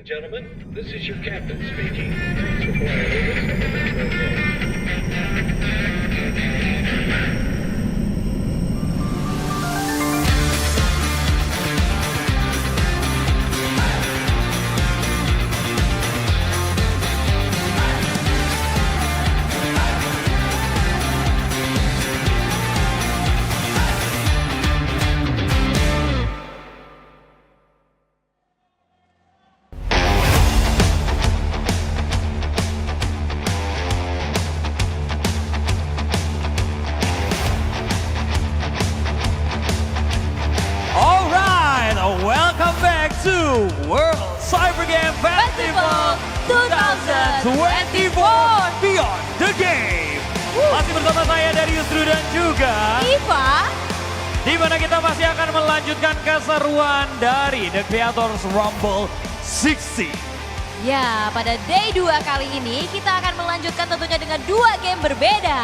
and gentlemen, this is your captain speaking. Please report our Welcome back to World Cyber Game Festival 2024 Beyond the Game. Masih bersama saya dari Yusru dan juga Iva, di mana kita masih akan melanjutkan keseruan dari The Creators Rumble 60. ya pada Day2 kali ini kita akan melanjutkan tentunya dengan 2 game berbeda.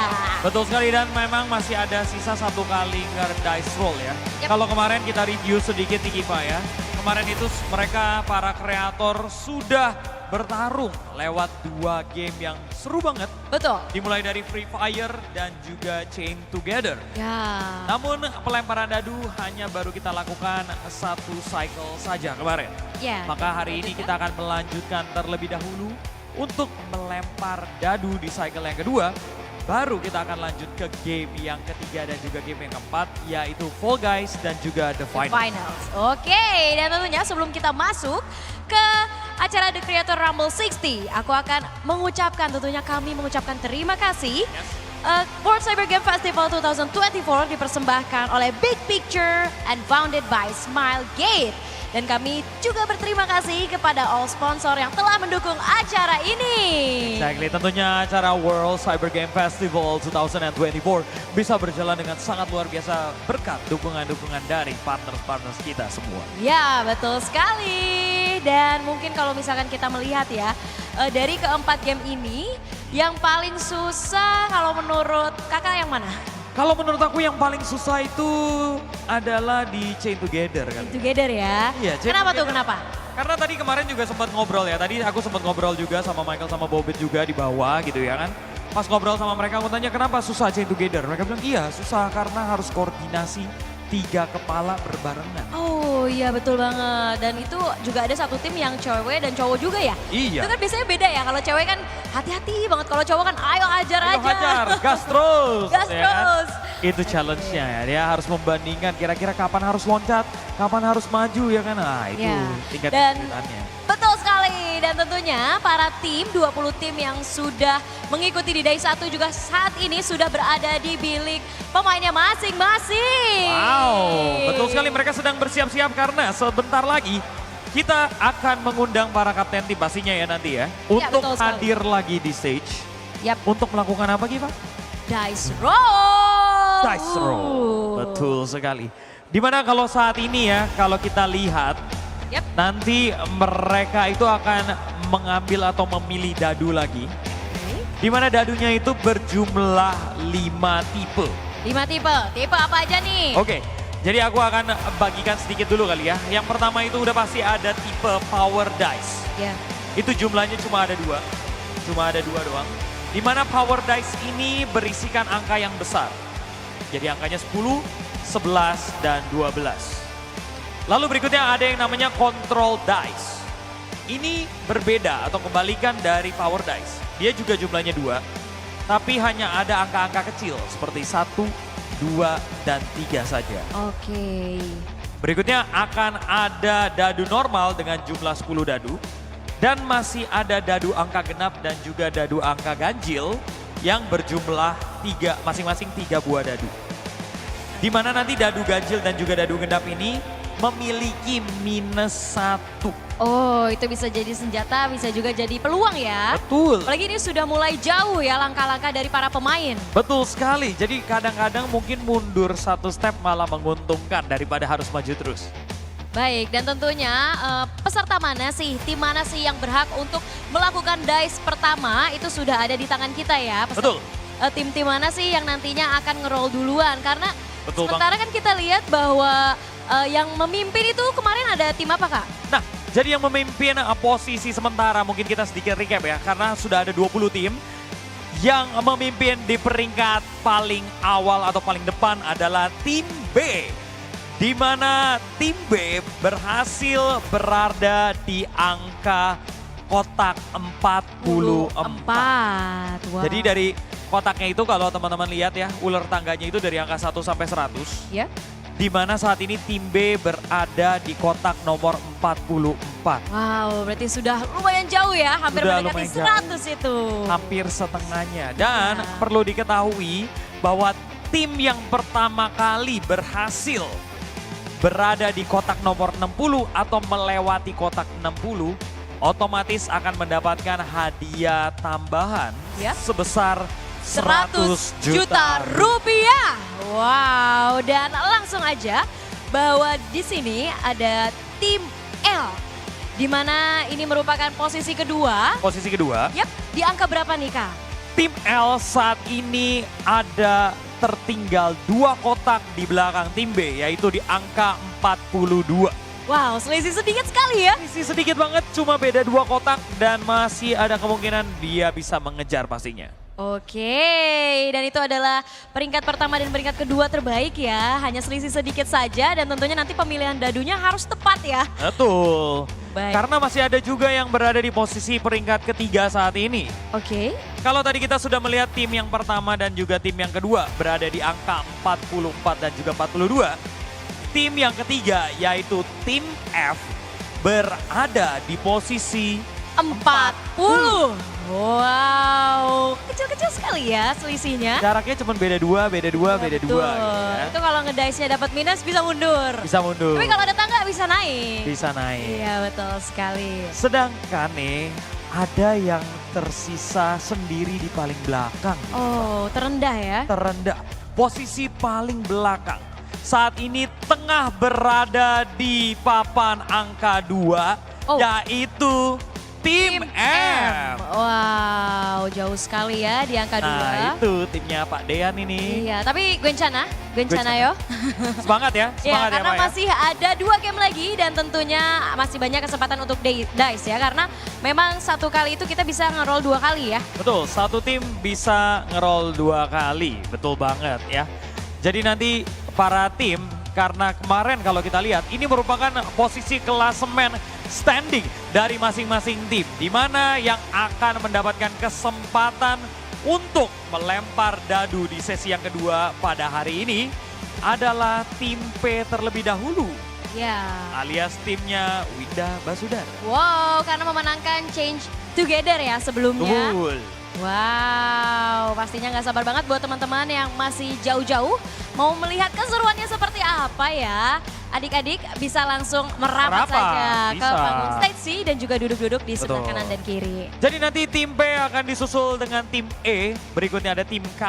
Betul sekali, dan memang masih ada sisa 1 kali dice roll ya. Kalau kemarin kita review sedikit nih Kiva ya. Kemarin itu mereka para kreator sudah bertarung lewat 2 game yang seru banget. Betul. Dimulai dari Free Fire dan juga Chain Together. Ya. Namun pelemparan dadu hanya baru kita lakukan 1 cycle saja kemarin. Ya. Maka hari ini kita akan melanjutkan terlebih dahulu untuk melempar dadu di cycle yang kedua. Baru kita akan lanjut ke game yang ketiga dan juga game yang keempat, yaitu Fall Guys dan juga The Finals. Oke, dan tentunya sebelum kita masuk ke acara The Creator Rumble 60, aku akan kami mengucapkan terima kasih. World Cyber Game Festival 2024 dipersembahkan oleh Big Picture and founded by Smilegate. Dan kami juga berterima kasih kepada all sponsor yang telah mendukung acara ini. Exactly, tentunya acara World Cyber Game Festival 2024 bisa berjalan dengan sangat luar biasa berkat dukungan-dukungan dari partners-partners kita semua. Ya, betul sekali. Dan mungkin kalau misalkan kita melihat ya, dari keempat game ini, yang paling susah kalau menurut kakak yang mana? Kalau menurut aku yang paling susah itu adalah di Chain Together kan. Together ya? Iya, kenapa Together. tuh, kenapa? Karena tadi kemarin juga sempat ngobrol ya, tadi aku sempat ngobrol juga sama Michael sama Bobet juga di bawah gitu ya kan. Pas ngobrol sama mereka aku tanya kenapa susah Chain Together, mereka bilang iya susah karena harus koordinasi 3 kepala berbarengan. Oh iya betul banget, dan itu juga ada satu tim yang cewek dan cowok juga ya? Iya. Itu kan biasanya beda ya, kalau cewek kan hati-hati banget, kalau cowok kan ayo ajar aja. Hajar, gas terus. Gas ya kan? terus. Itu challenge-nya ya, dia harus membandingkan kira-kira kapan harus loncat, kapan harus maju ya kan. Nah itu Ya. tingkat Dan kesulitannya. betul sekali, dan tentunya para tim, 20 tim yang sudah mengikuti di Day 1 juga saat ini sudah berada di bilik pemainnya masing-masing. Wow, betul sekali, mereka sedang bersiap-siap karena sebentar lagi kita akan mengundang para kapten tim pastinya ya nanti ya. Untuk betul sekali. hadir lagi di stage. Yap. Untuk melakukan apa Giva? Dice roll. Dice roll, betul sekali. Dimana kalau saat ini ya, kalau kita lihat Yap. nanti mereka itu akan mengambil atau memilih dadu lagi. Dimana dadunya itu berjumlah 5 tipe. 5 tipe, tipe apa aja nih? Oke, jadi aku akan bagikan sedikit dulu kali ya. Yang pertama itu udah pasti ada tipe power dice. Ya. Itu jumlahnya cuma ada 2. Cuma ada 2 doang. Dimana power dice ini berisikan angka yang besar. Jadi angkanya 10, 11, dan 12. Lalu berikutnya ada yang namanya control dice. Ini berbeda atau kebalikan dari power dice. Dia juga jumlahnya 2, tapi hanya ada angka-angka kecil seperti 1, 2, dan 3 saja. Oke. Berikutnya akan ada dadu normal dengan jumlah 10 dadu. Dan masih ada dadu angka genap dan juga dadu angka ganjil yang berjumlah masing-masing 3 buah dadu. Di mana nanti dadu ganjil dan juga dadu genap ini memiliki -1. Oh, itu bisa jadi senjata, bisa juga jadi peluang ya. Betul. Apalagi ini sudah mulai jauh ya langkah-langkah dari para pemain. Betul sekali. Jadi kadang-kadang mungkin mundur 1 step malah menguntungkan daripada harus maju terus. Baik, dan tentunya peserta mana sih, tim mana sih yang berhak untuk melakukan dice pertama itu sudah ada di tangan kita ya. Betul. Tim-tim mana sih yang nantinya akan nge-roll duluan, karena Betul sementara kan kita lihat bahwa yang memimpin itu kemarin ada tim apa Kak? Nah, Jadi yang memimpin posisi sementara, mungkin kita sedikit recap ya, karena sudah ada 20 tim. Yang memimpin di peringkat paling awal atau paling depan adalah tim B. Di mana tim B berhasil berada di angka kotak 44. Wow. Jadi dari kotaknya itu kalau teman-teman lihat ya, ular tangganya itu dari angka 1 sampai 100. Ya. Di mana saat ini tim B berada di kotak nomor 44. Wow, berarti sudah lumayan jauh ya, hampir Sudah mendekati lumayan 100 itu. Hampir setengahnya. Dan Ya. perlu diketahui bahwa tim yang pertama kali berhasil berada di kotak nomor 60 atau melewati kotak 60, otomatis akan mendapatkan hadiah tambahan Ya. sebesar 100 juta rupiah. Wow, dan langsung aja bahwa di sini ada tim L. Di mana ini merupakan posisi kedua. Posisi kedua, Yap, di angka berapa nih Kak? tim L saat ini ada tertinggal 2 kotak di belakang tim B, yaitu di angka 42. Wow, selisih sedikit sekali ya. Isi sedikit banget, cuma beda 2 kotak dan masih ada kemungkinan dia bisa mengejar pastinya. Oke, dan itu adalah peringkat pertama dan peringkat kedua terbaik ya. Hanya selisih sedikit saja dan tentunya nanti pemilihan dadunya harus tepat ya. Betul. Baik. Karena masih ada juga yang berada di posisi peringkat ketiga saat ini. Oke. Kalau tadi kita sudah melihat tim yang pertama dan juga tim yang kedua berada di angka 44 dan juga 42. Tim yang ketiga yaitu tim F berada di posisi 40. Wow, kecil-kecil sekali ya selisihnya. jaraknya cuma beda 2, beda 2, Ya, beda 2. betul. Gitu ya. Itu kalau ngedice-nya dapat minus bisa mundur. Bisa mundur. Tapi kalau ada tangga bisa naik. Bisa naik. Iya betul sekali. Sedangkan nih ada yang tersisa sendiri di paling belakang. Oh, terendah ya. Terendah, posisi paling belakang. Saat ini tengah berada di papan angka 2, Oh. yaitu tim M. Wow, jauh sekali ya di angka 2. Nah itu timnya Pak Dean ini. Iya, tapi Gwencana Gwencana. yo. Semangat ya, Ya, semangat ya karena Pak ya. masih ada 2 game lagi dan tentunya masih banyak kesempatan untuk dice ya. Karena memang satu kali itu kita bisa nge-roll 2 kali ya. Betul, satu tim bisa ngeroll 2 kali, betul banget ya. Jadi nanti para tim, karena kemarin kalau kita lihat ini merupakan posisi klasemen standing dari masing-masing tim. Di mana yang akan mendapatkan kesempatan untuk melempar dadu di sesi yang kedua pada hari ini adalah tim P terlebih dahulu. Ya. Alias timnya Winda Basudara. Wow, karena memenangkan Change Together ya sebelumnya. Betul. Wow, pastinya nggak sabar banget buat teman-teman yang masih jauh-jauh mau melihat keseruannya seperti apa ya. Adik-adik bisa langsung merapat Merapat, saja ke bisa. panggung stage C dan juga duduk-duduk di sebelah Betul. kanan dan kiri. Jadi nanti tim P akan disusul dengan tim E, berikutnya ada tim K,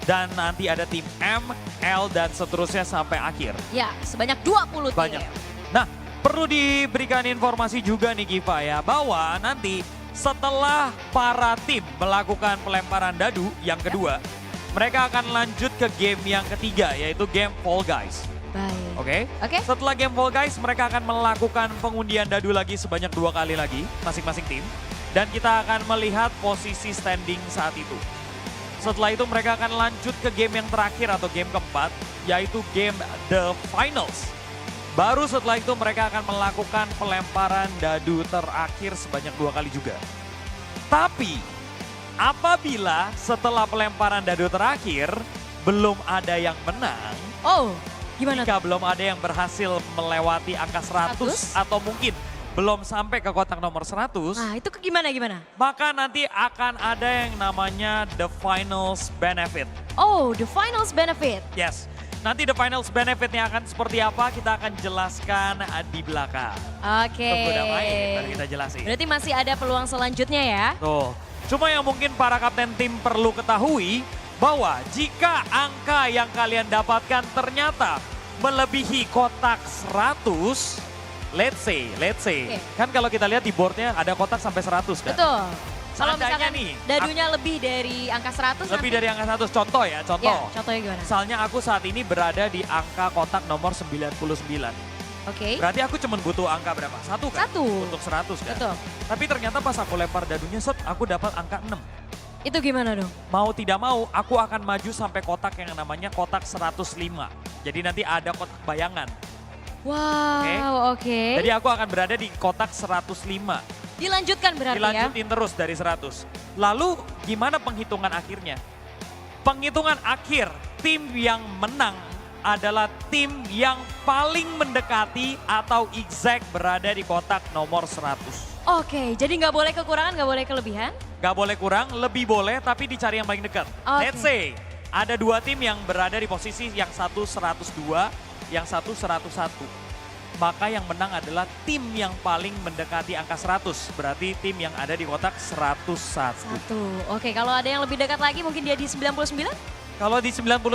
dan nanti ada tim M, L, dan seterusnya sampai akhir. Ya, sebanyak 20 tim. Banyak. Nah, perlu diberikan informasi juga nih Giva ya, bahwa nanti setelah para tim melakukan pelemparan dadu yang kedua, mereka akan lanjut ke game yang ketiga, yaitu game Fall Guys. Baik. Oke? Oke. Setelah game Fall Guys, mereka akan melakukan pengundian dadu lagi sebanyak 2 kali lagi, masing-masing tim. Dan kita akan melihat posisi standing saat itu. Setelah itu mereka akan lanjut ke game yang terakhir atau game keempat, yaitu game The Finals. Baru setelah itu mereka akan melakukan pelemparan dadu terakhir sebanyak 2 kali juga. Tapi apabila setelah pelemparan dadu terakhir belum ada yang menang, Oh, gimana jika belum ada yang berhasil melewati angka 100 atau mungkin belum sampai ke kotak nomor 100, Nah, itu gimana? maka nanti akan ada yang namanya The Finals Benefit. Oh, the finals benefit. Yes, nanti The Finals Benefitnya akan seperti apa kita akan jelaskan di belakang. Oke. Tunggu udah main, baru kita jelasin. Berarti masih ada peluang selanjutnya ya. Tuh, cuma yang mungkin para kapten tim perlu ketahui bahwa jika angka yang kalian dapatkan ternyata melebihi kotak 100, let's say, Oke. kan kalau kita lihat di boardnya ada kotak sampai 100 kan? Betul. Kalau Seandainya misalkan nih, dadunya lebih dari angka 100 lebih nanti- dari angka 100, contoh ya, contoh. Ya, contohnya gimana? Misalnya aku saat ini berada di angka kotak nomor 99. Oke. Berarti aku cuma butuh angka berapa? 1 kan? 1. Untuk 100 kan? Betul. Tapi ternyata pas aku lempar dadunya set, aku dapat angka 6. Itu gimana dong? Mau tidak mau, aku akan maju sampai kotak yang namanya kotak 105. Jadi nanti ada kotak bayangan. Wow, oke. Jadi aku akan berada di kotak 105. Dilanjutkan berarti Dilanjutin terus dari 100. Lalu gimana penghitungan akhirnya? Penghitungan akhir, tim yang menang adalah tim yang paling mendekati atau exact berada di kotak nomor 100. Oke, jadi nggak boleh kekurangan, nggak boleh kelebihan? Gak boleh kurang, lebih boleh tapi dicari yang paling dekat. Oke. Let's say ada 2 tim yang berada di posisi yang satu 102, yang satu 101. Maka yang menang adalah tim yang paling mendekati angka 100. Berarti tim yang ada di kotak 101. 1. Oke, kalau ada yang lebih dekat lagi mungkin dia di 99? Kalau di 99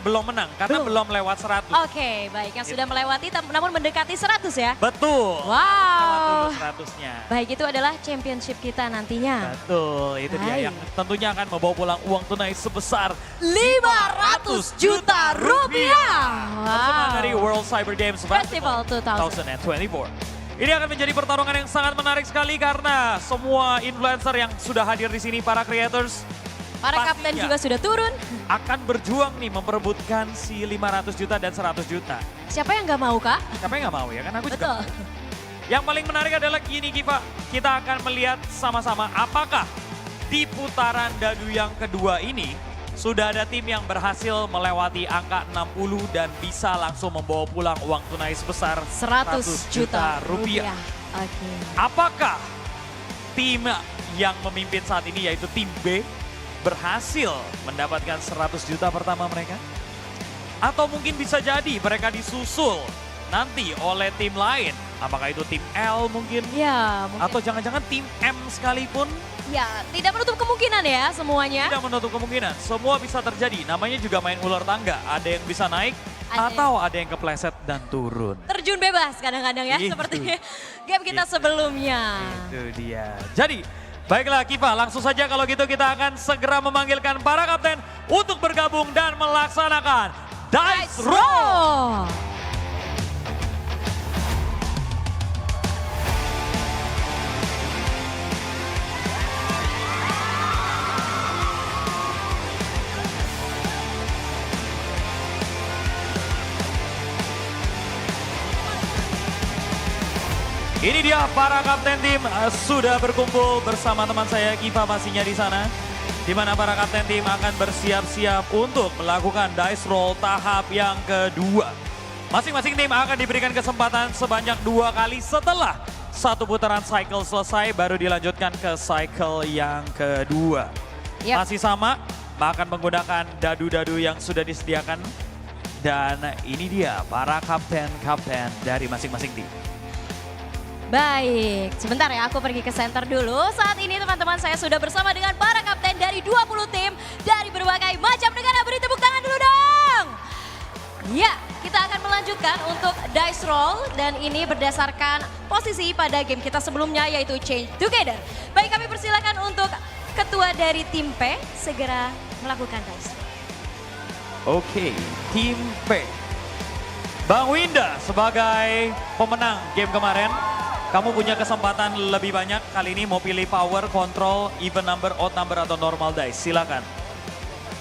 belum menang karena belum lewat 100. Oke, baik. Yang sudah melewati namun mendekati 100 ya? Betul. Wow. Lewat dulu 100-nya. Baik, itu adalah championship kita nantinya. Betul, itu dia yang tentunya akan membawa pulang uang tunai sebesar 500 juta rupiah. Bersama Wow. dari World Cyber Games Festival Festival 2024. Ini akan menjadi pertarungan yang sangat menarik sekali karena semua influencer yang sudah hadir di sini, para creators, Para pastinya kapten juga sudah turun. akan berjuang nih memperebutkan si 500 juta dan 100 juta. Siapa yang nggak mau, Kak? Siapa yang nggak mau ya kan aku juga. Betul. Yang paling menarik adalah gini Kiva, kita akan melihat sama-sama apakah di putaran dadu yang kedua ini sudah ada tim yang berhasil melewati angka 60 dan bisa langsung membawa pulang uang tunai sebesar 100 juta rupiah. Oke. Apakah tim yang memimpin saat ini yaitu tim B berhasil mendapatkan 100 juta pertama mereka? Atau mungkin bisa jadi mereka disusul nanti oleh tim lain. Apakah itu tim L mungkin? Ya, mungkin. Atau jangan-jangan tim M sekalipun? Ya, tidak menutup kemungkinan ya semuanya. Tidak menutup kemungkinan. Semua bisa terjadi. Namanya juga main ular tangga. Ada yang bisa naik Ada atau ada yang kepleset dan turun. Terjun bebas kadang-kadang ya, Gitu. seperti game kita Gitu. sebelumnya. Itu dia. Jadi, baiklah Kiva, langsung saja kalau gitu kita akan segera memanggilkan para kapten untuk bergabung dan melaksanakan Dice Roll. Ini dia para kapten tim sudah berkumpul bersama teman saya Kiva pastinya di sana. Di mana para kapten tim akan bersiap-siap untuk melakukan dice roll tahap yang kedua. Masing-masing tim akan diberikan kesempatan sebanyak 2 kali setelah satu putaran cycle selesai baru dilanjutkan ke cycle yang kedua. Yap. Masih sama, akan menggunakan dadu-dadu yang sudah disediakan. Dan ini dia para kapten-kapten dari masing-masing tim. Baik, sebentar ya aku pergi ke center dulu. Saat ini teman-teman saya sudah bersama dengan para kapten dari 20 tim dari berbagai macam negara. Beri tepuk tangan dulu dong. Ya, kita akan melanjutkan untuk dice roll dan ini berdasarkan posisi pada game kita sebelumnya yaitu Change Together. Baik, kami persilakan untuk ketua dari tim P segera melakukan dice roll. Oke, tim P. Bang Winda sebagai pemenang game kemarin. Kamu punya kesempatan lebih banyak, kali ini mau pilih power, control, even number, odd number, atau normal dice. Silakan.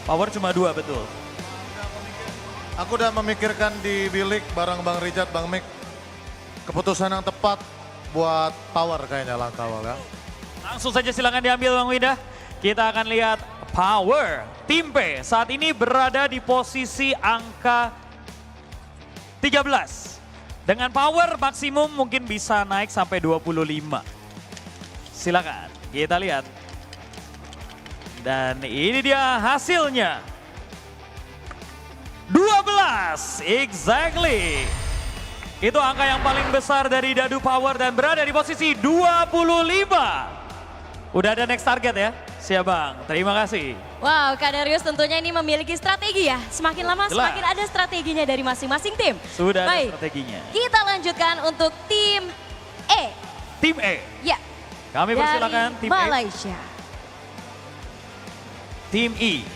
Power cuma 2, betul. Aku udah memikirkan di bilik bareng Bang Rijat, Bang Mik. Keputusan yang tepat buat power kayaknya langkah awal ya. Langsung saja silakan diambil Bang Winda. Kita akan lihat power. Tim P saat ini berada di posisi angka 13. Dengan power maksimum mungkin bisa naik sampai 25. Silakan kita lihat. Dan ini dia hasilnya. 12, exactly. Itu angka yang paling besar dari dadu power dan berada di posisi 25. Udah ada next target ya? Siap Bang, terima kasih. Wow, Kak Darius tentunya ini memiliki strategi ya. Semakin lama Jelas. semakin ada strateginya dari masing-masing tim. Sudah Baik, ada strateginya. kita lanjutkan untuk tim E. Tim E, Ya, kami dari persilakan tim E. Malaysia. Tim E,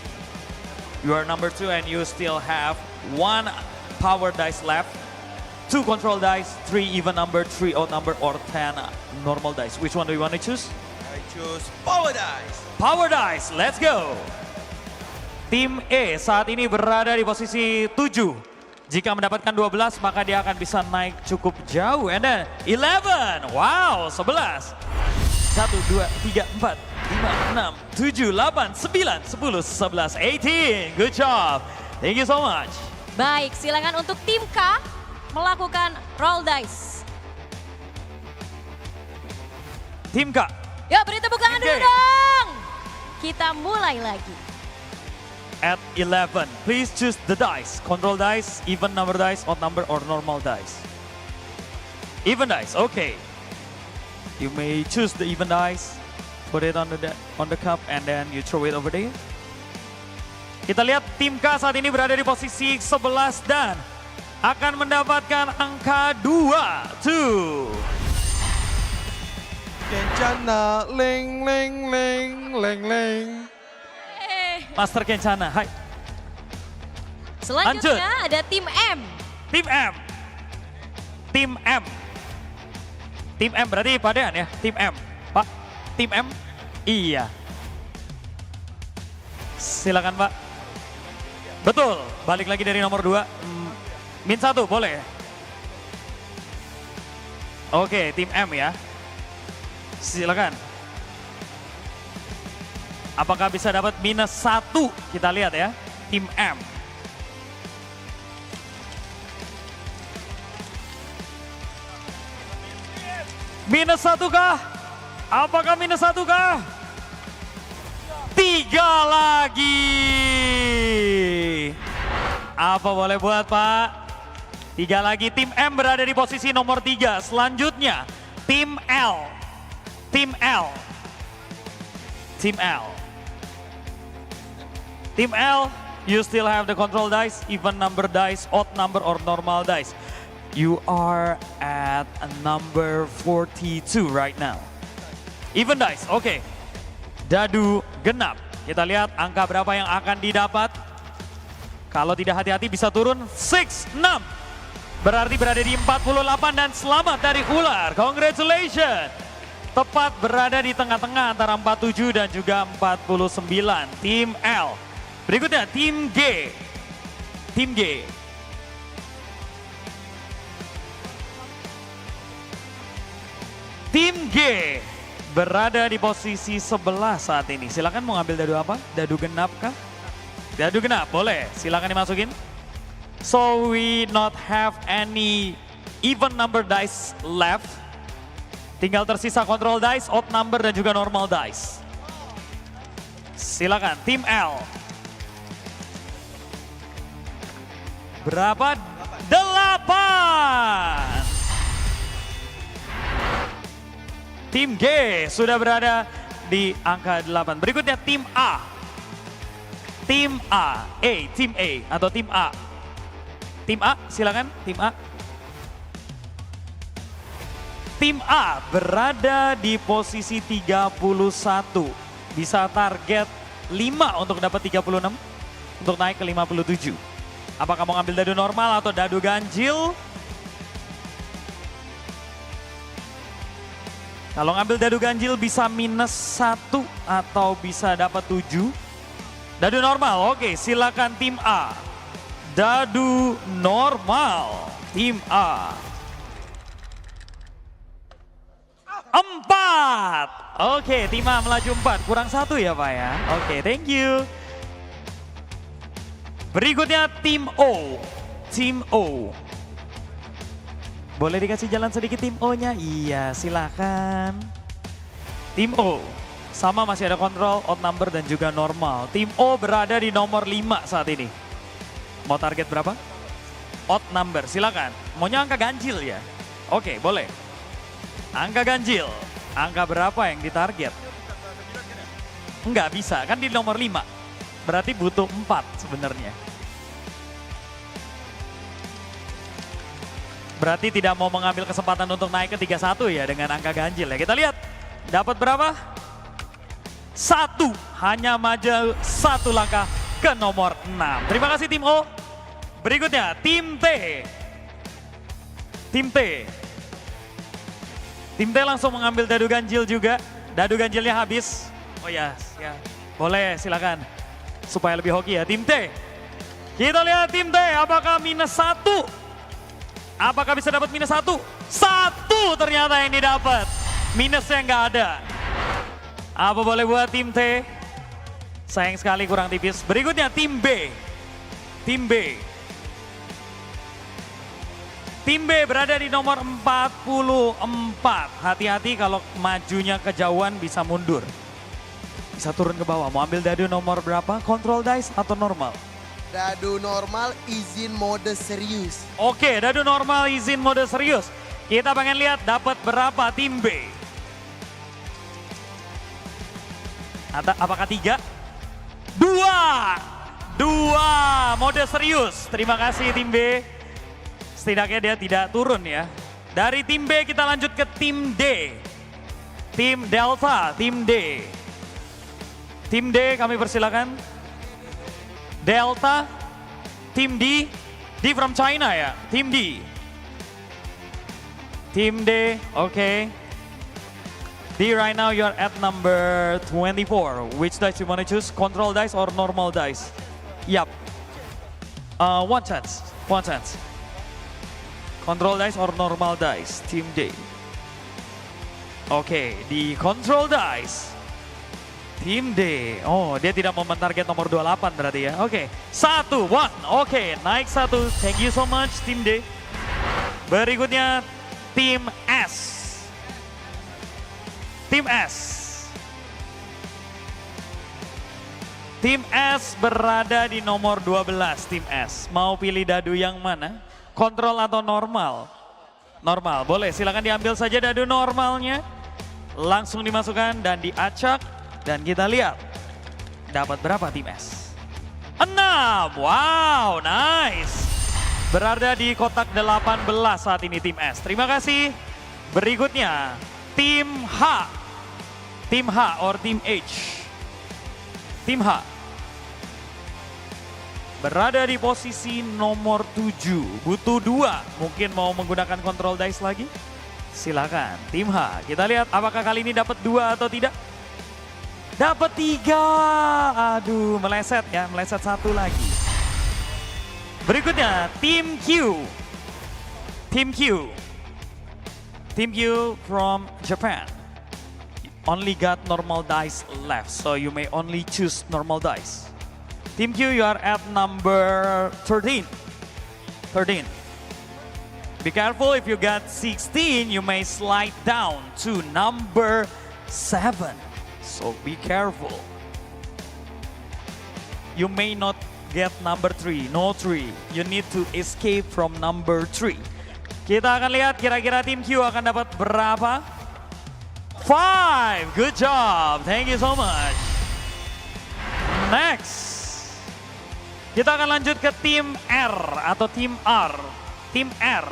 you are number 2 and you still have 1 power dice left. 2 control dice, 3 even number, 3 odd number, or 10 normal dice. Which one do you want to choose? I choose power dice. Power dice, let's go. Tim E saat ini berada di posisi 7. Jika mendapatkan 12, maka dia akan bisa naik cukup jauh. And then 11, wow, 11. 1, 2, 3, 4, 5, 6, 7, 8, 9, 10, 11, 18. Good job. Thank you so much. Baik, silakan untuk tim K melakukan roll dice. Tim K. Yuk beri tepuk tangan Tim K. dulu dong. Kita mulai lagi. At 11, please choose the dice. Control dice, even number dice, odd number, or normal dice. Even dice, okay. You may choose the even dice, put it on the cup, and then you throw it over there. Kita lihat tim K saat ini berada di posisi 11 dan akan mendapatkan angka 2. Kencana, leng, leng, leng, leng, leng. Master Kencana, hai. Selanjutnya Lanjut. ada tim M. Tim M. Tim M. Tim M berarti padean ya, tim M. Pak, tim M? Iya. Silakan Pak. Betul, balik lagi dari nomor 2. Min 1 boleh. Oke, tim M ya. Silakan. Apakah bisa dapat minus 1? Kita lihat ya, tim M. Minus 1 kah? Apakah minus 1 kah? 3 lagi. Apa boleh buat Pak? 3 lagi, tim M berada di posisi nomor 3. Selanjutnya, tim L. Tim L. Tim L. Tim L, you still have the control dice, even number dice, odd number, or normal dice. You are at a number 42 right now. Even dice, oke. Dadu genap. Kita lihat angka berapa yang akan didapat. Kalau tidak hati-hati bisa turun 6. Berarti berada di 48 dan selamat dari ular. Congratulations. Tepat berada di tengah-tengah antara 47 dan juga 49. Tim L. Berikutnya tim G. Tim G. Tim G berada di posisi 11 saat ini. Silakan mau ngambil dadu apa? Dadu genap kah? Dadu genap, boleh. Silakan dimasukin. So we not have any even number dice left. Tinggal tersisa control dice, odd number, dan juga normal dice. Silakan, tim L. Berapa? 8. Tim G sudah berada di angka 8. Berikutnya tim A. Tim A, tim A atau tim A. Tim A, silakan, tim A. Tim A berada di posisi 31. Bisa target 5 untuk dapat 36, untuk naik ke 57. Apakah mau ngambil dadu normal atau dadu ganjil? Kalau ngambil dadu ganjil bisa minus 1 atau bisa dapat 7. Dadu normal, oke, silakan tim A. Dadu normal, tim A. 4. Oke, tim A melaju 4, kurang 1 ya Pak ya. Oke, thank you. Berikutnya tim O. Tim O. Boleh dikasih jalan sedikit tim O-nya? Iya, silakan. Tim O. Sama masih ada kontrol, odd number, dan juga normal. Tim O berada di nomor 5 saat ini. Mau target berapa? Odd number, silakan. Maunya angka ganjil ya? Oke, boleh. Angka ganjil. Angka berapa yang ditarget? Enggak bisa, kan di nomor 5. Berarti butuh 4 sebenarnya. Berarti tidak mau mengambil kesempatan untuk naik ke 31 ya dengan angka ganjil ya. Kita lihat dapat berapa? 1, hanya maju 1 langkah ke nomor 6. Terima kasih tim O. Berikutnya tim T. Tim T. Tim T langsung mengambil dadu ganjil juga. Dadu ganjilnya habis. Oh ya, ya. Boleh silakan. Supaya lebih hoki ya tim T. Kita lihat tim T apakah -1. Apakah bisa dapat -1? 1 ternyata yang didapat. Minusnya nggak ada. Apa boleh buat tim T? Sayang sekali kurang tipis. Berikutnya tim B. Tim B. Tim B berada di nomor 44. Hati-hati kalau majunya kejauhan bisa mundur. Bisa turun ke bawah. Mau ambil dadu nomor berapa? Control dice atau normal? Dadu normal, izin mode serius. Oke, dadu normal izin mode serius. Kita pengen lihat dapat berapa tim B. Apakah 3? 2 mode serius. Terima kasih tim B. Setidaknya dia tidak turun ya. Dari tim B kita lanjut ke tim D. Tim Delta, tim D. Tim D kami persilakan. Delta, tim D. D from China ya, tim D. Tim D, oke. D right now you're at number 24. Which dice you want to choose? Control dice or normal dice? Yup. One chance. Control dice or normal dice? Team D. Oke, di control dice. Team D. Oh, dia tidak mau mentarget nomor 28 berarti ya. Oke, 1. Oke, naik 1. Thank you so much Team D. Berikutnya Tim S. Tim S. Tim S berada di nomor 12, Tim S. Mau pilih dadu yang mana? Kontrol atau normal? Normal, boleh silakan diambil saja dadu normalnya. Langsung dimasukkan dan diacak. Dan kita lihat, dapat berapa Tim S? 6, wow nice. Berada di kotak 18 saat ini Tim S. Terima kasih. Berikutnya, Tim H. Tim H or Tim H. Tim H. Berada di posisi nomor 7, butuh 2. Mungkin mau menggunakan control dice lagi? Silakan, Tim H. Kita lihat apakah kali ini dapat 2 atau tidak? Dapat 3. Aduh, meleset ya, meleset 1 lagi. Berikutnya, Tim Q. Tim Q. Tim Q from Japan. Only got normal dice left, so you may only choose normal dice. Team Q, you are at number 13. Be careful, if you got 16, you may slide down to number 7. So be careful. You may not get number 3, no 3. You need to escape from number 3. Kita akan lihat kira-kira tim Q akan dapat berapa. 5, good job, thank you so much. Next. Kita akan lanjut ke tim R atau tim R. Tim R.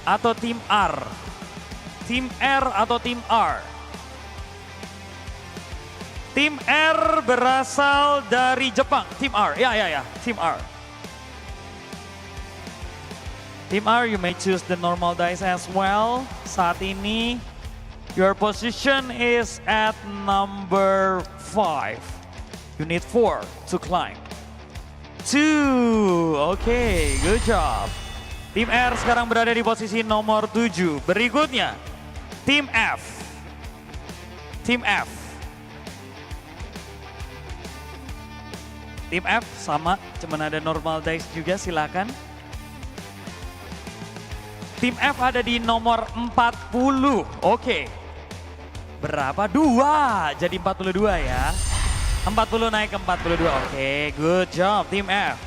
Atau tim R. Tim R atau tim R. Tim R berasal dari Jepang. Tim R, ya. Tim R. Tim R, you may choose the normal dice as well. Saat ini, your position is at number 5. You need 4 to climb. 2, okay, good job. Tim R sekarang berada di posisi nomor 7. Berikutnya, Tim F. Tim F. Tim F sama, cuman ada normal dice juga, silakan. Tim F ada di nomor 40, oke. Berapa? 2, jadi 42 ya. 40 naik ke 42, oke, good job tim F.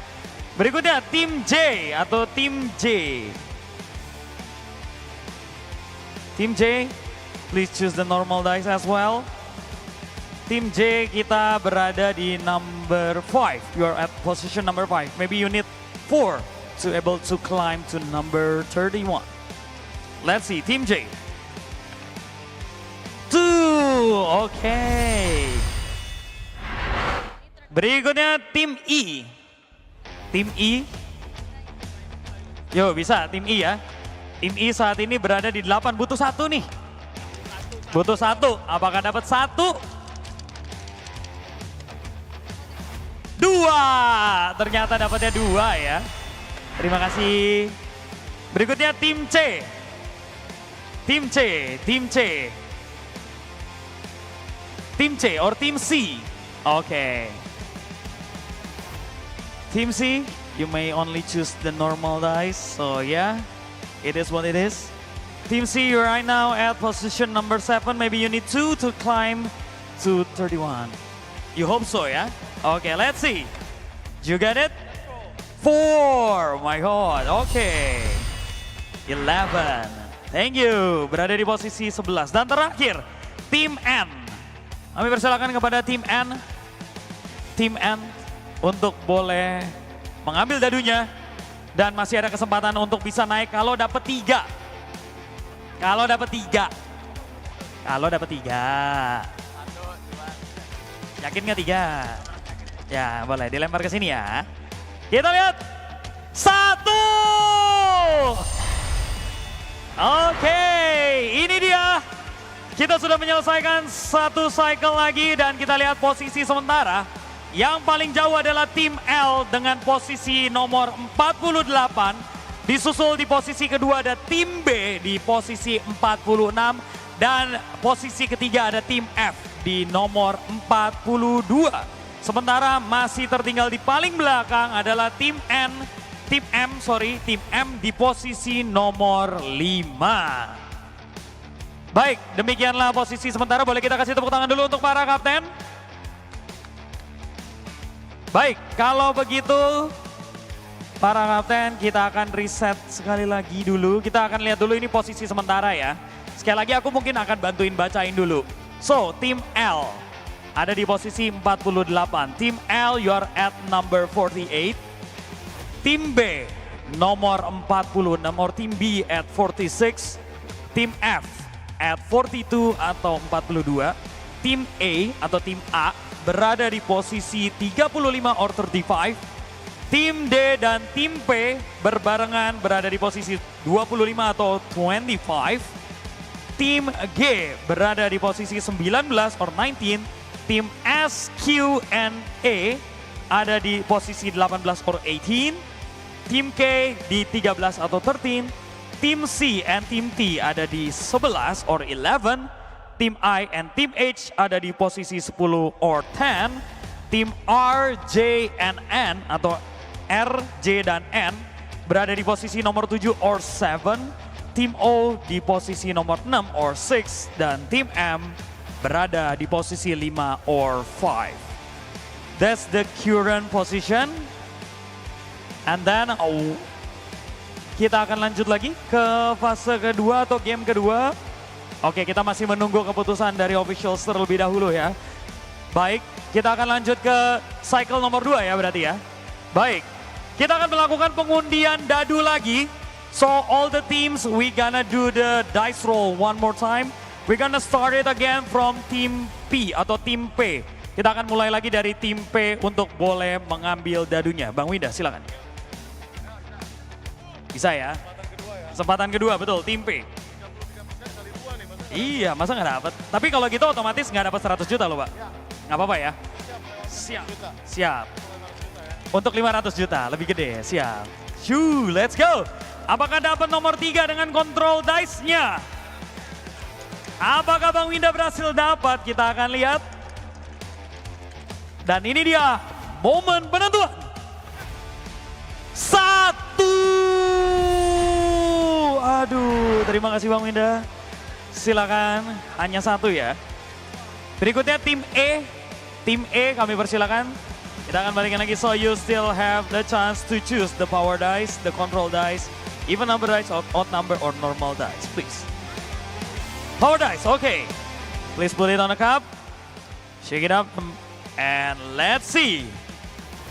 Berikutnya tim J atau tim J. Tim J, please choose the normal dice as well. Tim J kita berada di number 5, you are at position number 5. Maybe you need 4 to able to climb to number 31. Let's see, tim J. 2, okay. Berikutnya tim I. Tim I. Yo bisa tim I ya. Tim I saat ini berada di 8, butuh 1 nih. Butuh 1, apakah dapat 1? 2, ternyata dapatnya 2 ya. Terima kasih. Berikutnya tim C. Tim C, tim C. Tim C or tim C. Oke. Tim C, you may only choose the normal dice. So yeah, it is what it is. Team C, you're right now at position number 7. Maybe you need 2 to climb to 31. You hope so, yeah? Okay, let's see. You get it? 4, my God, okay. 11, thank you. Berada di posisi 11. Dan terakhir, Tim N. Kami persilakan kepada Tim N. Tim N untuk boleh mengambil dadunya. Dan masih ada kesempatan untuk bisa naik kalau dapat 3. Kalau dapat 3. Kalau dapat 3. Yakin nggak 3? Ya boleh dilempar ke sini ya. Kita lihat. 1. Oke, ini dia. Kita sudah menyelesaikan 1 cycle lagi dan kita lihat posisi sementara. Yang paling jauh adalah tim L dengan posisi nomor 48. Disusul di posisi kedua ada tim B di posisi 46. Dan posisi ketiga ada tim F di nomor 42. Sementara masih tertinggal di paling belakang adalah tim M di posisi nomor 5. Baik, demikianlah posisi sementara. Boleh kita kasih tepuk tangan dulu untuk para kapten. Baik, kalau begitu para kapten kita akan reset sekali lagi dulu. Kita akan lihat dulu ini posisi sementara ya. Sekali lagi aku mungkin akan bantuin bacain dulu. So, tim L ada di posisi 48. Tim L, you are at number 48. Tim B nomor 46 or tim B at 46. Tim F at 42 atau 42. Tim A atau tim A berada di posisi 35 or 35. Tim D dan tim P berbarengan berada di posisi 25 atau 25. Tim G berada di posisi 19 or 19. Tim S, Q, and A ada di posisi 18 or 18. Tim K di 13 atau 13. Tim C and Tim T ada di 11 or 11. Tim I and Tim H ada di posisi 10 or 10. Tim R, J, and N atau R, J, dan N berada di posisi nomor 7 or 7. Tim O di posisi nomor 6 or 6. Dan tim M berada di posisi 5 or 5. That's the current position. And then kita akan lanjut lagi ke fase kedua atau game kedua. Oke, kita masih menunggu keputusan dari officials terlebih dahulu ya. Baik, kita akan lanjut ke cycle nomor 2 ya berarti ya. Baik, kita akan melakukan pengundian dadu lagi. So all the teams, we gonna do the dice roll one more time. We gonna start it again from team P atau tim P. Kita akan mulai lagi dari tim P untuk boleh mengambil dadunya. Bang Winda silakan. Bisa ya? Kesempatan kedua betul, tim P. Iya, masa nggak dapat? Tapi kalau gitu otomatis nggak dapat 100 juta loh Pak. Nggak apa-apa ya? Siap. Siap. Untuk 500 juta, lebih gede, siap. Shoo, let's go. Apakah dapat nomor 3 dengan kontrol dice-nya? Apakah Bang Winda berhasil dapat? Kita akan lihat. Dan ini dia momen penentuan. 1. Aduh, terima kasih Bang Winda. Silakan, hanya 1 ya. Berikutnya tim E. Tim E kami persilakan. Kita akan balikin lagi, so you still have the chance to choose the power dice, the control dice, even number dice, odd number, or normal dice, please. Power dice, okay. Please put it on the cup. Shake it up, and let's see.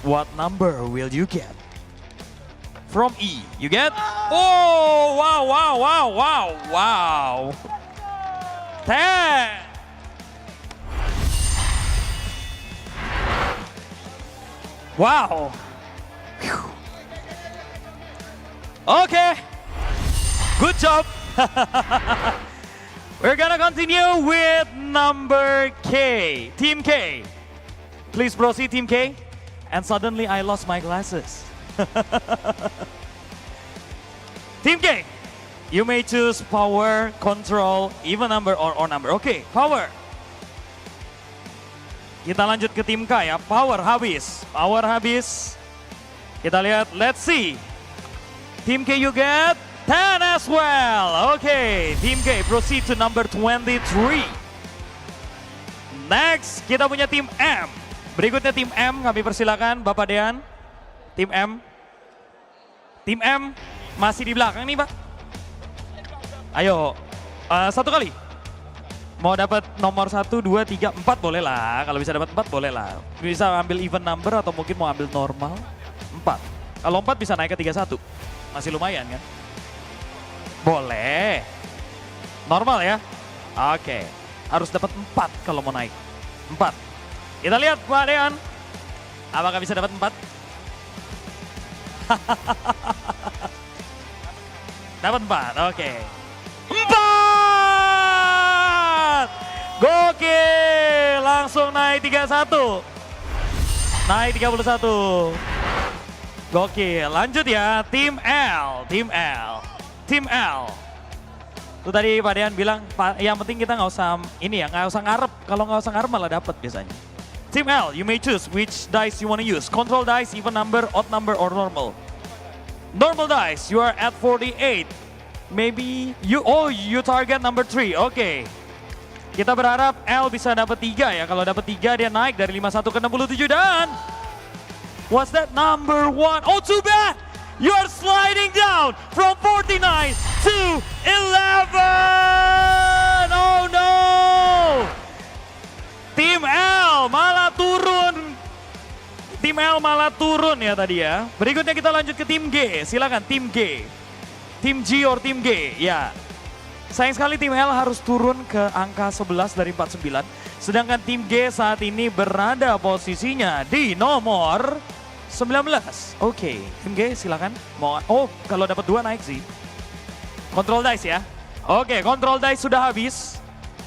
What number will you get? From E, you get? Oh, wow, wow, wow, wow, wow. 10. Wow. Oke, good job. We're gonna continue with number K, Team K. Please proceed, Team K. And suddenly I lost my glasses. Team K, you may choose power, control, even number, or number. Oke, power. Kita lanjut ke tim K ya, power habis. Power habis. Kita lihat, let's see. Team K you get 10 as well. Oke, Team K proceed to number 23. Next, kita punya tim M. Berikutnya tim M, kami persilakan Bapak Dean. Tim M. Tim M masih di belakang nih Pak. Ayo, satu kali. Mau dapat nomor 1, 2, 3, 4 boleh lah. Kalau bisa dapat 4 boleh lah. Bisa ambil even number atau mungkin mau ambil normal 4. Kalau 4 bisa naik ke 31. Masih lumayan kan? Boleh. Normal ya? Oke. Harus dapat 4 kalau mau naik. 4. Kita lihat Pak Dean. Apakah bisa dapat 4? Dapat 4, oke. 4! Gokil! Langsung naik 31. Naik 31. Gokil, lanjut ya, tim L, tim L, tim L. Itu tadi Pak Dean bilang, yang penting kita nggak usah ini ya, nggak usah ngarep. Kalau nggak usah ngarep malah dapat biasanya. Tim L, you may choose which dice you want to use. Control dice, even number, odd number, or normal. Normal dice, you are at 48. Maybe you target number 3. Oke. Kita berharap L bisa dapat 3 ya. Kalau dapat 3 dia naik dari 51 ke 67 dan what's that number 1? Oh, too bad. You are sliding down from 49 to 11. Oh no. Tim L malah turun. Tim L malah turun ya tadi ya. Berikutnya kita lanjut ke tim G. Silakan tim G. Tim G or tim G. Ya. Sayang sekali tim L harus turun ke angka 11 dari 49. Sedangkan tim G saat ini berada posisinya di nomor 19. Oke, tim G silakan. Oh, kalau dapat 2 naik sih. Control dice ya. Oke, control dice sudah habis.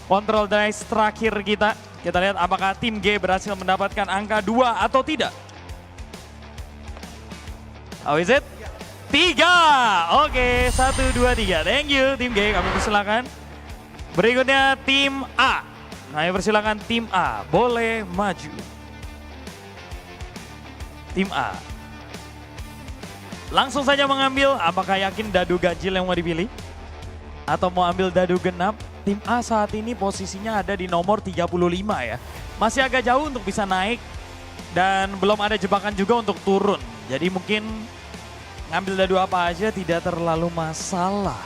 Control dice terakhir kita. Kita lihat apakah tim G berhasil mendapatkan angka 2 atau tidak. How is it? 3. Oke, 1, 2, 3. Thank you tim G, kami persilakan. Berikutnya tim A. Kami persilakan tim A. Boleh maju. Tim A. Langsung saja mengambil, apakah yakin dadu ganjil yang mau dipilih? Atau mau ambil dadu genap? Tim A saat ini posisinya ada di nomor 35 ya. Masih agak jauh untuk bisa naik. Dan belum ada jebakan juga untuk turun. Jadi mungkin ngambil dadu apa aja tidak terlalu masalah.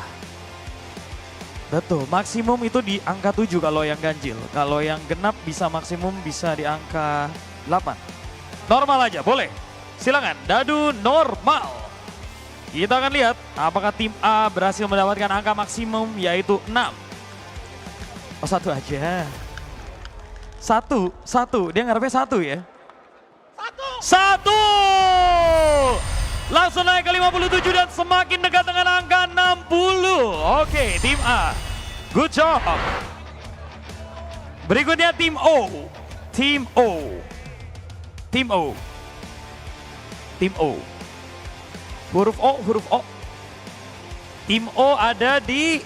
Betul, maksimum itu di angka 7 kalau yang ganjil. Kalau yang genap bisa maksimum bisa di angka 8. Normal aja, boleh. Silakan, dadu normal. Kita akan lihat apakah tim A berhasil mendapatkan angka maksimum yaitu 6. Oh, 1 aja. 1. Dia ngarepnya 1 ya. 1! Langsung naik ke 57 dan semakin dekat dengan angka 60. Oke, tim A. Good job. Berikutnya tim O. Tim O. Tim O. Tim O. Huruf O, huruf O. Tim O ada di...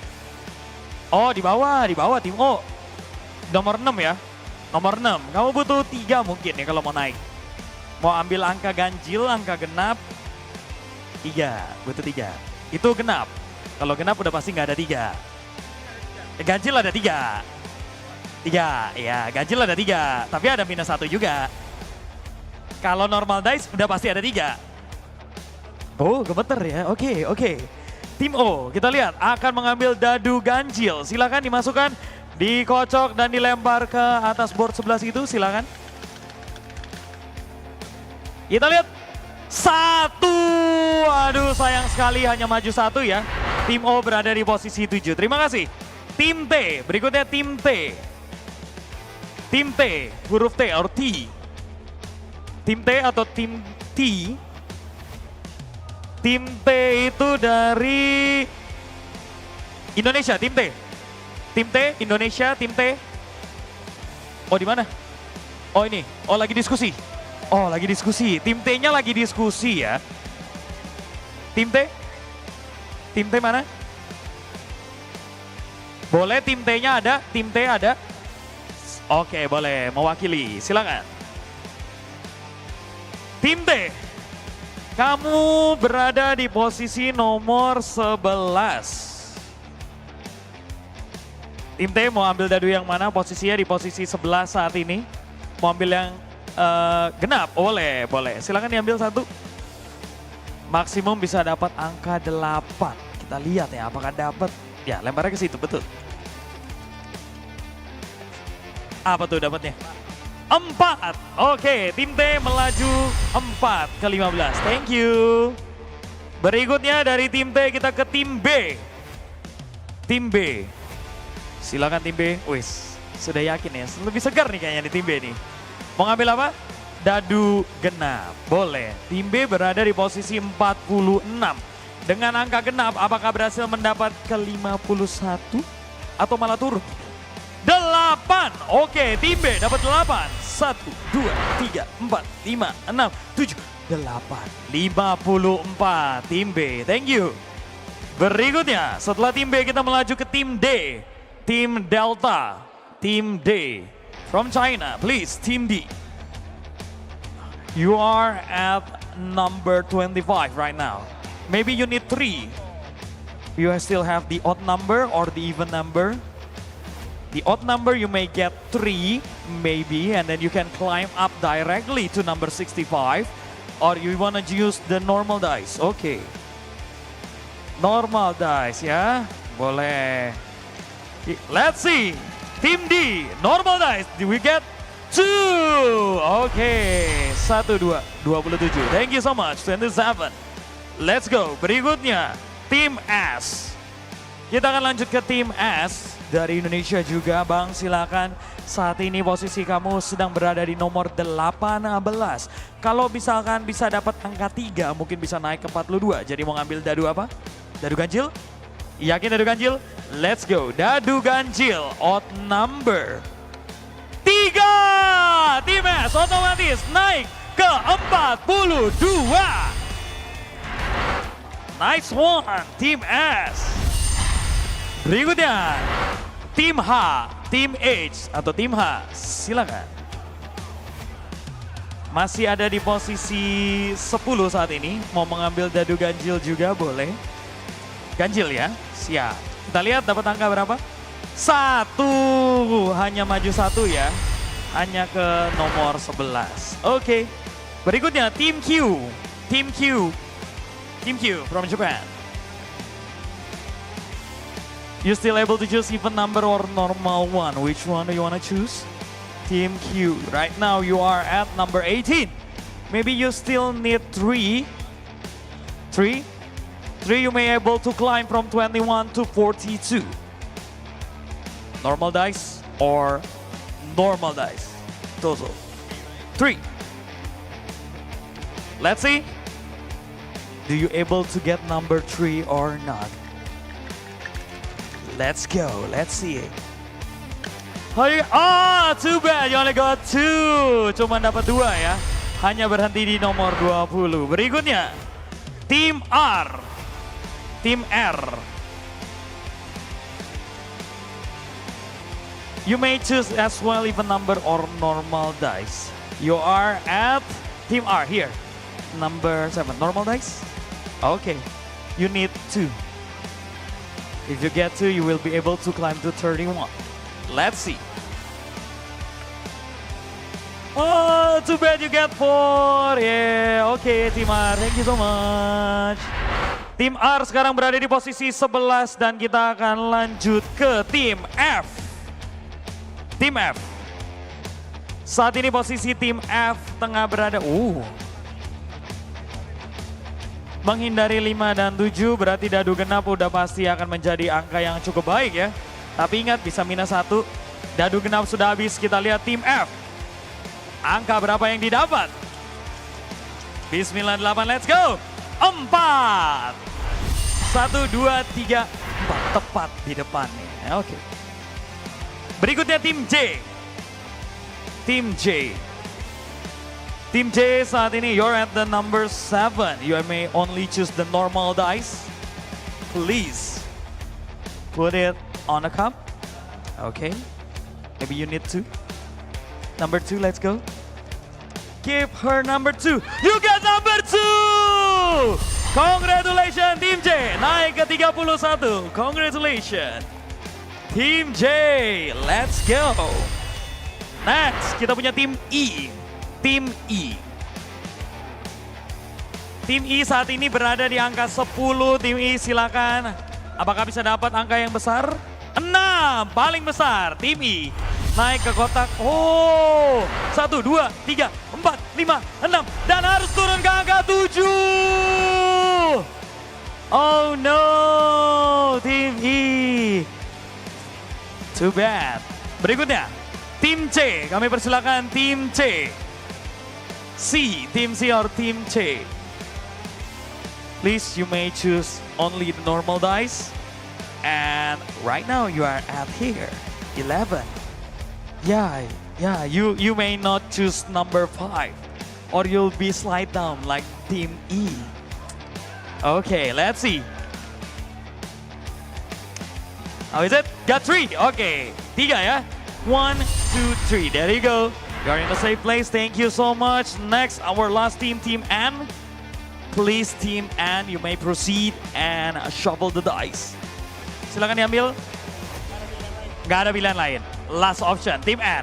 Oh, di bawah tim O. Nomor 6 ya. Nomor 6. Kamu butuh 3 mungkin ya kalau mau naik. Mau ambil angka ganjil, angka genap. 3, butuh 3. Itu genap. Kalau genap udah pasti nggak ada 3. Ganjil ada 3. 3, ya ganjil ada 3. Tapi ada minus 1 juga. Kalau normal dice udah pasti ada 3. Oh, gemeter ya. Oke. Tim O, kita lihat akan mengambil dadu ganjil. Silakan dimasukkan, dikocok dan dilempar ke atas board sebelah situ. Silakan. Kita lihat. 1. Aduh, sayang sekali hanya maju 1 ya. Tim O berada di posisi 7. Terima kasih. Tim T, berikutnya tim T. Tim T, huruf T atau T. Tim T atau tim T. Tim T itu dari Indonesia, tim T. Tim T, Indonesia, tim T. Oh di mana? Oh ini, oh lagi diskusi. Oh lagi diskusi, tim T-nya lagi diskusi ya. Tim T? Tim T mana? Boleh tim T-nya ada, tim T ada. Oke boleh, mewakili, silakan. Tim T, kamu berada di posisi nomor 11. Tim T mau ambil dadu yang mana? Posisinya di posisi 11 saat ini. Mau ambil yang genap? Boleh, boleh. Silakan diambil satu. Maksimum bisa dapat angka 8. Kita lihat ya apakah dapat. Ya lemparnya ke situ, betul. Apa tuh dapatnya? 4. Oke, tim T melaju 4 ke 15. Thank you. Berikutnya dari tim T kita ke tim B. Tim B. Silakan tim B. Wis, sudah yakin ya. Lebih segar nih kayaknya di tim B nih. Mau ngambil apa? Dadu genap. Boleh. Tim B berada di posisi 46. Dengan angka genap, apakah berhasil mendapat ke 51? Atau malah turun? 8. Oke, tim B dapat 8. 1, 2, 3, 4, 5, 6, 7, 8. 54 tim B. Thank you. Berikutnya, setelah tim B kita melaju ke tim D. Tim Delta, Tim D. From China, please, Team D. You are at number 25 right now. Maybe you need 3. You still have the odd number or the even number. The odd number you may get 3, maybe, and then you can climb up directly to number 65. Or you wanna use the normal dice, okay. Normal dice ya, boleh. Let's see, Tim D, normal dice, do we get 2? Oke, 1, 2, 27. Thank you so much, 27. Let's go, berikutnya Tim S. Kita akan lanjut ke Tim S. Dari Indonesia juga Bang, silakan. Saat ini posisi kamu sedang berada di nomor 18. Kalau misalkan bisa dapat angka 3, mungkin bisa naik ke 42. Jadi mau ngambil dadu apa? Dadu ganjil? Yakin dadu ganjil? Let's go. Dadu ganjil, odd number 3. Tim S otomatis naik ke 42. Nice one, Tim S. Berikutnya, Tim H, Tim H atau Tim H, silakan. Masih ada di posisi 10 saat ini, mau mengambil dadu ganjil juga boleh. Ganjil ya, siap. Kita lihat dapat angka berapa? 1, hanya maju 1 ya. Hanya ke nomor 11. Oke, berikutnya Tim Q, Tim Q, Tim Q from Japan. You still able to choose even number or normal one? Which one do you want to choose? Team Q. Right now you are at number 18. Maybe you still need 3. 3 you may able to climb from 21 to 42. Normal dice or normal dice? Total. 3. Let's see. Do you able to get number 3 or not? Let's go, let's see it. Oh, too bad, you only got 2. Cuma dapat 2 ya. Hanya berhenti di nomor 20. Berikutnya, Tim R. Tim R. You may choose as well even number or normal dice. You are at Team R here. Number 7, normal dice? Okay, you need 2. If you get 2, you will be able to climb to 31. Let's see. Oh, too bad you get 4. Yeah, okay, Tim R, thank you so much. Tim R sekarang berada di posisi 11 dan kita akan lanjut ke Tim F. Tim F. Saat ini posisi Tim F tengah berada. Menghindari 5 dan 7 berarti dadu genap udah pasti akan menjadi angka yang cukup baik ya. Tapi ingat bisa minus 1. Dadu genap sudah habis, kita lihat Tim F. Angka berapa yang didapat? Bismillah 8, let's go. 4. 1, 2, 3, 4. Tepat di depannya. Oke. Berikutnya tim J. Tim J. Tim J saat ini you're at the number 7. You may only choose the normal dice. Please put it on the cup. Okay. Maybe you need to. Number 2, let's go. Give her number 2. You got number 2! Congratulations Tim J. Naik ke 31. Congratulations. Tim J. Let's go. Next, kita punya tim E. Tim E. Tim E saat ini berada di angka 10. Tim E silakan. Apakah bisa dapat angka yang besar? 6, paling besar. Tim E naik ke kotak. Oh, 1, 2, 3, 4, 5, 6. Dan harus turun ke angka 7. Oh no, Tim E. Too bad. Berikutnya, Tim C. Kami persilakan Tim C. C, Team C or Team C. Please, you may choose only the normal dice. And right now you are at here, 11. Yeah, you may not choose number 5. Or you'll be slide down like Team E. Okay, let's see. How is it? Got 3, okay. 3 ya. 1, 2, 3, there you go. You are in a safe place, thank you so much. Next, our last team, Team N. Please, Team N, you may proceed and shuffle the dice. Silakan diambil. Nggak ada pilihan lain. Last option, Team N.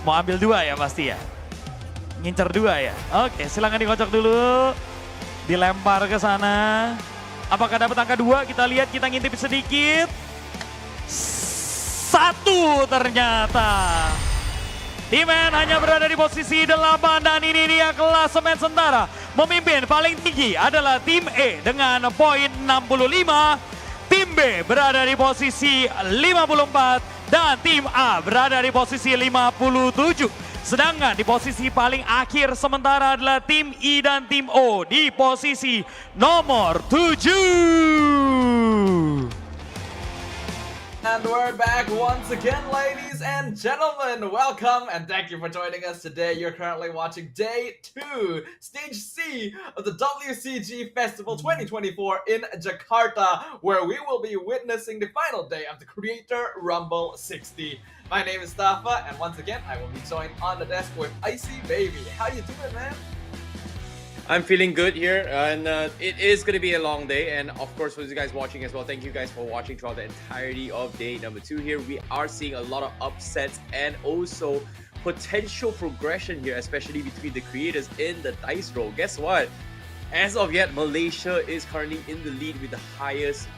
Mau ambil 2 ya pasti ya? Ngincer 2 ya? Oke, silakan dikocok dulu. Dilempar ke sana. Apakah dapat angka 2? Kita lihat, kita ngintip sedikit. 1 ternyata. Tim N hanya berada di posisi 8 dan ini dia klasemen sementara. Memimpin paling tinggi adalah tim E dengan poin 65. Tim B berada di posisi 54 dan tim A berada di posisi 57. Sedangkan di posisi paling akhir sementara adalah tim I dan tim O di posisi nomor 7. And we're back once again, ladies and gentlemen. Welcome and thank you for joining us today. You're currently watching Day 2, Stage C of the WCG Festival 2024 in Jakarta, where we will be witnessing the final day of the Creator Rumble 60. My name is Stafa, and once again, I will be joined on the desk with Icy Baby. How you doing, man? I'm feeling good here, and it is going to be a long day. And of course, for you guys watching as well, thank you guys for watching throughout the entirety of day number 2 here. We are seeing a lot of upsets and also potential progression here, especially between the creators in the dice roll. Guess what? As of yet, Malaysia is currently in the lead with the highest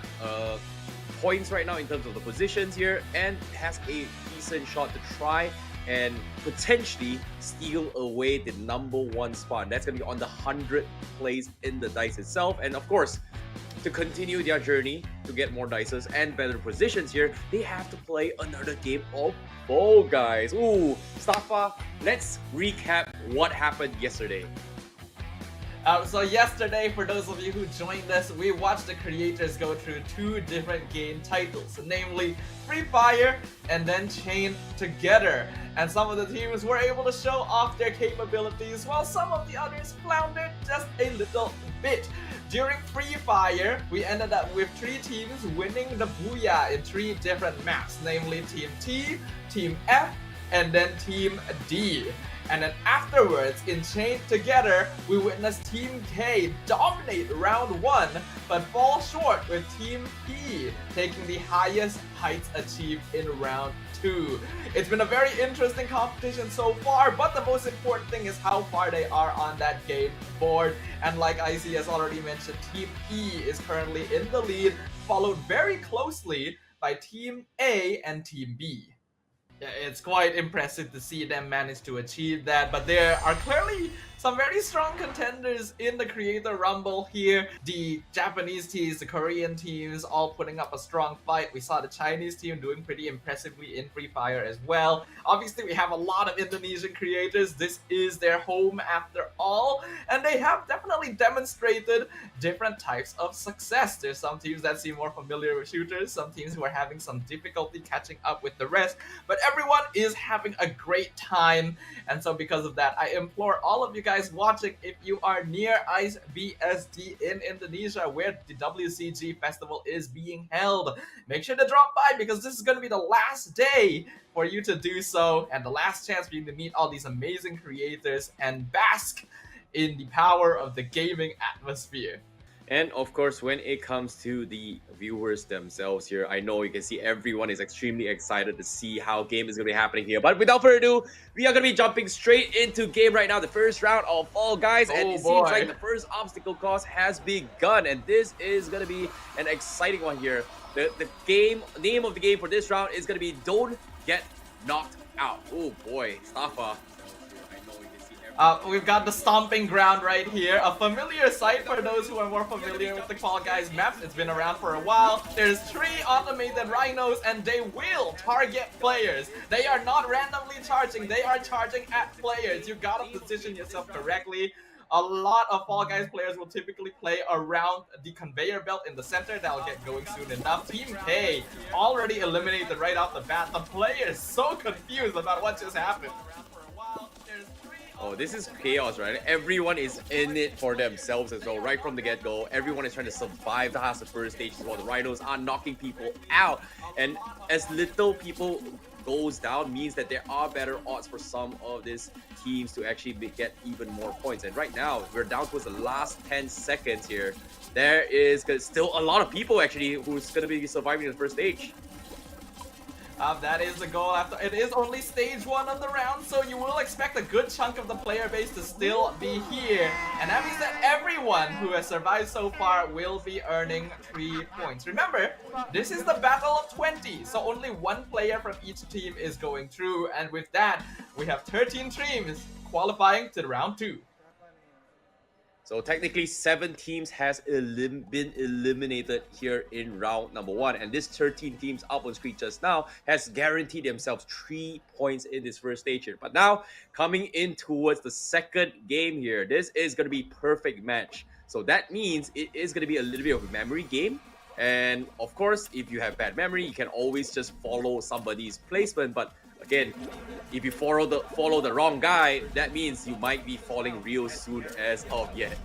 points right now in terms of the positions here, and has a decent shot to try and potentially steal away the number 1 spot. That's going to be on the 100th place in the dice itself. And of course, to continue their journey to get more dices and better positions here, they have to play another game of Fall Guys. Ooh, Stafa, let's recap what happened yesterday. So yesterday, for those of you who joined us, we watched the creators go through 2 different game titles, namely Free Fire and then Chain Together. And some of the teams were able to show off their capabilities, while some of the others floundered just a little bit. During Free Fire, we ended up with 3 teams winning the Booyah in 3 different maps, namely Team T, Team F, and then Team D. And then afterwards, in Chain Together, we witnessed Team K dominate round 1, but fall short with Team P taking the highest heights achieved in round 2. It's been a very interesting competition so far, but the most important thing is how far they are on that game board. And like IC has already mentioned, Team E is currently in the lead, followed very closely by Team A and Team B. It's quite impressive to see them manage to achieve that, but there are clearly some very strong contenders in the Creator Rumble here. The Japanese teams, the Korean teams, all putting up a strong fight. We saw the Chinese team doing pretty impressively in Free Fire as well. Obviously, we have a lot of Indonesian creators. This is their home after all, and they have definitely demonstrated different types of success. There's some teams that seem more familiar with shooters, some teams who are having some difficulty catching up with the rest, but everyone is having a great time. And so because of that, I implore all of you guys watching, if you are near ICE BSD in Indonesia, where the WCG festival is being held, make sure to drop by, because this is going to be the last day for you to do so, and the last chance for you to meet all these amazing creators and bask in the power of the gaming atmosphere. And of course, when it comes to the viewers themselves here, I know you can see everyone is extremely excited to see how game is going to be happening here. But without further ado, we are going to be jumping straight into game right now, the first round of Fall Guys. And it seems like the first obstacle course has begun, and this is going to be an exciting one here. The name of the game for this round is going to be Don't Get Knocked Out. Oh boy, Stafa. We've got the Stomping Ground right here, a familiar sight for those who are more familiar with the Fall Guys map. It's been around for a while. There's 3 automated rhinos, and they will target players. They are not randomly charging, they are charging at players. You gotta position yourself correctly. A lot of Fall Guys players will typically play around the conveyor belt in the center. That'll get going soon enough. Team K already eliminated right off the bat. The player is so confused about what just happened. Oh, this is chaos, right? Everyone is in it for themselves as well, right from the get-go. Everyone is trying to survive past the first stage as well. The rhinos are knocking people out, and as little people goes down means that there are better odds for some of these teams to actually get even more points. And right now, we're down towards the last 10 seconds here. There is still a lot of people actually who's going to be surviving the first stage. That is the goal. After it is only stage 1 of the round, so you will expect a good chunk of the player base to still be here. And that means that everyone who has survived so far will be earning 3 points. Remember, this is the battle of 20, so only 1 player from each team is going through. And with that, we have 13 teams qualifying to round 2. So technically 7 teams has been eliminated here in round number 1, and this 13 teams up on screen just now has guaranteed themselves 3 points in this first stage here. But now coming in towards the second game here, this is going to be perfect match. So that means it is going to be a little bit of a memory game. And of course, if you have bad memory, you can always just follow somebody's placement. But again, if you follow the wrong guy, that means you might be falling real soon as of yet.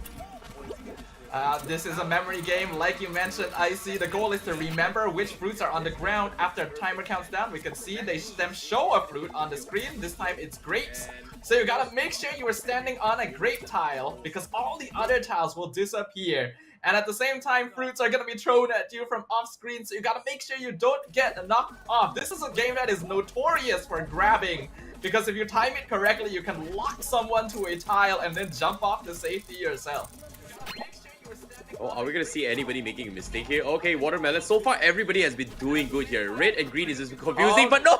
This is a memory game, like you mentioned, IC. The goal is to remember which fruits are on the ground. After the timer counts down, we can see them show a fruit on the screen. This time it's grapes. So you gotta make sure you are standing on a grape tile, because all the other tiles will disappear. And at the same time, fruits are gonna be thrown at you from off screen, so you gotta make sure you don't get knocked off. This is a game that is notorious for grabbing, because if you time it correctly, you can lock someone to a tile and then jump off to safety yourself. Oh, are we gonna see anybody making a mistake here? Okay, watermelon. So far, everybody has been doing good here. Red and green is just confusing, but no!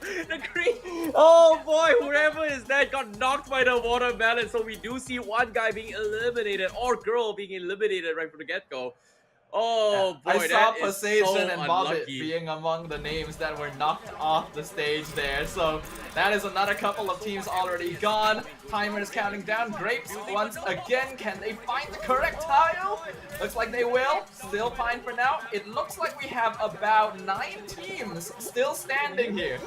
The green! Oh boy, whoever is that got knocked by the watermelon. So we do see one guy being eliminated, or girl being eliminated right from the get-go. Oh boy, I saw that is Poseidon so and Bobbit unlucky. being among the names that were knocked off the stage there. So that is another couple of teams already gone. Timers counting down. Grapes once again. Can they find the correct tile? Looks like they will. Still fine for now. It looks like we have about 9 teams still standing here.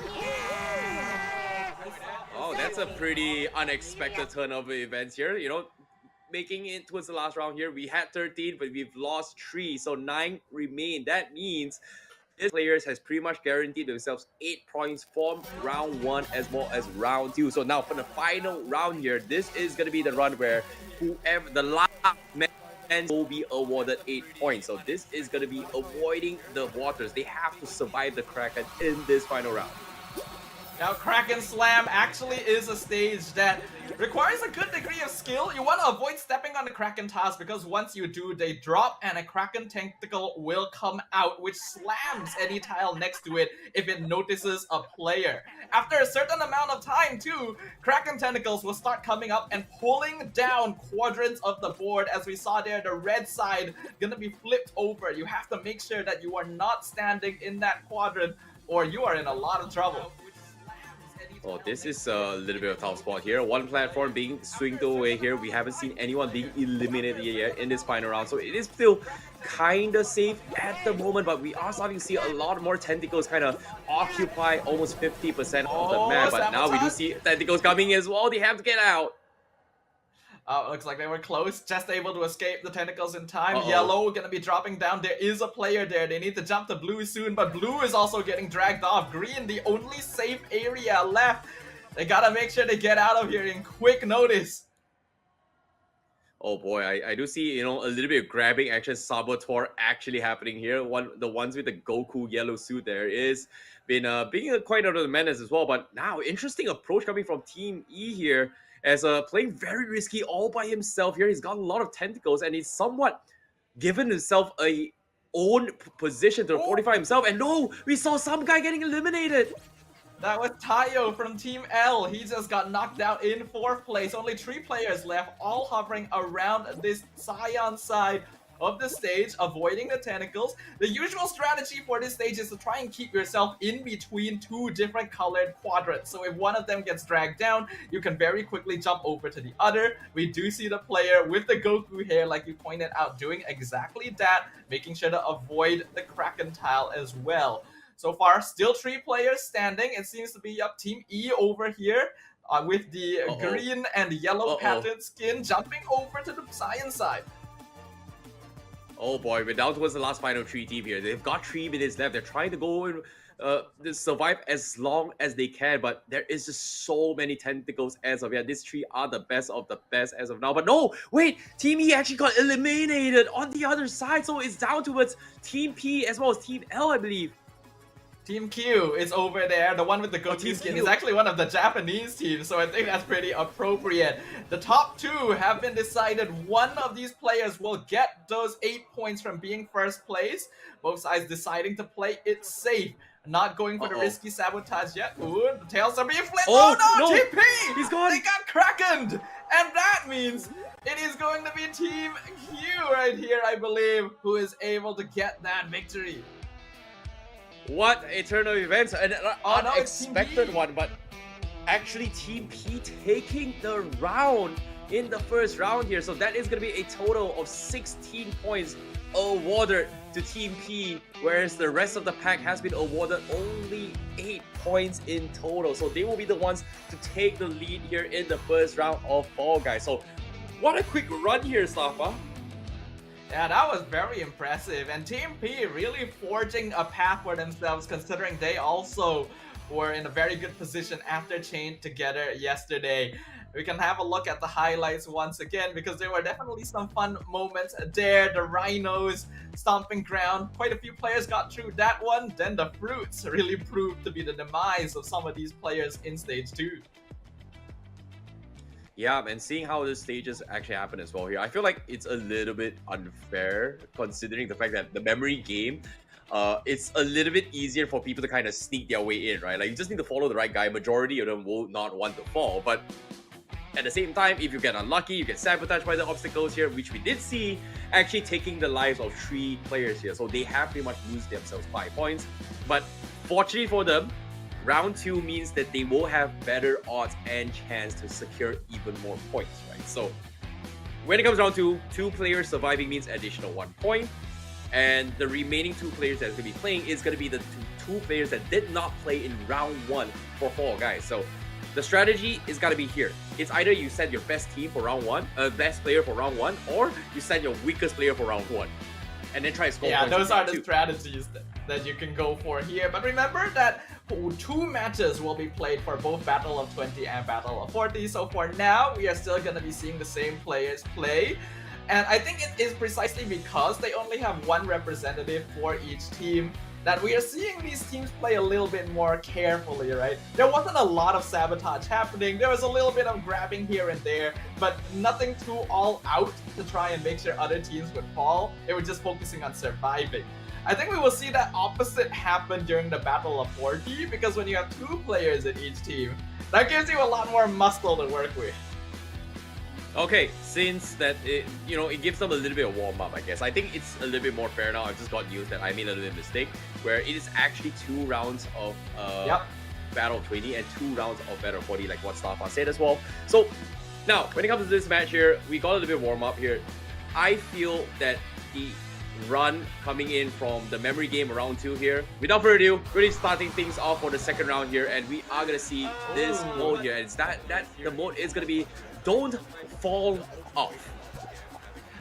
Oh, that's a pretty unexpected turn of events here. You know, making it towards the last round here, we had 13, but we've lost 3, so 9 remain. That means this players has pretty much guaranteed themselves 8 points from round 1 as well as round 2. So now for the final round here, this is going to be the run where whoever the last man will be awarded 8 points. So this is going to be avoiding the waters. They have to survive the Kraken in this final round. Now, Kraken Slam actually is a stage that requires a good degree of skill. You want to avoid stepping on the Kraken tiles because once you do, they drop and a Kraken tentacle will come out, which slams any tile next to it if it notices a player. After a certain amount of time too, Kraken tentacles will start coming up and pulling down quadrants of the board. As we saw there, the red side gonna be flipped over. You have to make sure that you are not standing in that quadrant or you are in a lot of trouble. Oh, this is a little bit of a tough spot here. One platform being swinged away here. We haven't seen anyone being eliminated yet in this final round. So it is still kind of safe at the moment, but we are starting to see a lot more tentacles kind of occupy almost 50% of the map. But now we do see tentacles coming as well. They have to get out. Looks like they were close, just able to escape the tentacles in time. Yellow gonna be dropping down. There is a player there. They need to jump to blue soon, but blue is also getting dragged off. Green, the only safe area left. They gotta make sure they get out of here in quick notice. Oh boy, I do see, a little bit of grabbing action, Saboteur actually happening here. The ones with the Goku yellow suit there is been being quite out of the menace as well. But now, interesting approach coming from Team E here, as playing very risky all by himself here. He's got a lot of tentacles and he's somewhat given himself a own position to fortify himself. And no, we saw some guy getting eliminated. That was Tayo from Team L. He just got knocked out in 4th place. Only 3 players left, all hovering around this Scion side of the stage, avoiding the tentacles. The usual strategy for this stage is to try and keep yourself in between 2 different colored quadrants. So if one of them gets dragged down, you can very quickly jump over to the other. We do see the player with the Goku hair, like you pointed out, doing exactly that, making sure to avoid the Kraken tile as well. So far, still 3 players standing. It seems to be up Team E over here with the green and yellow patterned skin jumping over to the Scion side. Oh boy, we're down towards the last final 3 team here. They've got 3 minutes left. They're trying to go and survive as long as they can, but there is just so many tentacles as of yet. These 3 are the best of the best as of now. But no, wait, Team E actually got eliminated on the other side, so it's down towards Team P as well as Team L, I believe. Team Q is over there. The one with the Goku skin is actually one of the Japanese teams, so I think that's pretty appropriate. The top 2 have been decided. One of these players will get those 8 points from being 1st place. Both sides deciding to play it safe, not going for the risky sabotage yet. Ooh, the tails are being flipped. Oh no, TP! He's gone! They got krakened! And that means it is going to be Team Q right here, I believe, who is able to get that victory. What a turn of events, an unexpected no, one, but actually Team P taking the round in the first round here. So that is going to be a total of 16 points awarded to Team P, whereas the rest of the pack has been awarded only 8 points in total. So they will be the ones to take the lead here in the first round of Fall Guys. So what a quick run here, Safa. Yeah, that was very impressive, and Team P really forging a path for themselves, considering they also were in a very good position after chained together yesterday. We can have a look at the highlights once again, because there were definitely some fun moments there. The Rhinos stomping ground, quite a few players got through that one. Then the Fruits really proved to be the demise of some of these players in stage 2. Yeah, and seeing how the stages actually happen as well here, I feel like it's a little bit unfair considering the fact that the memory game, it's a little bit easier for people to kind of sneak their way in, right? Like, you just need to follow the right guy. Majority of them will not want to fall, but at the same time, if you get unlucky, you get sabotaged by the obstacles here, which we did see actually taking the lives of 3 players here. So they have pretty much lose themselves 5 points, but fortunately for them, round 2 means that they will have better odds and chance to secure even more points, right? So when it comes down to 2 players surviving means additional 1 point, and the remaining 2 players that's going to be playing is going to be the two players that did not play in round 1 for Fall Guys. So the strategy is got to be here. It's either you send your best team for round 1, best player for round 1, or you send your weakest player for round 1. And then try to score points. Yeah, those are the strategies that you can go for here. But remember that 2 matches will be played for both Battle of 20 and Battle of 40. So for now, we are still going to be seeing the same players play. And I think it is precisely because they only have 1 representative for each team that we are seeing these teams play a little bit more carefully, right? There wasn't a lot of sabotage happening. There was a little bit of grabbing here and there, but nothing too all out to try and make sure other teams would fall. They were just focusing on surviving. I think we will see that opposite happen during the Battle of 40, because when you have 2 players in each team, that gives you a lot more muscle to work with. Okay, since that it gives them a little bit of warm up, I guess. I think it's a little bit more fair now. I just got news that I made a little bit of mistake, where it is actually 2 rounds of Battle of 20 and 2 rounds of Battle of 40, like what Starfar said as well. So now, when it comes to this match here, we got a little bit of warm up here. I feel that the run coming in from the memory game round 2 here, without further ado, really starting things off for the second round here, and we are gonna see this mode here. And it's that the mode is gonna be Don't Fall Off.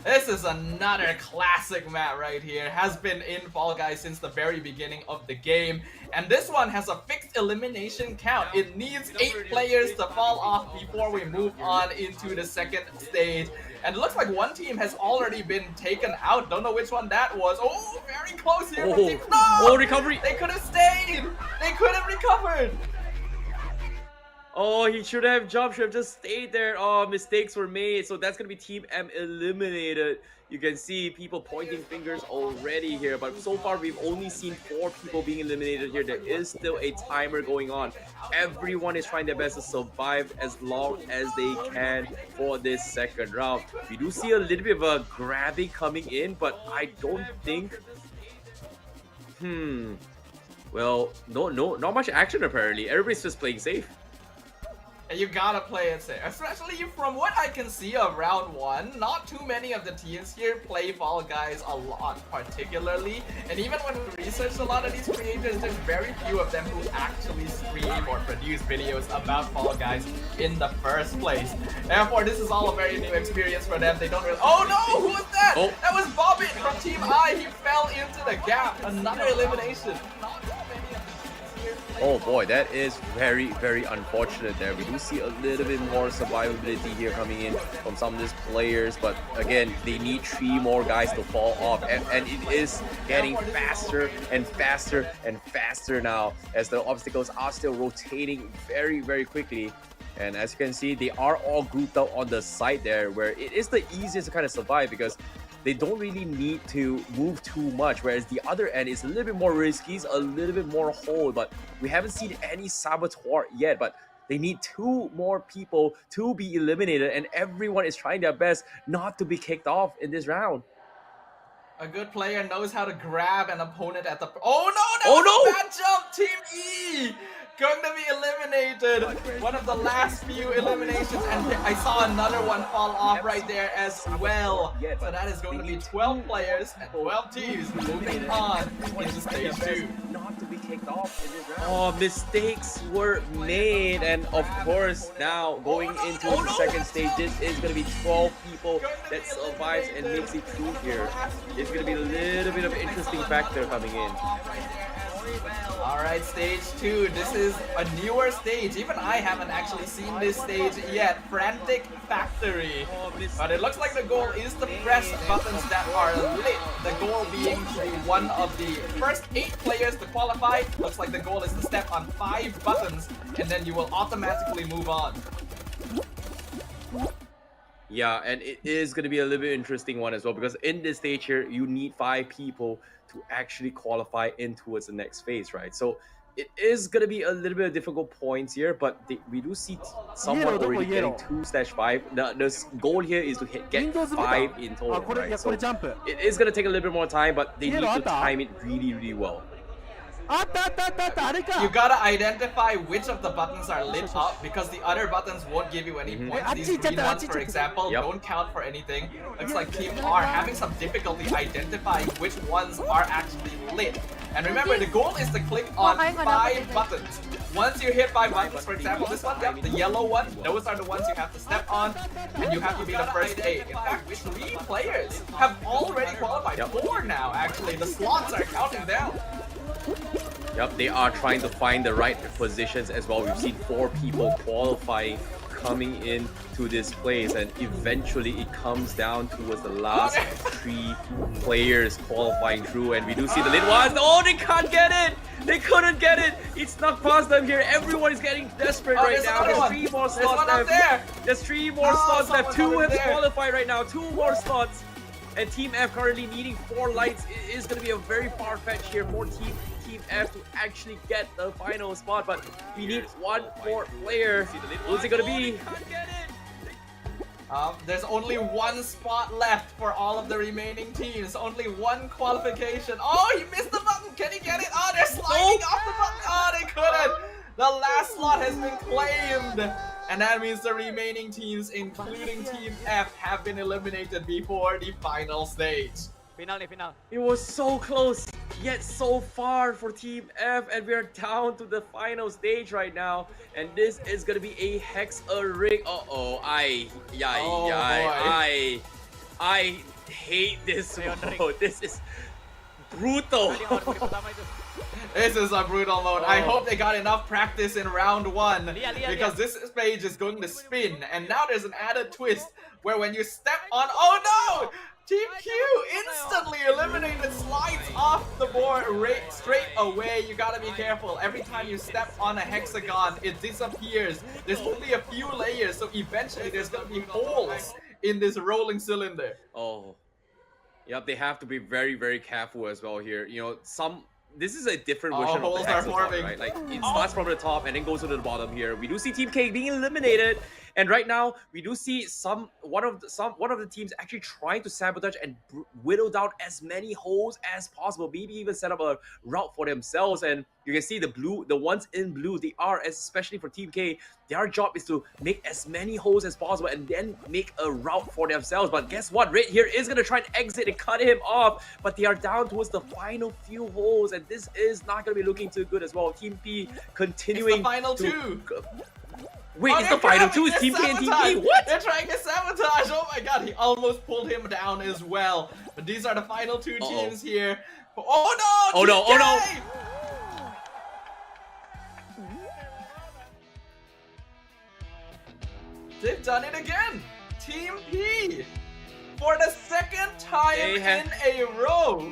This is another classic map right here. Has been in Fall Guys since the very beginning of the game. And this one has a fixed elimination count. It needs 8 players to fall off before we move on into the second stage. And it looks like one team has already been taken out. Don't know which one that was. Oh, very close here. No! Oh, recovery! They could have stayed! They could have recovered! Oh, he should have jumped, should have just stayed there. Oh, mistakes were made. So that's going to be Team M eliminated. You can see people pointing fingers already here. But so far, we've only seen 4 people being eliminated here. There is still a timer going on. Everyone is trying their best to survive as long as they can for this second round. We do see a little bit of a grabbing coming in, but I don't think... Well, not much action apparently. Everybody's just playing safe. You gotta play it safe. Especially from what I can see of round 1, not too many of the teams here play Fall Guys a lot particularly. And even when we research a lot of these creators, there's very few of them who actually stream or produce videos about Fall Guys in the first place. Therefore, this is all a very new experience for them. They don't really... Oh no! Who was that? Oh. That was Bobbit from Team I. He fell into the gap. Another elimination. Oh boy, that is very, very unfortunate there. We do see a little bit more survivability here coming in from some of these players, but again, they need 3 more guys to fall off, and it is getting faster and faster and faster now as the obstacles are still rotating very, very quickly. And as you can see, they are all grouped out on the side there, where it is the easiest to kind of survive because they don't really need to move too much, whereas the other end is a little bit more risky, a little bit more hold, but we haven't seen any saboteur yet. But they need 2 more people to be eliminated, and everyone is trying their best not to be kicked off in this round. A good player knows how to grab an opponent at the... Oh no! That was a bad jump! Team E! Going to be eliminated. One of the last few eliminations, and I saw another one fall off right there as well. So that is going to be 12 players and 12 teams moving on into stage 2. Not to be kicked off in this round. Oh, mistakes were made, and of course now going into the second stage, this is going to be 12 people that survives and makes it through here. It's going to be a little bit of an interesting factor coming in. Alright, stage 2. This is a newer stage. Even I haven't actually seen this stage yet. Frantic Factory. But it looks like the goal is to press buttons that are lit. The goal being to be one of the first 8 players to qualify. Looks like the goal is to step on 5 buttons, and then you will automatically move on. Yeah, and it is going to be a little bit interesting one as well, because in this stage here, you need 5 people to actually qualify in towards the next phase, right? So it is going to be a little bit of difficult points here, but we do see someone already getting 2/5. The goal here is to get 5 in total, right? So it is going to take a little bit more time, but they need to time it really, really well. You gotta identify which of the buttons are lit up, because the other buttons won't give you any points. These green ones, for example, don't count for anything. Looks like Team R having some difficulty identifying which ones are actually lit. And remember, the goal is to click on 5 buttons. Once you hit 5 buttons, for example, this one, the yellow one, those are the ones you have to step on, and you have to be the first 8. In fact, 3 players have already qualified. 4 now, actually. The slots are counting down. Yep, they are trying to find the right positions as well. We've seen 4 people qualifying coming into this place, and eventually it comes down towards the last 3 players qualifying through, and we do see the lit ones. Oh, they can't get it! They couldn't get it! It snuck past them here. Everyone is getting desperate right now. There's 3 more slots left. There's 3 more slots left. 2 have qualified right now. 2 more slots. And Team F currently needing 4 lights. It is going to be a very far-fetched here for Team F to actually get the final spot, but we need 1 more player. Who's it going to be? There's only 1 spot left for all of the remaining teams. Only 1 qualification. Oh, he missed the button. Can he get it? Oh, they're sliding off the button. Oh, they couldn't. The last slot has been claimed. And that means the remaining teams, including Team F, have been eliminated before the final stage. It was so close, yet so far for Team F, and we're down to the final stage right now. And this is gonna be a hex a ring. I hate this mode. This is brutal. This is a brutal mode. I hope they got enough practice in round 1 because this stage is going to spin, and now there's an added twist where when you step on, oh no! Team Q instantly eliminated, slides off the board straight away. You gotta be careful. Every time you step on a hexagon, it disappears. There's only a few layers, so eventually there's gonna be holes in this rolling cylinder. Oh, yep. They have to be very, very careful as well here. You know, this is a different version of the hexagon, right? Like it starts from the top and then goes to the bottom here. We do see Team K being eliminated, and right now we do see one of the teams actually trying to sabotage and whittle down as many holes as possible. Maybe even set up a route for themselves. And you can see the ones in blue, they are, especially for Team K, their job is to make as many holes as possible and then make a route for themselves. But guess what? Red here is gonna try and exit and cut him off, but they are down towards the final few holes, and this is not gonna be looking too good as well. Team P continuing. It's the final 2. Wait, it's the final 2. It's Team K and Team P. What? They're trying to sabotage. Oh my god, he almost pulled him down as well. But these are the final 2 teams here. Oh no! Oh no! Oh no! They've done it again! Team P! For the 2nd time in a row!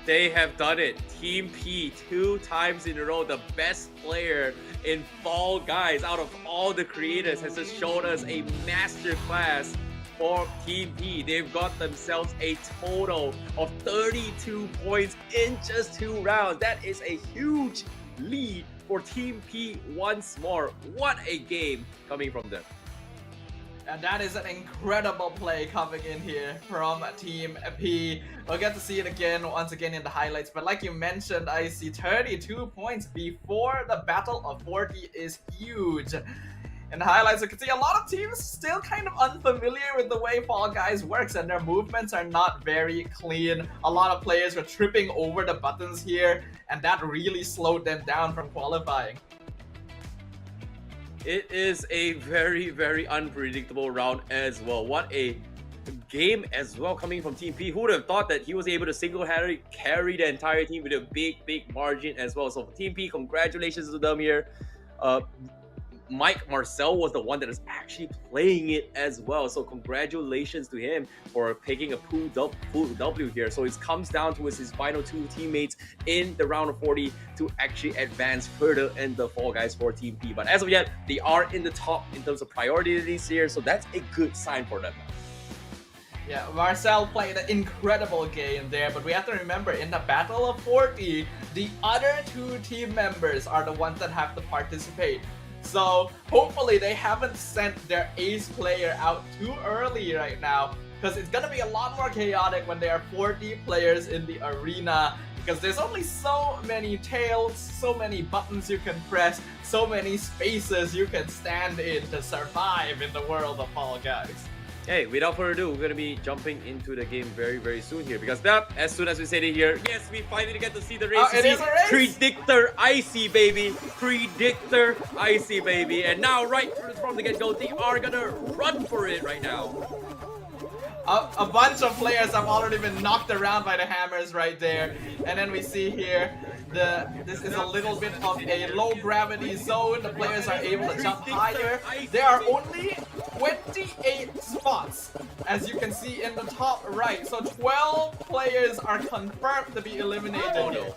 They have done it. Team P 2 times in a row. The best player in Fall Guys out of all the creators has just shown us a masterclass for Team P. They've got themselves a total of 32 points in just 2 rounds. That is a huge lead for Team P once more. What a game coming from them. And that is an incredible play coming in here from Team P. We'll get to see it once again in the highlights. But like you mentioned, I see 32 points before the Battle of 40 is huge. In the highlights, you can see a lot of teams still kind of unfamiliar with the way Fall Guys works, and their movements are not very clean. A lot of players were tripping over the buttons here, and that really slowed them down from qualifying. It is a very, very unpredictable round as well. What a game as well coming from Team P. Who would have thought that he was able to single-handedly carry the entire team with a big, big margin as well. So for Team P, congratulations to them here. Mike Marcel was the one that is actually playing it as well. So congratulations to him for picking a full W here. So it comes down to his final 2 teammates in the round of 40 to actually advance further in the Fall Guys for Team P. But as of yet, they are in the top in terms of priority this year. So that's a good sign for them. Yeah, Marcel played an incredible game there, but we have to remember, in the Battle of 40, the other 2 team members are the ones that have to participate. So hopefully they haven't sent their ace player out too early right now, because it's gonna be a lot more chaotic when there are 40 players in the arena, because there's only so many tails, so many buttons you can press, so many spaces you can stand in to survive in the world of Fall Guys. Hey, without further ado, we're going to be jumping into the game very, very soon here. Because that, as soon as we say it here, yes, we finally get to see the race. It is a race! Predictor Icy, baby. Predictor Icy, baby. And now, right from the get-go, they are going to run for it right now. A bunch of players have already been knocked around by the hammers right there. And then we see here, this is a little bit of a low gravity zone. The players are able to jump higher. There are only 28 spots, as you can see in the top right. So 12 players are confirmed to be eliminated. Oh no.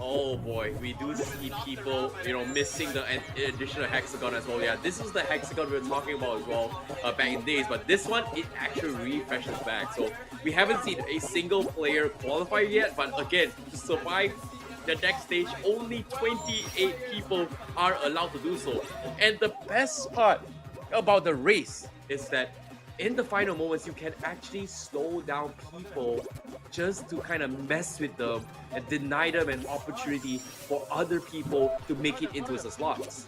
Oh boy, we do see people, missing the additional hexagon as well. Yeah, this is the hexagon we were talking about as well back in days, but this one, it actually refreshes back. So we haven't seen a single player qualify yet, but again, to survive the next stage, only 28 people are allowed to do so. And the best part about the race is that in the final moments, you can actually slow down people just to kind of mess with them and deny them an opportunity for other people to make it into the slots.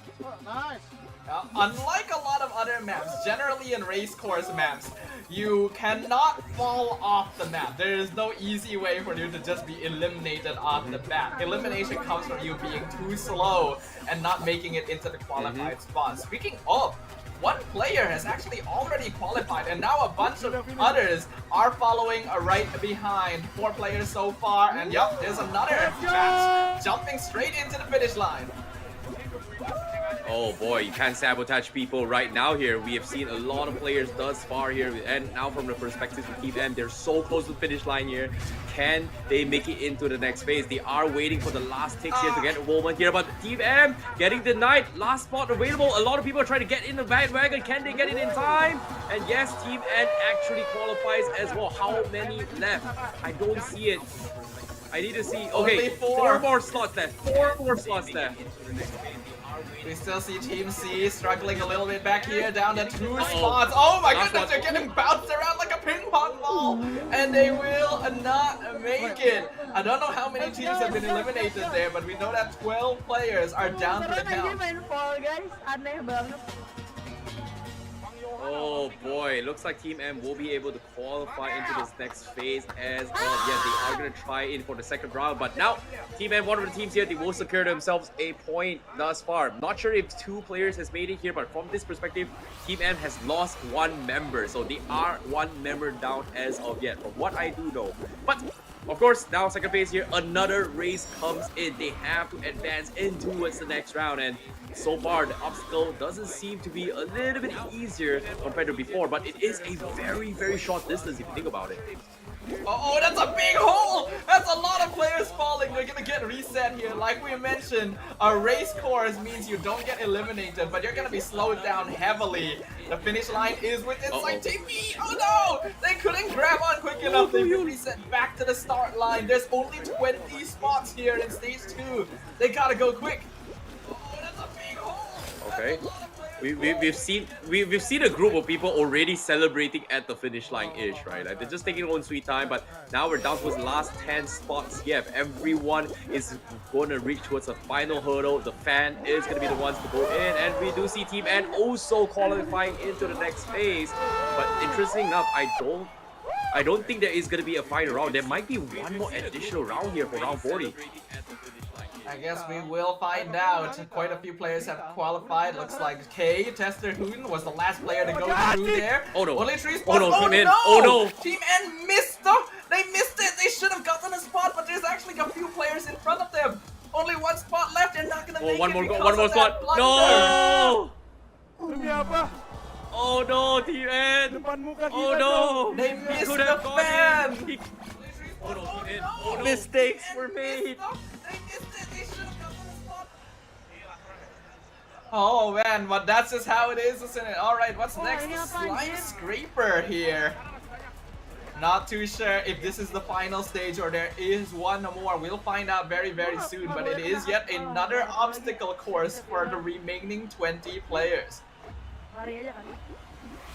Unlike a lot of other maps, generally in race course maps, you cannot fall off the map. There is no easy way for you to just be eliminated off the bat. Elimination comes from you being too slow and not making it into the qualified spot. Speaking of, one player has actually already qualified, and now a bunch of others are following right behind. 4 players so far, and yep, there's another match jumping straight into the finish line. Oh boy, you can't sabotage people right now here. We have seen a lot of players thus far here, and now from the perspective of Team M, they're so close to the finish line here. Can they make it into the next phase? They are waiting for the last ticks here to get a moment here, but Team M getting denied. Last spot available. A lot of people are trying to get in the bandwagon. Can they get it in time? And yes, Team N actually qualifies as well. How many left? I don't see it. I need to see. Okay, 4 more slots left. 4 more slots left. We still see Team C struggling a little bit back here, down to 2 spots. Oh my goodness, they're getting bounced around like a ping pong ball, and they will not make it. I don't know how many teams have been eliminated there, but we know that 12 players are down to the count. Oh boy, looks like Team M will be able to qualify into this next phase as well. Yeah, they are going to try in for the second round, but now Team M, one of the teams here, they will secure themselves a point thus far. Not sure if 2 players has made it here, but from this perspective, Team M has lost 1 member, so they are 1 member down as of yet, from what I do know. But of course, now second phase here, another race comes in. They have to advance into the next round, and so far the obstacle doesn't seem to be a little bit easier compared to before, but it is a very, very short distance if you think about it. Oh, that's a big hole! That's a lot of players falling. They're gonna get reset here. Like we mentioned, a race course means you don't get eliminated, but you're gonna be slowed down heavily. The finish line is with inside Team B. Oh no! They couldn't grab on quick enough. They reset back to the start line. There's only 20 spots here in stage 2. They gotta go quick. Oh, that's a big hole! Okay. We've seen a group of people already celebrating at the finish line-ish, right? Like they're just taking their own sweet time, but now we're down towards the last 10 spots. Yeah, if everyone is going to reach towards the final hurdle, the fan is going to be the ones to go in, and we do see Team N also qualifying into the next phase. But interesting enough, I don't think there is going to be a final round. There might be one more additional round here for round 40. I guess we will find out. Quite a few players have qualified. Looks like K, Tester Hoon was the last player to go through there. Oh no. Only 3 spots. Oh no, Team N. No! Oh no. Team N missed them. They missed it. They should have gotten a spot, but there's actually a few players in front of them. Only 1 spot left. They're not going to make one it more, because one more of spot. that blunder. No! Oh no, Team N. Oh no. They missed Could the have gone fan. in. Oh no, Team N. Oh no. Mistakes were made. They missed it. They should have gotten a spot. Oh man, but that's just how it is, isn't it? Alright, what's next? Slime Scraper here. Not too sure if this is the final stage or there is one more. We'll find out very, very soon, but it is yet another obstacle course for the remaining 20 players.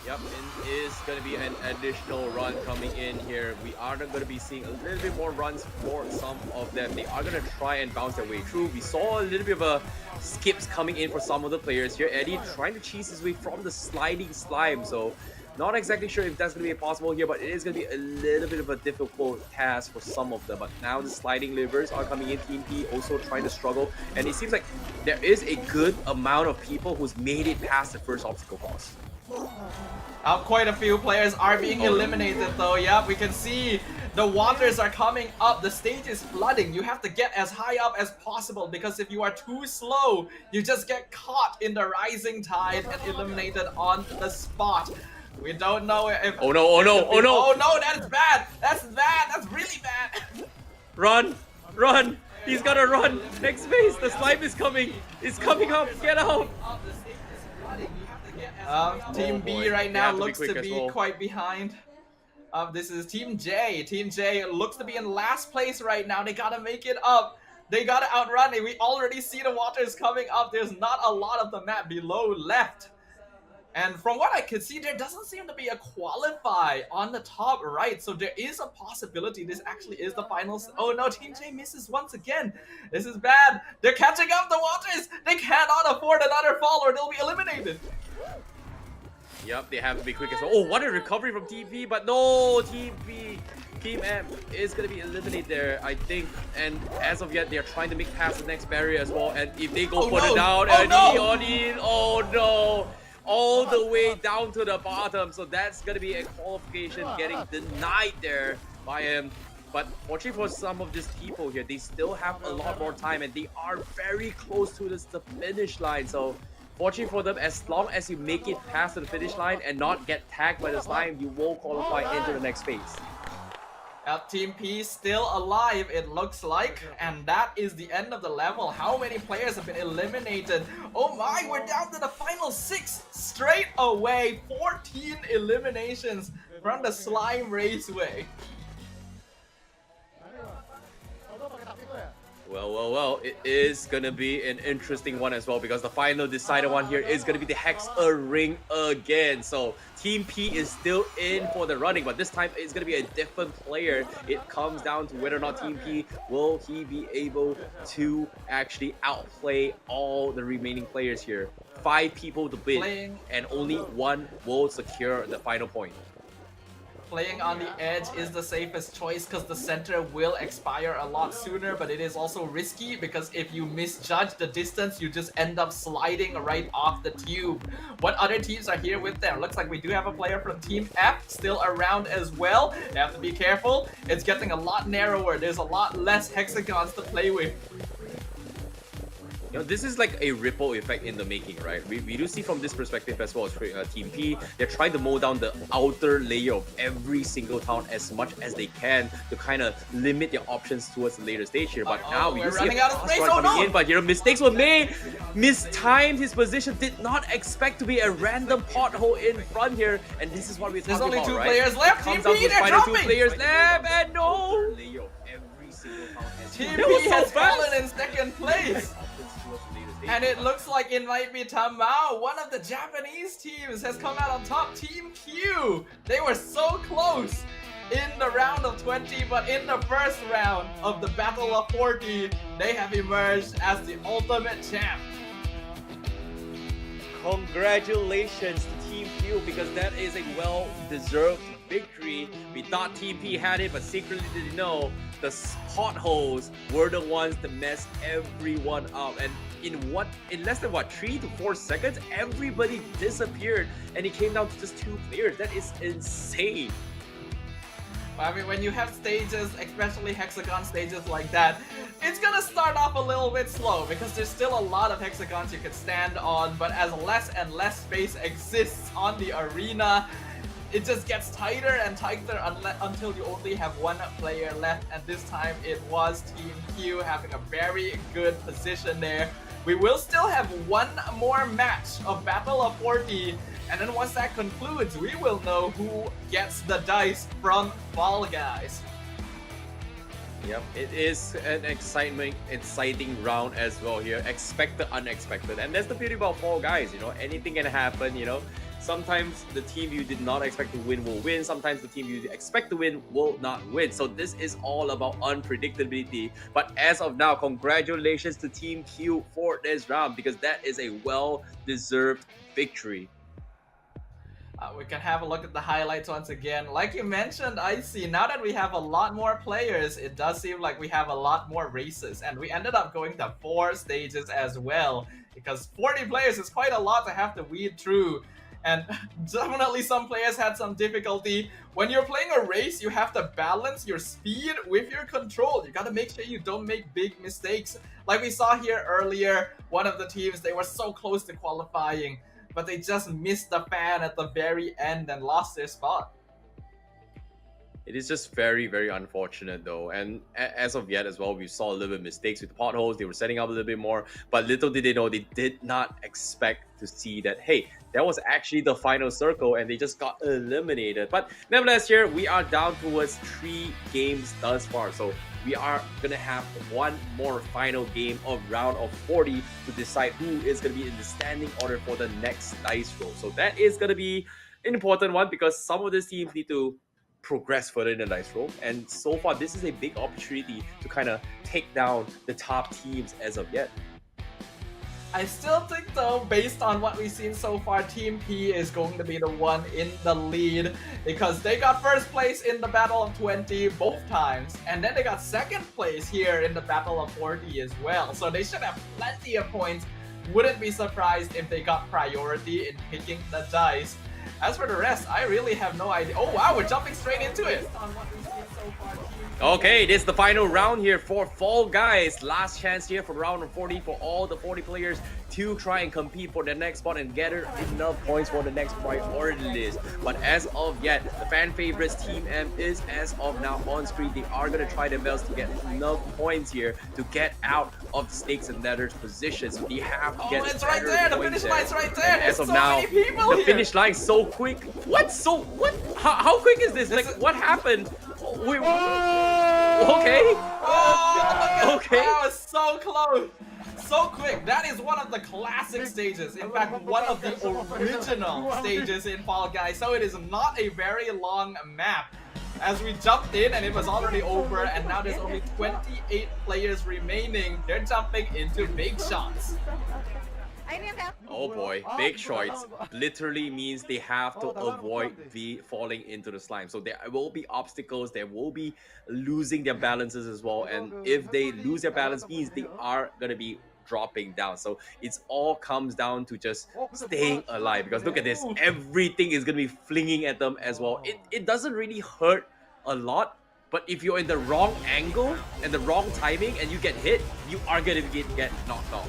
Yep, it is going to be an additional run coming in here. We are going to be seeing a little bit more runs for some of them. They are going to try and bounce their way through. We saw a little bit of a skips coming in for some of the players here. Eddie trying to cheese his way from the sliding slime, so not exactly sure if that's going to be possible here, but it is going to be a little bit of a difficult task for some of them. But now the sliding livers are coming in. Team P also trying to struggle, and it seems like there is a good amount of people who's made it past the first obstacle course. Quite a few players are being eliminated though. Yeah, we can see The waters are coming up, the stage is flooding. You have to get as high up as possible because if you are too slow, you just get caught in the rising tide and eliminated on the spot. We don't know if... Oh no, oh no, oh no! Oh no, that's bad! That's bad! That's really bad! Run! Run! He's gotta run! Next phase! The slime is coming! It's coming up! Get out! Team B boy. right They now have to be looks quick to as be well. quite behind. This is Team J. Team J looks to be in last place right now. They gotta make it up. They gotta outrun it. We already see the waters coming up. There's not a lot of the map below left. And from what I can see, there doesn't seem to be a qualify on the top right. So there is a possibility this actually is the finals. Oh no, Team J misses once again. This is bad. They're catching up the waters. They cannot afford another fall or they'll be eliminated. Yep, they have to be quick as well. Oh, what a recovery from TP, but no, TP. Team M is going to be eliminated there, I think. And as of yet, they're trying to make past the next barrier as well. And if they go further down, and oh no, all the way down to the bottom. So that's going to be a qualification getting denied there by him. But fortunately for some of these people here, they still have a lot more time and they are very close to the finish line. So fortunately for them, as long as you make it past the finish line and not get tagged by the slime, you will qualify into the next phase. Team P still alive, it looks like, and that is the end of the level. How many players have been eliminated? Oh my, we're down to the final 6 straight away. 14 eliminations from the Slime Raceway. Well, it is gonna be an interesting one as well because the final decider one here is gonna be the Hexa Ring again. So Team P is still in for the running, but this time it's gonna be a different player. It comes down to whether or not Team P will he be able to actually outplay all the remaining players here. 5 people to bid, and only 1 will secure the final point. Playing on the edge is the safest choice because the center will expire a lot sooner, but it is also risky because if you misjudge the distance, you just end up sliding right off the tube. What other teams are here with them? Looks like we do have a player from Team F still around as well. They have to be careful. It's getting a lot narrower. There's a lot less hexagons to play with. You know, this is like a ripple effect in the making, right? We do see from this perspective as well as Team P, they're trying to mow down the outer layer of every single town as much as they can to kind of limit their options towards the later stage here. But now we do see a fast run coming in, but you know, mistakes were made. Mistimed his position, did not expect to be a random pothole in front here, and this is what we're talking about, There's only 2 right? players left. Team P, they're dropping! 2 players left, and no! Team P has fallen in second place. And it looks like it might be Tamao. One of the Japanese teams has come out on top. Team Q. They were so close in the round of 20, but in the first round of the Battle of 40, they have emerged as the ultimate champ. Congratulations to Team Q because that is a well-deserved victory. We thought Team P had it, but secretly didn't know the potholes were the ones that messed everyone up. And in less than 3 to 4 seconds, everybody disappeared, and it came down to just 2 players. That is insane. I mean, when you have stages, especially hexagon stages like that, it's gonna start off a little bit slow because there's still a lot of hexagons you can stand on, but as less and less space exists on the arena, it just gets tighter and tighter until you only have 1 player left, and this time it was Team Q having a very good position there. We will still have 1 more match of Battle of 40, and then once that concludes, we will know who gets the dice from Fall Guys. Yep, it is an exciting round as well here. Expect the unexpected, and that's the beauty about Fall Guys. You know, anything can happen. You know, sometimes the team you did not expect to win will win. Sometimes the team you expect to win will not win. So this is all about unpredictability. But as of now, congratulations to Team Q for this round because that is a well-deserved victory. We can have a look at the highlights once again. Like you mentioned, I see now that we have a lot more players, it does seem like we have a lot more races, and we ended up going to 4 stages as well because 40 players is quite a lot to have to weed through. and definitely some players had some difficulty. When you're playing a race, you have to balance your speed with your control. You gotta make sure you don't make big mistakes. Like we saw here earlier, one of the teams, they were so close to qualifying, but they just missed the fan at the very end and lost their spot. It is just very, very unfortunate though. And as of yet as well, we saw a little bit of mistakes with the potholes. They were setting up a little bit more, but little did they know, they did not expect to see that, hey, that was actually the final circle and they just got eliminated. But nevertheless, here we are down towards 3 games thus far. So we are going to have one more final game of round of 40 to decide who is going to be in the standing order for the next dice roll. So that is going to be an important one because some of these teams need to progress further in the dice roll, and so far this is a big opportunity to kind of take down the top teams as of yet. I still think though, based on what we've seen so far, Team P is going to be the one in the lead because they got first place in the Battle of 20 both times, and then they got second place here in the Battle of 40 as well. So they should have plenty of points. Wouldn't be surprised if they got priority in picking the dice. As for the rest, I really have no idea. Oh wow, we're jumping straight into it. Okay, this is the final round here for Fall Guys. Last chance here for round of 40 for all the 40 players to try and compete for the next spot and gather enough points for the next priority list. But as of yet, the fan favorites Team M is as of now on screen. They are going to try their best to get enough points here to get out of the snakes and ladders position. So they have to get it's right there, the finish line's right there. And as of so now, many people the here. finish line so quick. What? So what? How quick is this? Like, what happened? Wait, okay. Oh, okay. That was so close. So quick. That is one of the classic stages. In fact, one of the original stages in Fall Guys. So it is not a very long map. As we jumped in and it was already over, and now there's only 28 players remaining. They're jumping into big shots. Oh boy, big shots literally means they have to avoid falling into the slime. So there will be obstacles, there will be losing their balances as well. And if they lose their balance, means they are going to be dropping down. So it's all comes down to just staying alive. Because look at this, everything is going to be flinging at them as well. It doesn't really hurt a lot. But if you're in the wrong angle and the wrong timing and you get hit, you are going to get knocked off.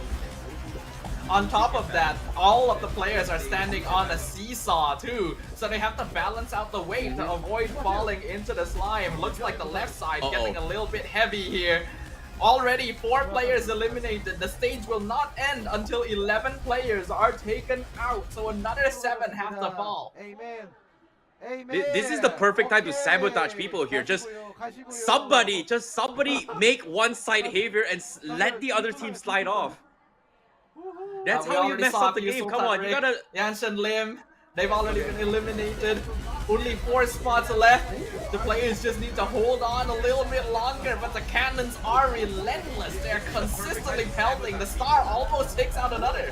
On top of that, all of the players are standing on a seesaw too, so they have to balance out the weight to avoid falling into the slime. Looks like the left side getting a little bit heavy here. Already 4 players eliminated. The stage will not end until 11 players are taken out, so another 7 have to fall. Amen. This is the perfect time to sabotage people here. Just somebody make one side heavier and let the other team slide off. That's how you mess up the game. Come on, you gotta... Jansen Lim, they've already been eliminated. Only 4 spots left. The players just need to hold on a little bit longer, but the cannons are relentless. They're consistently pelting. The star almost takes out another.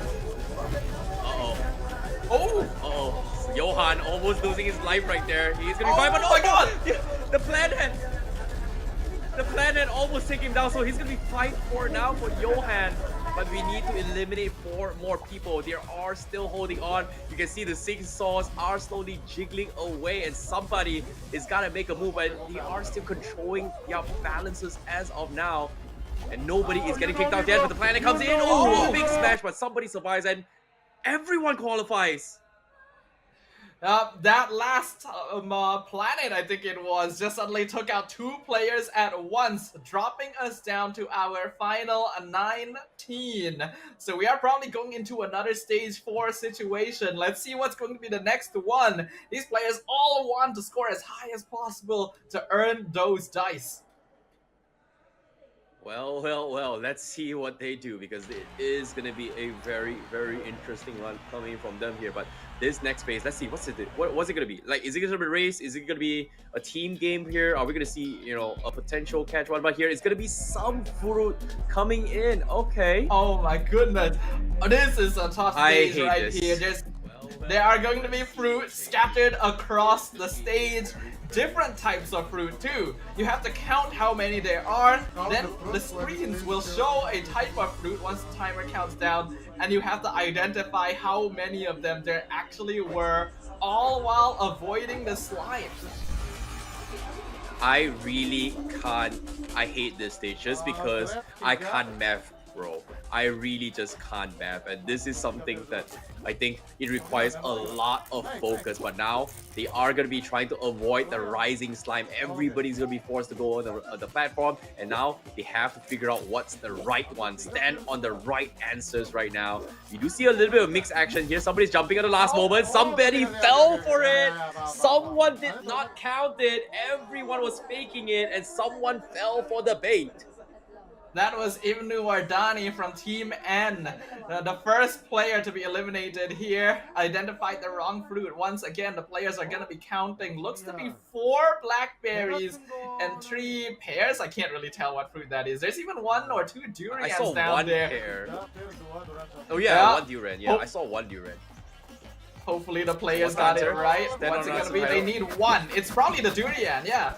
Uh-oh. Johan almost losing his life right there. He's gonna be fine, but oh my god! The plan had almost taken him down, so he's gonna be 5-4 now for Johan. But we need to eliminate 4 more people. They are still holding on. You can see the 6 saws are slowly jiggling away, and somebody is gotta make a move, but they are still controlling their balances as of now. And nobody is getting kicked out yet, but the planet comes in. Oh, big smash, but somebody survives, and everyone qualifies. That last planet, I think it was, just suddenly took out 2 players at once, dropping us down to our final 19. So we are probably going into another stage 4 situation. Let's see what's going to be the next one. These players all want to score as high as possible to earn those dice. Well, let's see what they do, because it is going to be a very, very interesting run coming from them here. But this next phase, let's see, what's it going to be? Like, is it going to be a race? Is it going to be a team game here? Are we going to see, you know, a potential catch one? But here, it's going to be some fruit coming in. Okay. Oh my goodness. This is a tough stage right this. here. There's There are going to be fruit scattered across the stage. Different types of fruit too. You have to count how many there are. Then the screens will show a type of fruit once the timer counts down, and you have to identify how many of them there actually were, all while avoiding the slime. I really can't. I hate this stage just because I can't math, bro. I really just can't math, and this is something that I think it requires a lot of focus. But now they are gonna be trying to avoid the rising slime. Everybody's gonna be forced to go on the platform, and now they have to figure out what's the right one. Stand on the right answers right now. You do see a little bit of mixed action here. Somebody's jumping at the last moment. Somebody fell for it. Someone did not count it. Everyone was faking it, and someone fell for the bait. That was Ibnu Wardani from Team N. The first player to be eliminated here identified the wrong fruit. Once again, the players are going to be counting. Looks to be 4 blackberries and 3 pears. I can't really tell what fruit that is. There's even 1 or 2 durians I saw down one there. pear. Oh yeah, 1 durian. Yeah, I saw 1 durian. Hopefully the players What's got the it answer? right. Stand What's it on going to us, be? They Kyle. need 1. It's probably the durian, yeah.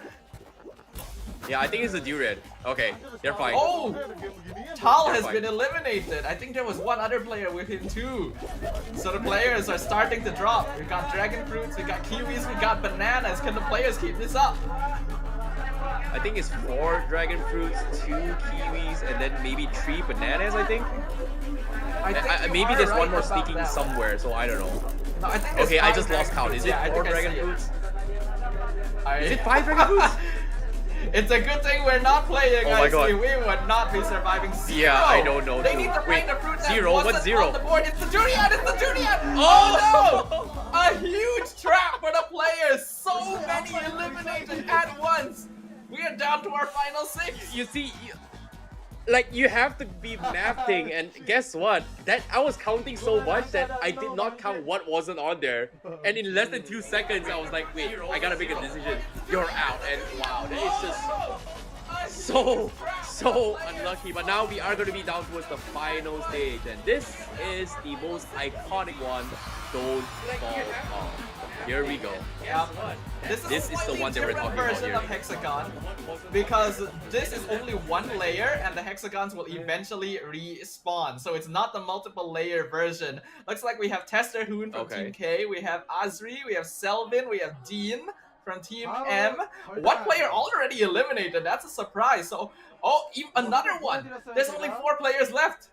Yeah, I think it's a durian. Okay, they're fine. Oh! Tal They're has fine. been eliminated. I think there was 1 other player with him too. So the players are starting to drop. We got dragon fruits, we got kiwis, we got bananas. Can the players keep this up? I think it's 4 dragon fruits, 2 kiwis, and then maybe 3 bananas, I think. I think you Maybe are there's right one more about sneaking that. somewhere, so I don't know. No, I think there's Okay, I 5 just lost dragon count. fruits. Is it Yeah, I 4 think I dragon see it. fruits? Alright. Is it 5 dragon fruits? It's a good thing we're not playing. Oh my I God. see. We would not be surviving. 0. Yeah, I don't know, They too. need to Wait, find the fruit that 0? wasn't What's 0? on the board. It's the durian. It's the durian. Oh! No! A huge trap for the players. So many eliminated at once. We are down to our final 6. You see, you have to be mathing, and guess what? That I was counting so much that I did not count what wasn't on there. And in less than 2 seconds, I was like, wait, I gotta make a decision. You're out. And wow, that is just so unlucky. But now we are going to be down towards the final stage, and this is the most iconic one. Don't fall off. Here we go. This is the one that we're talking about version here. of hexagon, because this is only 1 layer and the hexagons will eventually respawn. So it's not the multiple layer version. Looks like we have Tester Hoon from Okay. Team K, we have Azri, we have Selvin, we have Dean from Team M. 1 player already eliminated. That's a surprise. So, another one. There's only 4 players left.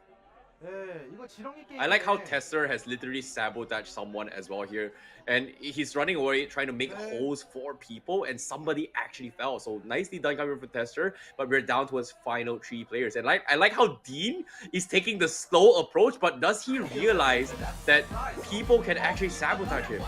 I like how Tester has literally sabotaged someone as well here, and he's running away trying to make holes for people, and somebody actually fell. So nicely done coming from Tester, but we're down to his final 3 players. And I like how Dean is taking the slow approach, but does he realize that people can actually sabotage him?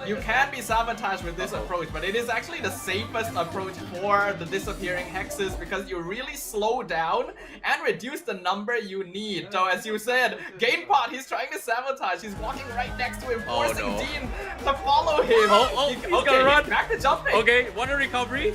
You can be sabotaged with this approach, but it is actually the safest approach for the disappearing hexes because you really slow down and reduce the number you need. So as you said, Gamepot, he's trying to sabotage. He's walking right next to him, Oh, forcing no. Dean to follow him. He's gonna run. Back to jumping. Okay, what a recovery.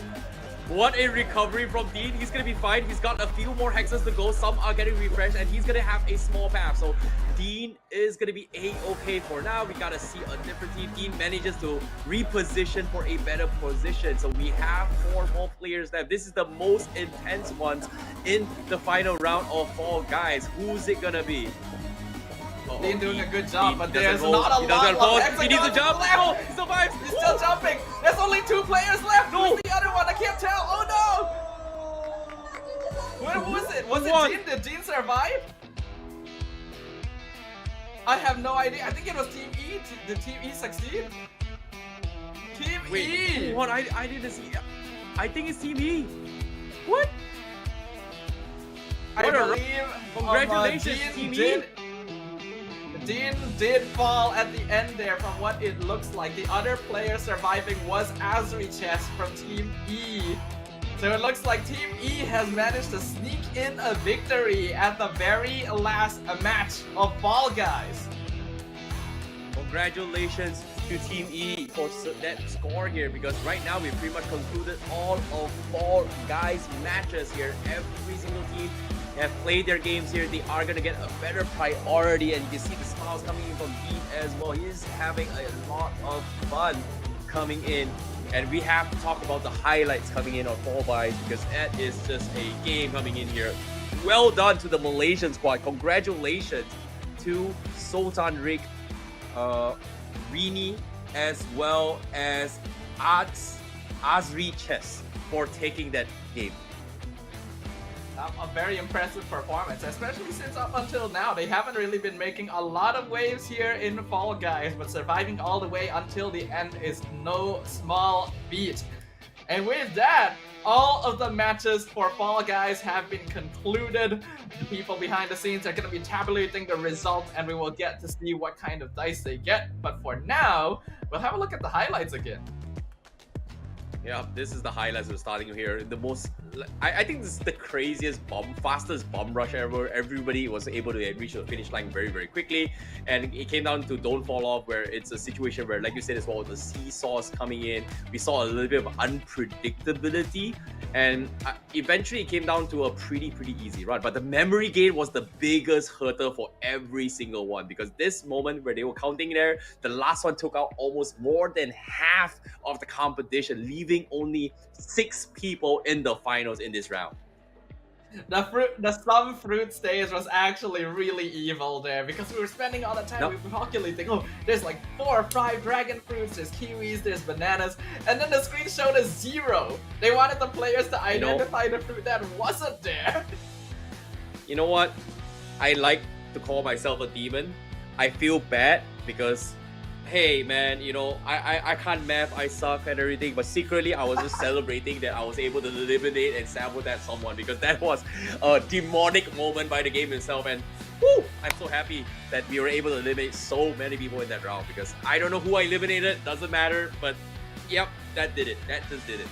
What a recovery from Dean. He's gonna be fine. He's got a few more hexes to go. Some are getting refreshed, and he's gonna have a small path. So Dean is gonna be a-okay for now. We gotta see a different team. Dean manages to reposition for a better position. So we have 4 more players left. This is the most intense ones in the final round of Fall Guys. Who's it gonna be? Dean doing a good job, but He there's doesn't not hold. a He doesn't lot hold. of He needs to hexagons jump. left. Oh, he survives. He's still jumping. There's only 2 players left. No. Who's the other one? I can't tell. Oh no! Who was it? Was won? it Dean? Did Dean survive? I have no idea. I think it was Team E. Did Team E succeed? Team Wait, E! what? I didn't see. I think it's Team E. What? I What a- believe Congratulations, Team E. Dean did fall at the end there from what it looks like. The other player surviving was Azri Chess from Team E. So it looks like Team E has managed to sneak in a victory at the very last match of Fall Guys. Congratulations to Team E for that score here, because right now we've pretty much concluded all of Fall Guys matches here. Every single team have played their games here, they are gonna get a better priority, and you can see the smiles coming in from Dean as well. He is having a lot of fun coming in, and we have to talk about the highlights coming in on Fall Guys because that is just a game coming in here. Well done to the Malaysian squad. Congratulations to Sultan Rick, Rini, as well as Azri Chess for taking that game. A very impressive performance, especially since up until now they haven't really been making a lot of waves here in Fall Guys, but surviving all the way until the end is no small feat. And with that, all of the matches for Fall Guys have been concluded. The people behind the scenes are going to be tabulating the results, and we will get to see what kind of dice they get. But for now, we'll have a look at the highlights again. Yeah, this is the highlights we're starting here. The most, I think this is the craziest fastest bomb rush ever. Everybody was able to reach the finish line very, very quickly. And it came down to don't fall off, where it's a situation where, like you said as well, the seesaws coming in. We saw a little bit of unpredictability. And eventually it came down to a pretty easy run. But the memory gain was the biggest hurdle for every single one. Because this moment where they were counting there, the last one took out almost more than half of the competition, leaving only 6 people in the finals in this round. The some fruit stage was actually really evil there because we were spending all the time we were calculating, oh, there's like 4 or 5 dragon fruits, there's kiwis, there's bananas, and then the screen showed us 0. They wanted the players to identify the fruit that wasn't there. You know what? I like to call myself a demon. I feel bad because, hey man, you know, I can't math, I suck and everything, but secretly I was just celebrating that I was able to eliminate and sabotage someone because that was a demonic moment by the game itself. And whew, I'm so happy that we were able to eliminate so many people in that round because I don't know who I eliminated, doesn't matter, but yep, that did it. That just did it.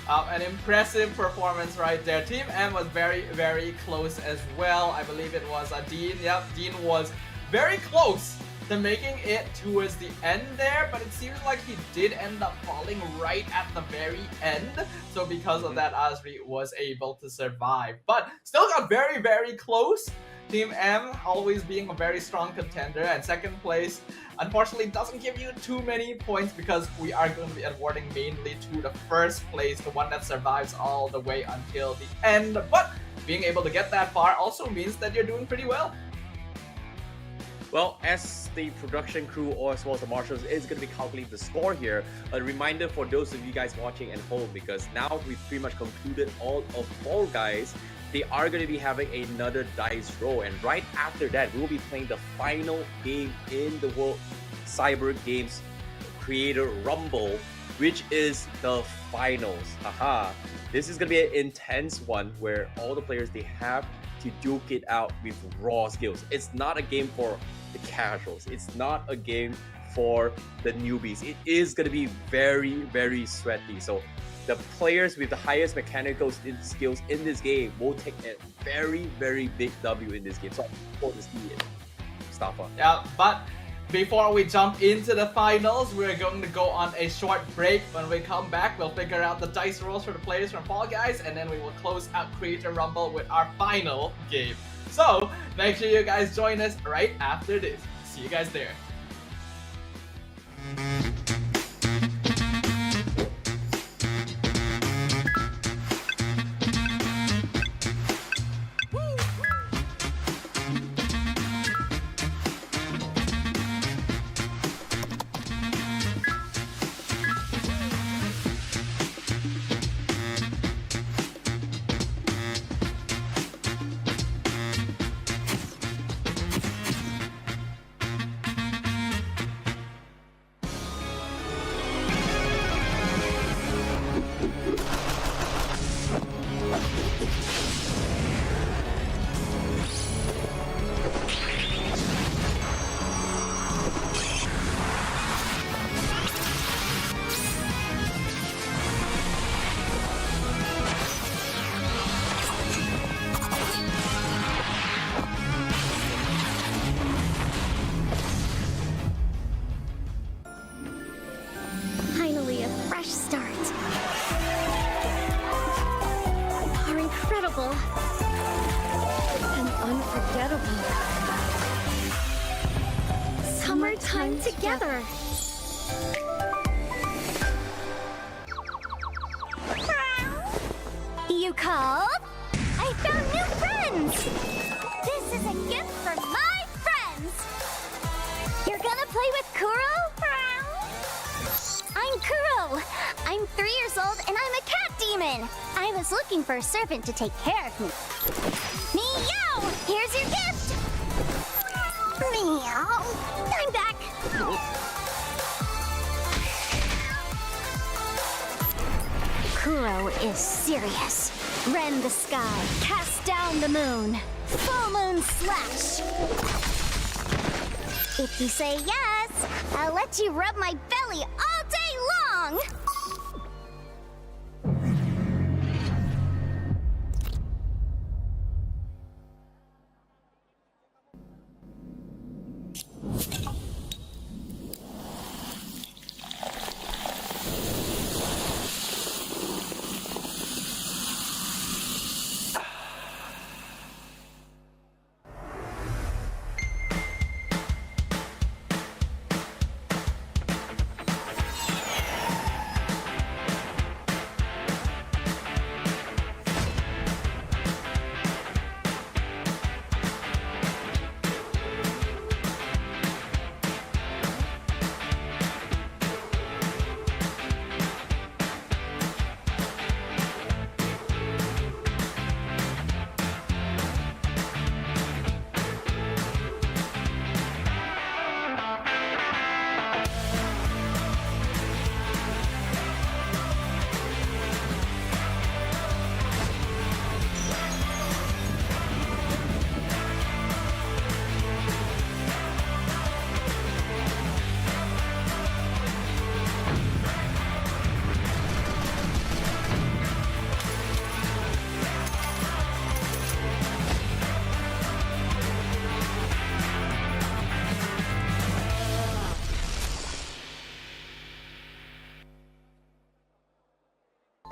An impressive performance right there. Team M was very close as well. I believe it was Dean. Yep, Dean was very close to making it towards the end there, but it seems like he did end up falling right at the very end. So because of that, Azri was able to survive, but still got very close. Team M always being a very strong contender, and second place unfortunately doesn't give you too many points because we are going to be awarding mainly to the first place, the one that survives all the way until the end. But being able to get that far also means that you're doing pretty well. Well, as the production crew or as well as the marshals is going to be calculating the score here, a reminder for those of you guys watching at home, because now we've pretty much concluded all of Fall Guys, they are going to be having another dice roll, and right after that we will be playing the final game in the World Cyber Games Creator Rumble, which is the finals. Haha, this is going to be an intense one where all the players, they have to duke it out with raw skills. It's not a game for the casuals, it's not a game for the newbies. It is going to be very sweaty. So the players with the highest mechanical skills in this game will take a very big W in this game. So I'm looking forward to see it, Mustafa. Yeah, but before we jump into the finals, we're going to go on a short break. When we come back, we'll figure out the dice rolls for the players from Fall Guys, and then we will close out Creator Rumble with our final game. So make sure you guys join us right after this. See you guys there. Summertime together. You called? I found new friends! This is a gift for my friends! You're gonna play with Kuro? I'm Kuro. I'm 3 years old and I'm a cat demon. I was looking for a servant to take care of me. Meow! Here's your gift! Meow! I'm back! Kuro is serious. Rend the sky, cast down the moon. Full moon slash! If you say yes, I'll let you rub my belly all day long!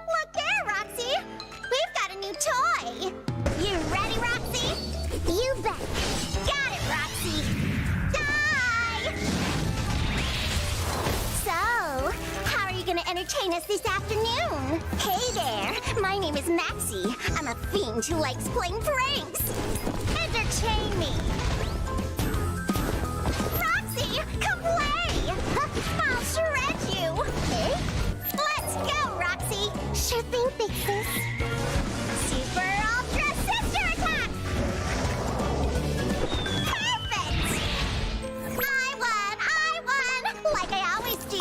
Look there, Roxy! We've got a new toy! You ready, Roxy? You bet! Got it, Roxy! Die! So, how are you gonna entertain us this afternoon? Hey there, my name is Maxie. I'm a fiend who likes playing pranks. Entertain me! Roxy, come play! I'll shred you! Hey? Let's go, Roxy! Sure thing, Big Sis. Super Ultra Sister Attack! Perfect! I won! Like I always do!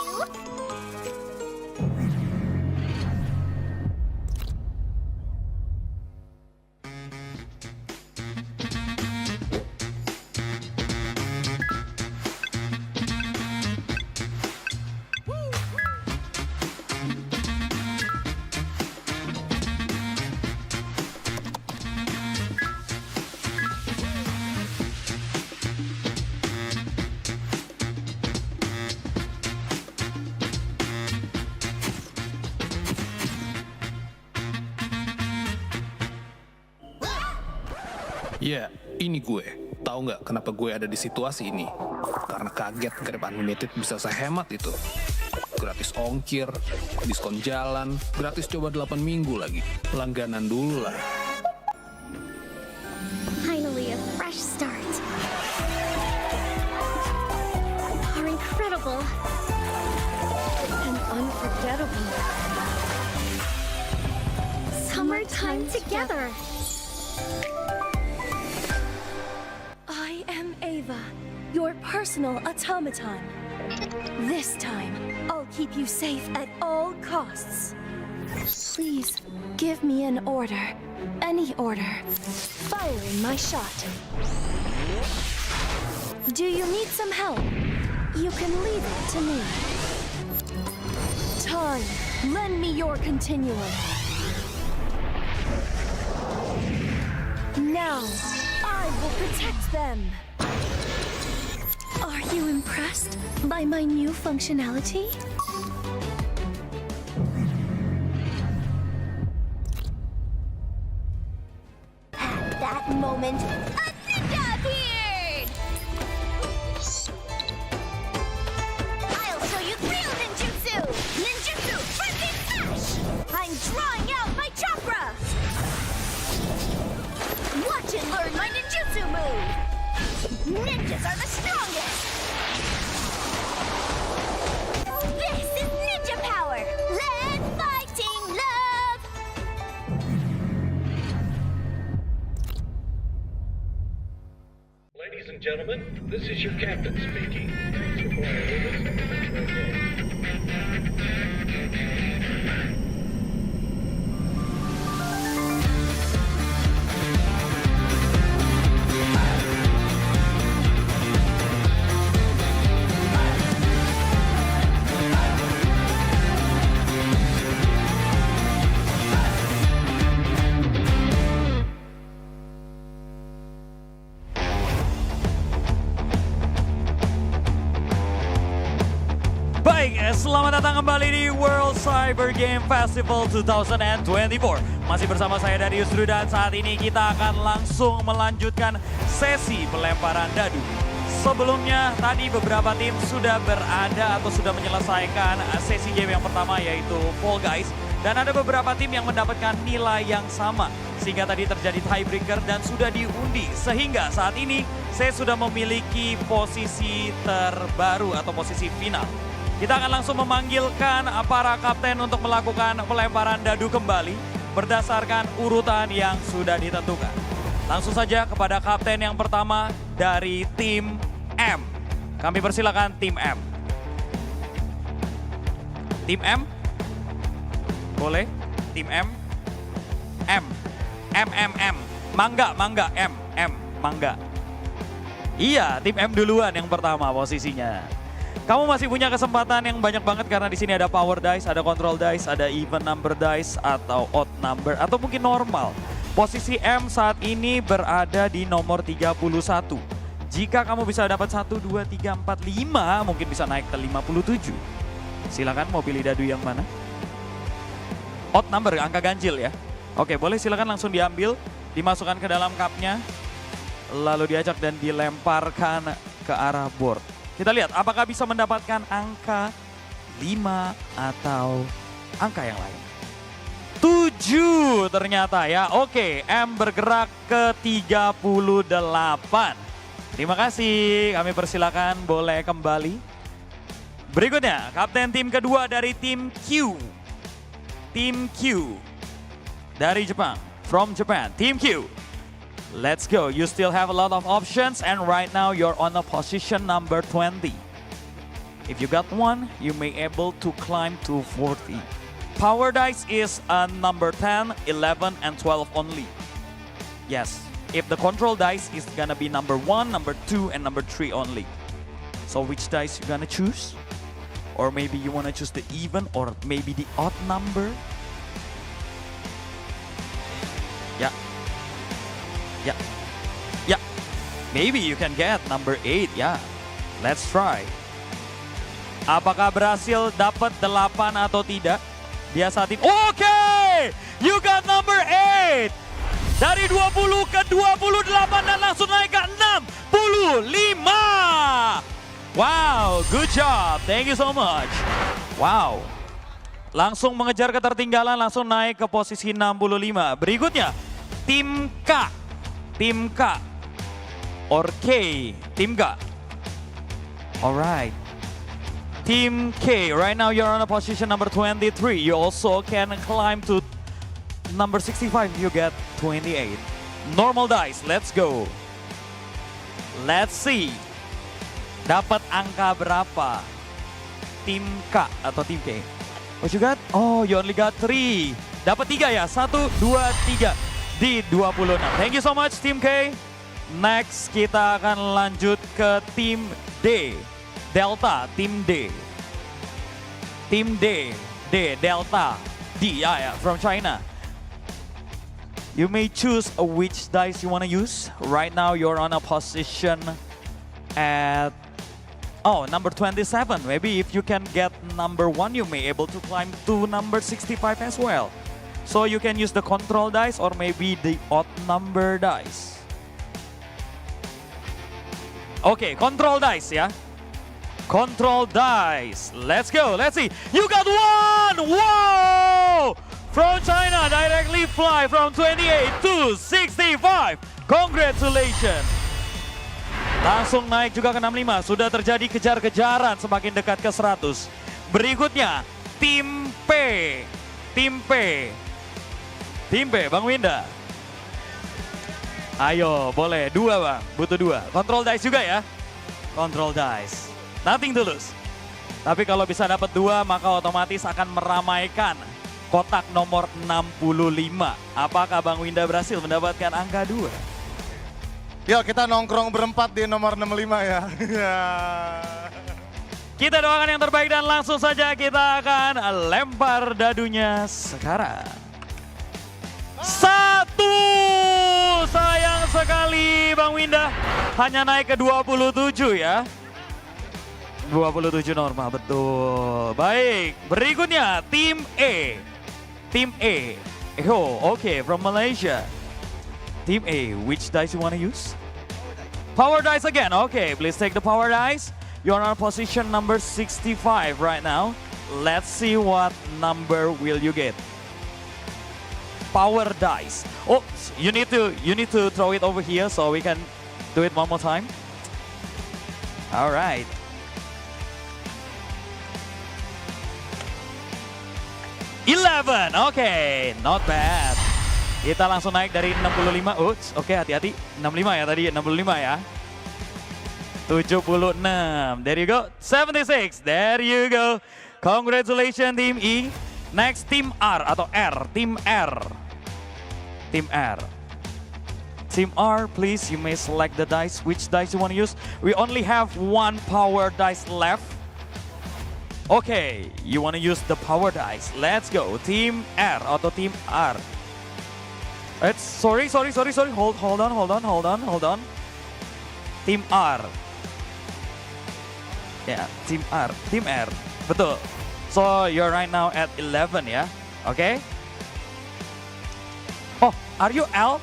Ya, ini gue. Tahu nggak kenapa gue ada di situasi ini? Karena kaget grab unlimited bisa sehemat itu. Gratis ongkir, diskon jalan, gratis coba 8 minggu lagi. Langganan dulu lah. Finally, a fresh start. Are incredible and unforgettable. Summertime together. I am Ava, your personal automaton. This time, I'll keep you safe at all costs. Please, give me an order. Any order. Firing my shot. Do you need some help? You can leave it to me. Time, lend me your continuum. Now, I will protect them. Are you impressed by my new functionality? At that moment, a ninja appeared! Ninjas are the strongest! This is ninja power! Let's fighting love! Ladies and gentlemen, this is your captain speaking. Please report your limits and control zone. Baik, selamat datang kembali di World Cyber Game Festival 2024. Masih bersama saya Darius Dru dan saat ini kita akan langsung melanjutkan sesi pelemparan dadu. Sebelumnya tadi beberapa tim sudah berada atau sudah menyelesaikan sesi game yang pertama yaitu Fall Guys. Dan ada beberapa tim yang mendapatkan nilai yang sama. Sehingga tadi terjadi tiebreaker dan sudah diundi. Sehingga saat ini saya sudah memiliki posisi terbaru atau posisi final. Kita akan langsung memanggilkan para kapten untuk melakukan pelemparan dadu kembali berdasarkan urutan yang sudah ditentukan. Langsung saja kepada kapten yang pertama dari tim M. Kami persilakan tim M. Tim M? Boleh? Tim M? M. M. Mangga, M, mangga. Iya, tim M duluan yang pertama posisinya. Kamu masih punya kesempatan yang banyak banget karena di sini ada power dice, ada control dice, ada even number dice atau odd number atau mungkin normal. Posisi M saat ini berada di nomor 31. Jika kamu bisa dapat 1, 2, 3, 4, 5 mungkin bisa naik ke 57. Silakan mau pilih dadu yang mana? Odd number, angka ganjil ya. Oke, boleh silakan langsung diambil, dimasukkan ke dalam cupnya, lalu diajak dan dilemparkan ke arah board. Kita lihat apakah bisa mendapatkan angka 5 atau angka yang lain. 7 ternyata ya. Oke, M bergerak ke 38. Terima kasih, kami persilakan boleh kembali. Berikutnya, kapten tim kedua dari tim Q. Tim Q dari Jepang, from Japan, tim Q. Let's go, you still have a lot of options and right now you're on a position number 20. If you got one, you may able to climb to 40. Power dice is number 10, 11 and 12 only. Yes, if the control dice is gonna be number 1, number 2 and number 3 only. So which dice you gonna choose? Or maybe you wanna choose the even or maybe the odd number? Yeah. Yeah. Maybe you can get number 8, yeah. Let's try. Apakah berhasil dapat 8 atau tidak? Dia saat ini, oke! You got number 8! Dari 20 ke 28 dan langsung naik ke 65! Wow, good job. Thank you so much. Wow. Langsung mengejar ketertinggalan, langsung naik ke posisi 65. Berikutnya, tim K. Tim K or K, Tim K. Alright. Team K, right now you're on a position number 23. You also can climb to number 65. You get 28. Normal dice, let's go. Let's see. Dapat angka berapa? Tim K atau tim K? What you got? Oh, you only got 3. Dapat 3 ya? 1, 2, 3. Di 26. Thank you so much tim K. Next kita akan lanjut ke tim D. Delta, tim D. Tim D. D, Delta. D, yeah, from China. You may choose which dice you want to use. Right now you're on a position at number 27. Maybe if you can get number 1, you may able to climb to number 65 as well. So you can use the control dice or maybe the odd number dice. Okay, control dice ya. Control dice. Let's go, let's see. You got 1! Wow! From China, directly fly from 28 to 65. Congratulations. Langsung naik juga ke 65. Sudah terjadi kejar-kejaran semakin dekat ke 100. Berikutnya, tim P. Tim P. Tim P, Bang Winda. Ayo, boleh. 2, Bang. Butuh 2. Control dice juga ya. Control dice. Nothing to lose. Tapi kalau bisa dapat 2, maka otomatis akan meramaikan kotak nomor 65. Apakah Bang Winda berhasil mendapatkan angka 2? Yuk kita nongkrong berempat di nomor 65 ya. Kita doakan yang terbaik dan langsung saja kita akan lempar dadunya sekarang. 1! Sayang sekali Bang Winda. Hanya naik ke 27 ya. 27 normal, betul. Baik, berikutnya tim E. Tim E. Oh, okay, from Malaysia. Team A, which dice you want to use? Power dice again. Okay, please take the power dice. You're on position number 65 right now. Let's see what number will you get. Power dice. Oh, you need to throw it over here so we can do it one more time. All right. Okay, not bad. Kita langsung naik dari 65. Oke, hati-hati. 65 ya tadi, 65 ya. 76. There you go. 76. There you go. Congratulations Team E. Next Team R atau R. Team R. Team R. Team R, please you may select the dice. Which dice you want to use? We only have 1 power dice left. Okay, you want to use the power dice. Let's go. Team R atau Team R. Sorry. Hold on. Team R. Yeah, Team R. Team R. Betul. So you're right now at 11 ya. Okay. Oh, are you L?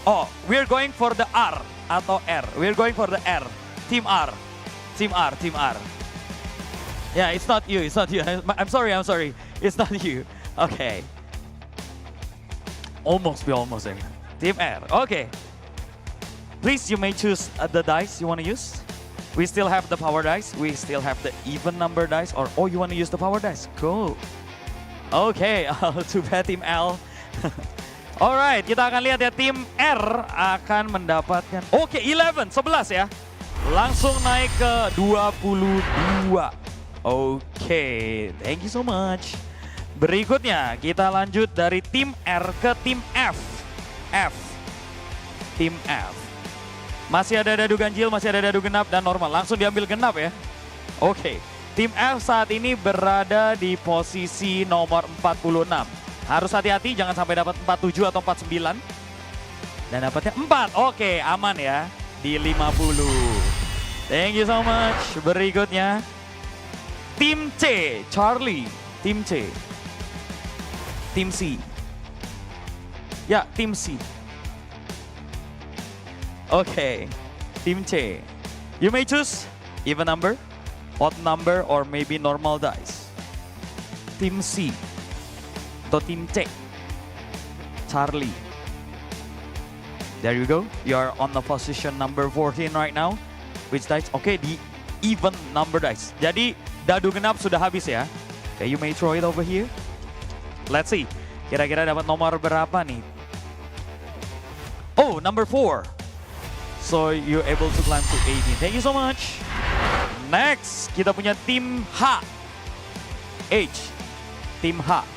Oh, we're going for the R atau R. We're going for the R. Team R. Team R. Yeah, it's not you. I'm sorry. It's not you. Okay. Almost there. Team R. Okay. Please, you may choose the dice you want to use. We still have the power dice. We still have the even number dice. Or you want to use the power dice. Cool. Okay. Too bad Team L. Alright, kita akan lihat ya. Tim R akan mendapatkan. Oke, 11 ya. Langsung naik ke 22. Oke, thank you so much. Berikutnya kita lanjut dari tim R ke tim F. Tim F. Masih ada dadu ganjil, masih ada dadu genap dan normal. Langsung diambil genap ya. Oke, tim F saat ini berada di posisi nomor 46. Harus hati-hati jangan sampai dapat 47 atau 49. Dan dapatnya 4. Oke, aman ya. Di 50. Thank you so much. Berikutnya tim C, Charlie. Tim C. Tim C. Ya, tim C. Oke, tim C. You may choose even number, odd number, or maybe normal dice. Tim C. Atau tim C. Charlie. There you go. You are on the position number 14 right now. Which dice? Oke, di even number dice. Jadi dadu genap sudah habis ya. Okay, you may throw it over here. Let's see. Kira-kira dapat nomor berapa nih? Oh, number 4. So you're able to climb to 18. Thank you so much. Next, kita punya tim H. Tim H.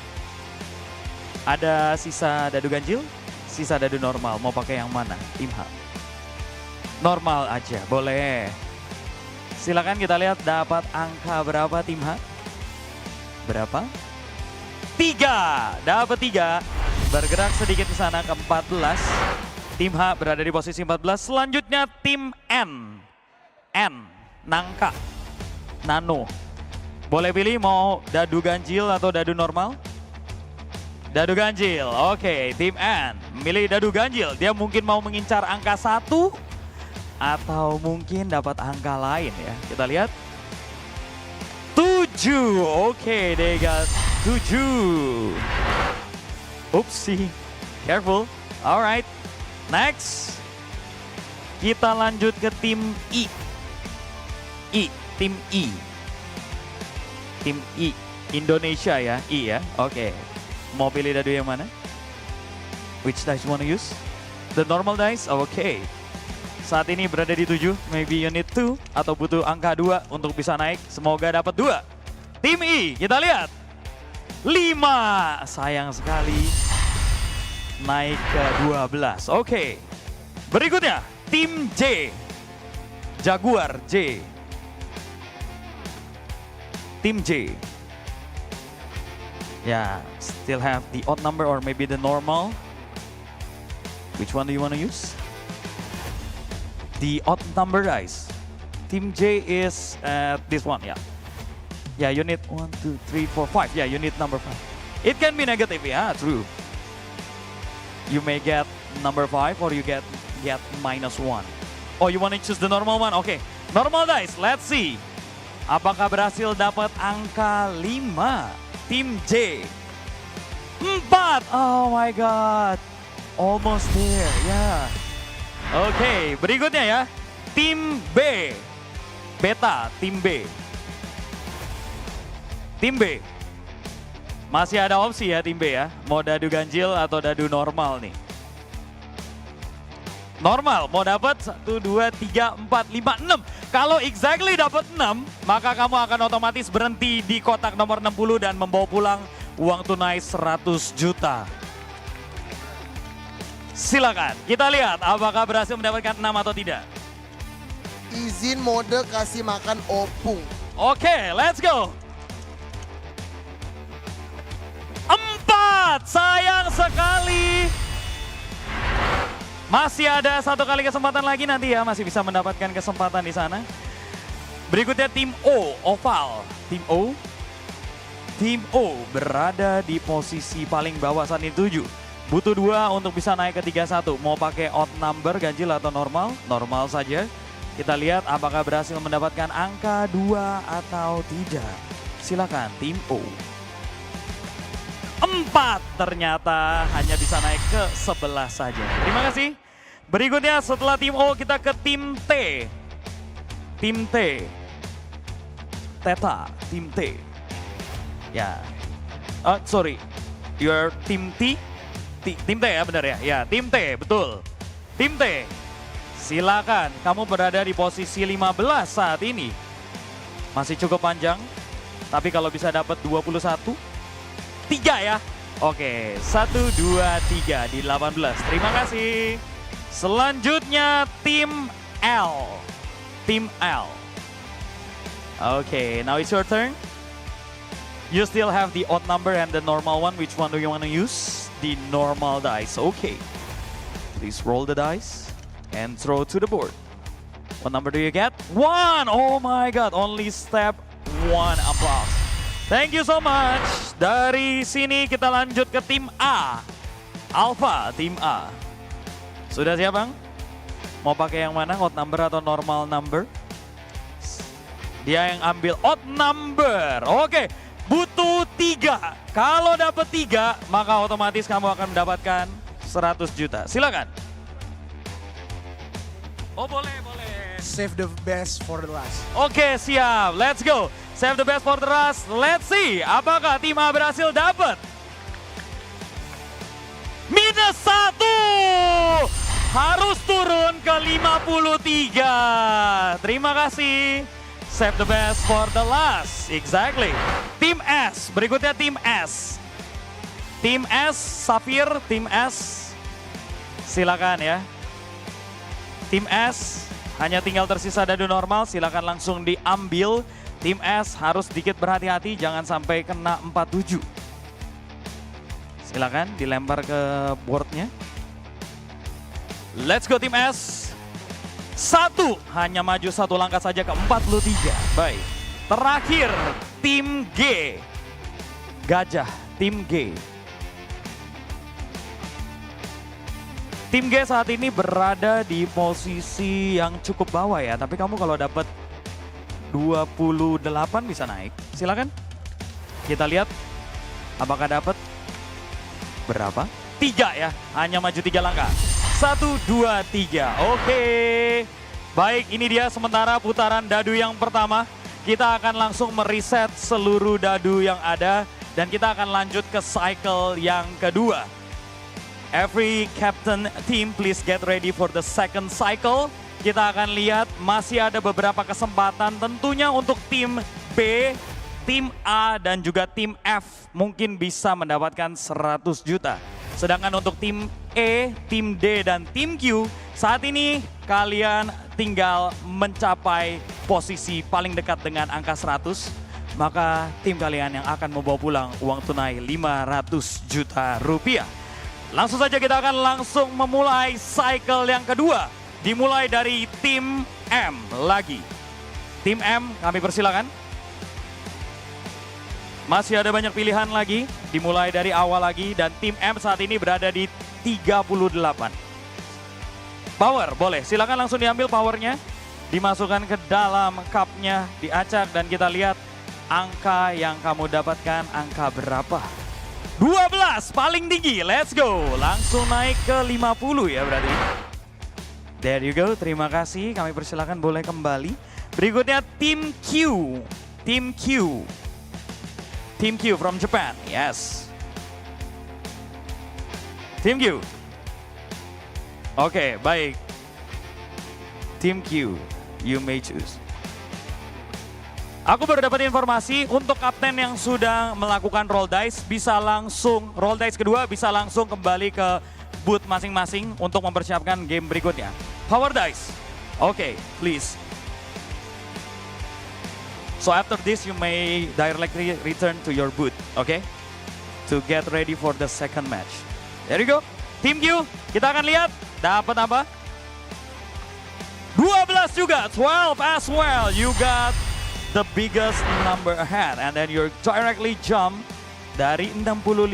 Ada sisa dadu ganjil, sisa dadu normal. Mau pakai yang mana? Tim H. Normal aja, boleh. Silakan kita lihat dapat angka berapa tim H? Berapa? 3. Dapat 3. Bergerak sedikit ke sana ke 14. Tim H berada di posisi 14. Selanjutnya tim N. Nangka. Nano. Boleh pilih mau dadu ganjil atau dadu normal? Dadu ganjil, oke. Tim N milih dadu ganjil. Dia mungkin mau mengincar angka 1 atau mungkin dapat angka lain ya. Kita lihat. 7, oke, they got 7. Oopsie, careful. Alright, next. Kita lanjut ke tim I. Tim I. Tim I. Indonesia ya, I ya. Oke. Mau pilih dadu yang mana? Which dice you wanna use? The normal dice? Oke. Saat ini berada di 7, maybe you need 2 atau butuh angka 2 untuk bisa naik. Semoga dapat 2. Tim I, kita lihat. 5, sayang sekali. Naik ke 12, oke. Berikutnya, tim J. Jaguar J. Tim J. Ya, still have the odd number or maybe the normal. Which one do you want to use? The odd number dice. Team J is this one, yeah. Yeah, you need 1, 2, 3, 4, 5. Yeah, you need number 5. It can be negative, yeah, true. You may get number 5 or you get -1. Oh, you want to choose the normal one? Okay, normal dice, let's see. Apakah berhasil dapat angka 5? Tim J. 4, oh my god. Almost there, ya. Oke, berikutnya ya. Tim B. Beta, tim B. Tim B. Masih ada opsi ya tim B ya. Mau dadu ganjil atau dadu normal nih. Normal, mau dapat 1, 2, 3, 4, 5, 6. Kalau exactly dapat 6, maka kamu akan otomatis berhenti di kotak nomor 60 dan membawa pulang uang tunai 100 juta. Silakan, kita lihat apakah berhasil mendapatkan 6 atau tidak. Izin mode kasih makan opung. Oke, let's go. 4, sayang sekali. Masih ada 1 kali kesempatan lagi nanti ya, masih bisa mendapatkan kesempatan di sana. Berikutnya tim O, oval. Tim O. Tim O berada di posisi paling bawah saat ini 7. Butuh 2 untuk bisa naik ke 31. Mau pakai odd number, ganjil atau normal? Normal saja. Kita lihat apakah berhasil mendapatkan angka 2 atau tidak. Silakan tim O. 4, ternyata hanya bisa naik ke 11 saja. Terima kasih. Berikutnya setelah tim O kita ke tim T. Tim T. Teta, tim T. Ya. Sorry. Your tim T. Tim T ya benar ya? Ya, tim T, betul. Tim T. Silakan, kamu berada di posisi 15 saat ini. Masih cukup panjang. Tapi kalau bisa dapat 21, 3 ya. Oke, 1, 2, 3 di 18. Terima kasih. Selanjutnya tim L. Tim L. Oke, now it's your turn. You still have the odd number and the normal one. Which one do you want to use? The normal dice. Okay. Please roll the dice and throw to the board. What number do you get? 1! Oh my god, only step 1. Applause. Thank you so much. Dari sini kita lanjut ke tim A. Alpha, tim A. Sudah siap Bang? Mau pakai yang mana? Odd number atau normal number? Dia yang ambil odd number. Oke, butuh 3. Kalau dapat 3, maka otomatis kamu akan mendapatkan 100 juta. Silakan. Oh boleh, boleh. Save the best for the last. Oke, siap. Let's go. Save the best for the last. Let's see. Apakah tim A berhasil dapat? -1. Harus turun ke 53. Terima kasih. Save the best for the last. Exactly. Tim S. Berikutnya tim S. Tim S, Safir, tim S. Silakan ya. Tim S, hanya tinggal tersisa dadu normal. Silakan langsung diambil. Tim S harus sedikit berhati-hati. Jangan sampai kena 47. Silakan dilempar ke boardnya. Let's go tim S. 1, hanya maju 1 langkah saja ke 43. Baik. Terakhir tim G. Gajah, tim G. Tim G saat ini berada di posisi yang cukup bawah ya. Tapi kamu kalau dapat 28 bisa naik. Silakan. Kita lihat apakah dapat berapa? 3 ya. Hanya maju 3 langkah. 1, 2, 3. Oke. Baik, ini dia sementara putaran dadu yang pertama. Kita akan langsung mereset seluruh dadu yang ada. Dan kita akan lanjut ke cycle yang kedua. Every captain team please get ready for the second cycle. Kita akan lihat masih ada beberapa kesempatan tentunya untuk tim B, tim A dan juga tim F mungkin bisa mendapatkan 100 juta. Sedangkan untuk tim E, tim D dan tim Q saat ini kalian tinggal mencapai posisi paling dekat dengan angka 100. Maka tim kalian yang akan membawa pulang uang tunai 500 juta rupiah. Langsung saja kita akan langsung memulai cycle yang kedua. Dimulai dari tim M lagi. Tim M kami persilakan. Masih ada banyak pilihan lagi. Dimulai dari awal lagi dan tim M saat ini berada di 38. Power boleh, silakan langsung diambil powernya. Dimasukkan ke dalam cupnya, diacak dan kita lihat angka yang kamu dapatkan angka berapa? 12 paling tinggi, let's go. Langsung naik ke 50 ya berarti. There you go, terima kasih. Kami persilakan boleh kembali. Berikutnya tim Q. Tim Q. Tim Q from Japan, yes. Tim Q. Oke, baik. Tim Q, you may choose. Aku baru dapat informasi untuk kapten yang sudah melakukan roll dice bisa langsung, roll dice kedua bisa langsung kembali ke booth masing-masing untuk mempersiapkan game berikutnya. Power dice, okay, please. So after this you may directly return to your booth, okay? To get ready for the second match. There you go. Tim Q, kita akan lihat dapat apa? 12 juga, 12 as well. You got the biggest number ahead and then you're directly jump dari 65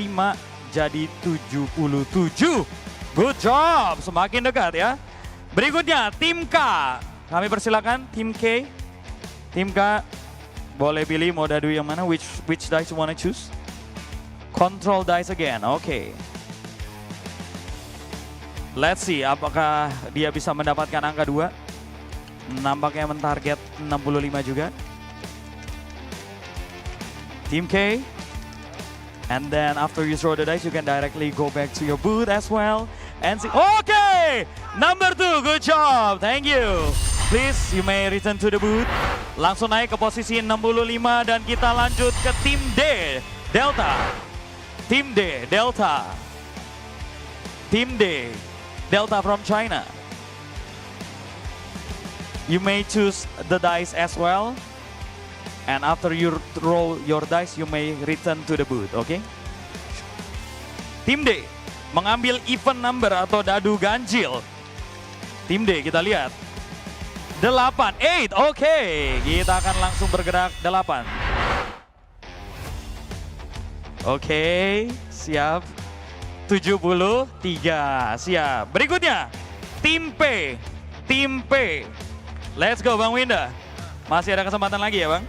jadi 77. Good job, semakin dekat ya. Berikutnya tim K. Kami persilakan tim K. Tim K boleh pilih mau dadu yang mana, which dice you wanna choose? Control dice again, okay. Let's see apakah dia bisa mendapatkan angka 2. Nampaknya mentarget 65 juga. Team K. And then after you throw the dice, you can directly go back to your booth as well. And see, okay! Number 2, good job, thank you. Please, you may return to the booth. Langsung naik ke posisi 65 dan kita lanjut ke tim D, Delta. Tim D, Delta. Tim D, Delta from China. You may choose the dice as well. And after you roll your dice, you may return to the booth, okay? Tim D mengambil even number atau dadu ganjil. Tim D kita lihat. 8, 8, oke. Kita akan langsung bergerak 8. Oke, siap. 73, siap. Berikutnya, tim P. Tim P. Let's go Bang Winda. Masih ada kesempatan lagi ya Bang?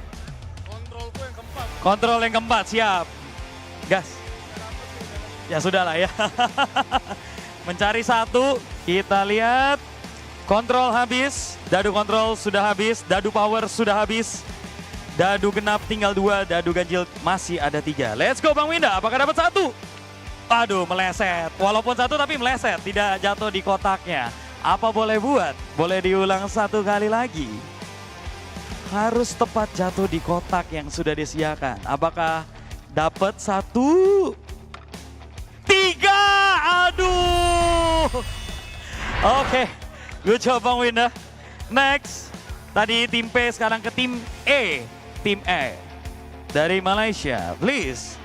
Kontrol yang keempat, siap. Gas. Ya sudahlah ya. Mencari 1, kita lihat. Kontrol habis, dadu kontrol sudah habis, dadu power sudah habis. Dadu genap tinggal 2, dadu ganjil masih ada 3. Let's go Bang Winda, apakah dapat 1? Aduh meleset, walaupun 1 tapi meleset, tidak jatuh di kotaknya. Apa boleh buat? Boleh diulang 1 kali lagi. Harus tepat jatuh di kotak yang sudah disediakan. Apakah dapat 1? 3, aduh. Oke, good job Bang Winda. Next, tadi tim P sekarang ke tim E. Tim E dari Malaysia, please.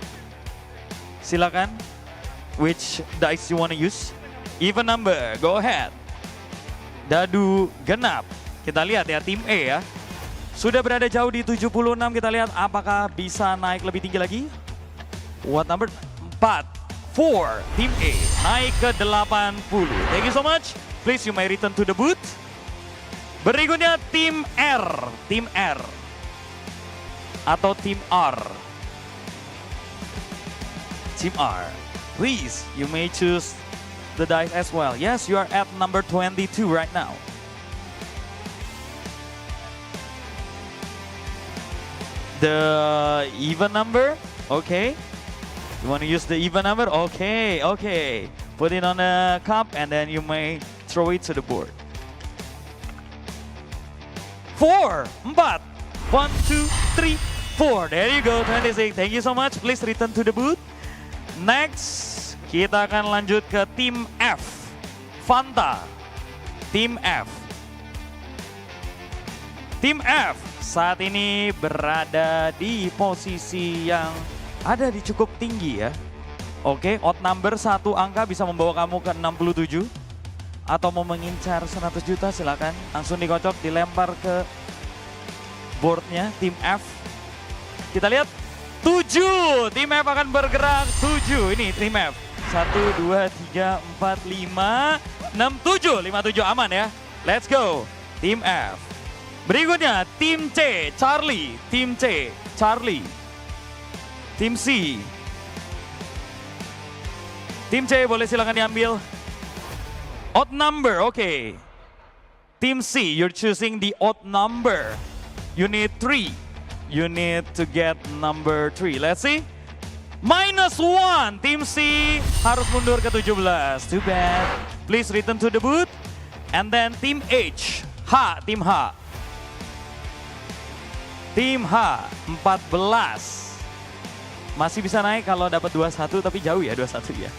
Silakan, which dice you wanna use? Even number, go ahead. Dadu genap, kita lihat ya tim E ya. Sudah berada jauh di 76, kita lihat apakah bisa naik lebih tinggi lagi. What number? 4, 4, tim E naik ke 80. Thank you so much. Please you may return to the booth. Berikutnya tim R. Tim R. Atau tim R. Tim R. Please you may choose the dice as well. Yes, you are at number 22 right now. The even number, okay. You want to use the even number? Okay, okay. Put it on a cup and then you may throw it to the board. 4, 4. 1, 2, 3, 4. There you go, 26. Thank you so much. Please return to the booth. Next, kita akan lanjut ke tim F. Fanta. Tim F. Tim F saat ini berada di posisi yang ada di cukup tinggi ya. Oke, odd number 1 angka bisa membawa kamu ke 67. Atau mau mengincar 100 juta silakan. Langsung dikocok, dilempar ke boardnya tim F. Kita lihat 7. Tim F akan bergerak 7. Ini tim F. 1, 2, 3, 4, 5, 6, 7. 5, 7 aman ya. Let's go. Tim F. Berikutnya tim C, Charlie. Tim C, Charlie. Tim C. Tim C boleh silakan diambil. Odd number, okay. Team C, you're choosing the odd number. You need 3. You need to get number 3. Let's see. -1. Team C harus mundur ke 17. Too bad. Please return to the booth. And then Team H. H, Team H. Team H, 14. Masih bisa naik kalau dapat 21, tapi jauh ya 21 ya.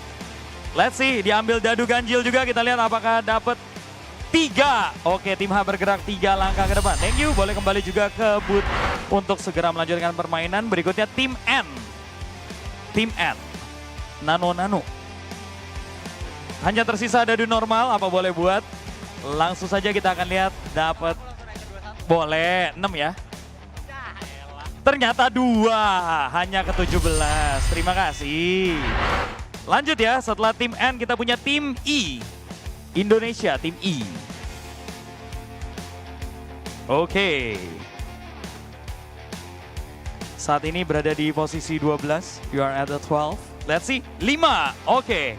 Let's see, diambil dadu ganjil juga, kita lihat apakah dapat 3. Oke, tim H bergerak 3 langkah ke depan. Thank you, boleh kembali juga ke booth untuk segera melanjutkan permainan. Berikutnya tim N. Tim N. Nano. Hanya tersisa dadu normal, apa boleh buat? Langsung saja kita akan lihat dapat. Boleh, 6 ya. Ternyata 2, hanya ke 17. Terima kasih. Lanjut ya, setelah tim N kita punya tim I. Indonesia, tim I. Oke. Saat ini berada di posisi 12. You are at the 12. Let's see. 5. Oke.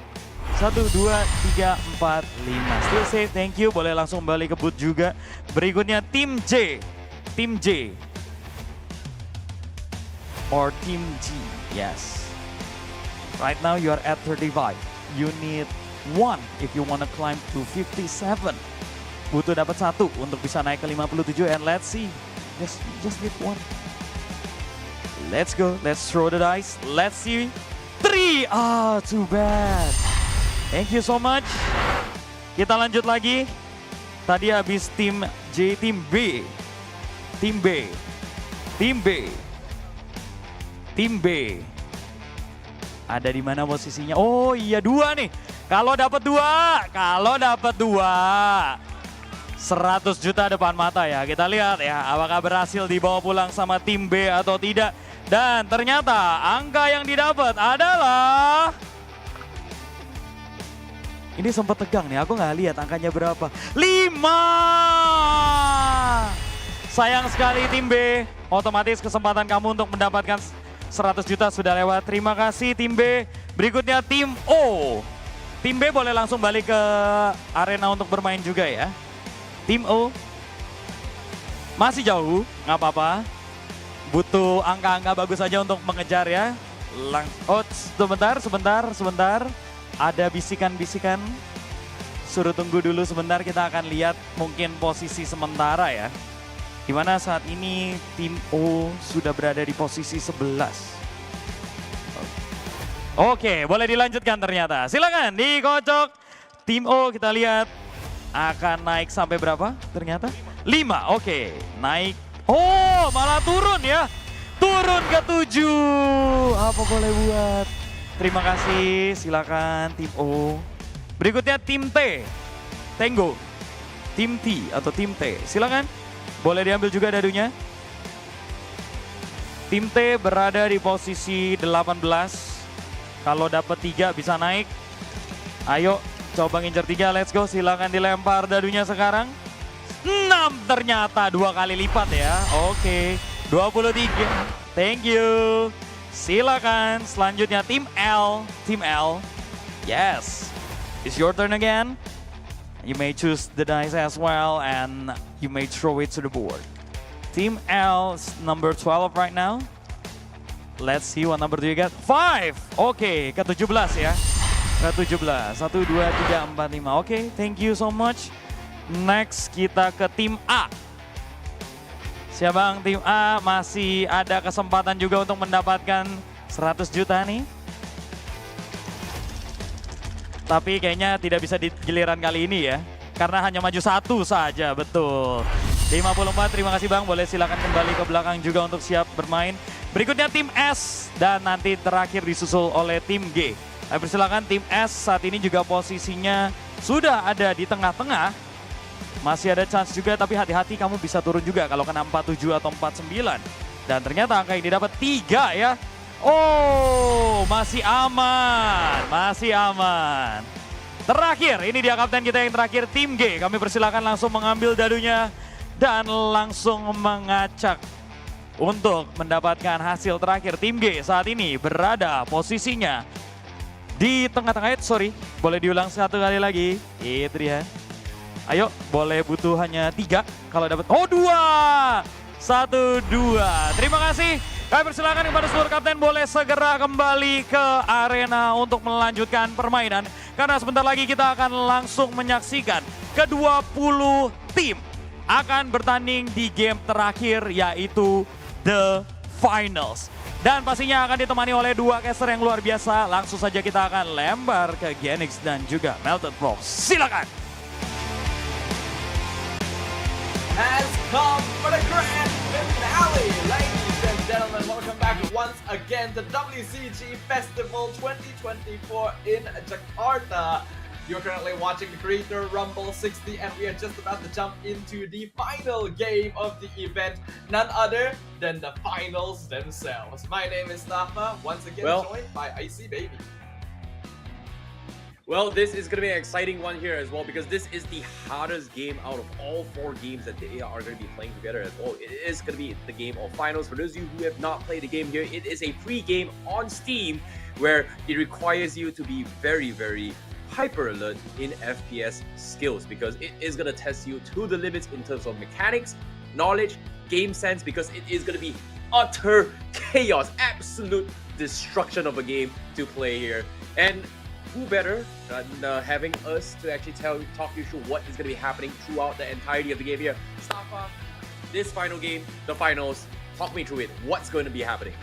1, 2, 3, 4, 5. Still safe, thank you. Boleh langsung balik ke booth juga. Berikutnya tim J. Tim J. Or tim G, yes. Right now you are at 35. You need 1 if you want to climb to 57. Butuh dapat 1 untuk bisa naik ke 57 and let's see. Just need 1. Let's go, let's throw the dice. Let's see. 3, too bad. Thank you so much. Kita lanjut lagi. Tadi habis tim J, tim B. Tim B. Tim B. Tim B. Ada di mana posisinya? Oh iya 2 nih. Kalau dapat 2, 100 juta depan mata ya. Kita lihat ya apakah berhasil dibawa pulang sama tim B atau tidak. Dan ternyata angka yang didapat adalah... Ini sempat tegang nih, aku nggak lihat angkanya berapa. 5! Sayang sekali tim B. Otomatis kesempatan kamu untuk mendapatkan 100 juta sudah lewat. Terima kasih tim B. Berikutnya tim O. Tim B boleh langsung balik ke arena untuk bermain juga ya. Tim O. Masih jauh, nggak apa-apa. Butuh angka-angka bagus saja untuk mengejar ya. Sebentar. Ada bisikan-bisikan. Suruh tunggu dulu sebentar, kita akan lihat mungkin posisi sementara ya. Dimana saat ini tim O sudah berada di posisi 11. Oke, boleh dilanjutkan ternyata. Silakan dikocok. Tim O kita lihat akan naik sampai berapa ternyata? 5, oke. Naik. Oh, malah turun ya. Turun ke 7. Apa boleh buat? Terima kasih, silakan tim O. Berikutnya tim T. Tango. Tim T atau tim T. Silakan. Boleh diambil juga dadunya. Tim T berada di posisi 18. Kalau dapat 3 bisa naik. Ayo coba ngincer 3, let's go. Silakan dilempar dadunya sekarang. 6 ternyata 2 kali lipat ya. Oke, 23. Thank you. Silakan selanjutnya tim L. Tim L. Yes. It's your turn again. You may choose the dice as well and you may throw it to the board. Team L is number 12 right now. Let's see what number do you get. 5! Oke, ke-17 ya. Ke-17. 1, 2, 3, 4, 5. Oke, thank you so much. Next kita ke tim A. Siapa yang tim A masih ada kesempatan juga untuk mendapatkan 100 juta nih. Tapi kayaknya tidak bisa di giliran kali ini ya. Karena hanya maju satu saja, betul. 54, terima kasih Bang. Boleh silakan kembali ke belakang juga untuk siap bermain. Berikutnya tim S dan nanti terakhir disusul oleh tim G. Saya persilakan tim S saat ini juga posisinya sudah ada di tengah-tengah. Masih ada chance juga tapi hati-hati kamu bisa turun juga kalau kena 47 atau 49. Dan ternyata angka ini dapat 3 ya. Oh, masih aman, masih aman. Terakhir, ini dia kapten kita yang terakhir, tim G. Kami persilakan langsung mengambil dadunya dan langsung mengacak untuk mendapatkan hasil terakhir. Tim G saat ini berada posisinya di tengah-tengah. Sorry, boleh diulang satu kali lagi. Itu dia. Ayo, boleh butuh hanya 3 kalau dapat. Oh, 2. 1, 2. Terima kasih. Kami persilakan kepada seluruh kapten boleh segera kembali ke arena untuk melanjutkan permainan. Karena sebentar lagi kita akan langsung menyaksikan ke-20 tim akan bertanding di game terakhir yaitu The Finals. Dan pastinya akan ditemani oleh 2 caster yang luar biasa. Langsung saja kita akan lempar ke Genix dan juga Melted Pro. Silakan. Has come for the grand finale. Ladies and gentlemen, welcome back once again to WCG Festival 2024 in Jakarta. You're currently watching the Creator Rumble 60 and we are just about to jump into the final game of the event. None other than the finals themselves. My name is Nafa, once again joined by Icy Baby. Well, this is going to be an exciting one here as well because this is the hardest game out of all 4 games that they are going to be playing together as well. It is going to be the game of finals. For those of you who have not played the game here, it is a free game on Steam where it requires you to be very, very hyper alert in FPS skills because it is going to test you to the limits in terms of mechanics, knowledge, game sense because it is going to be utter chaos, absolute destruction of a game to play here. And who better than having us to actually talk you through what is going to be happening throughout the entirety of the game here. Stafa, this final game, the finals, talk me through it. What's going to be happening?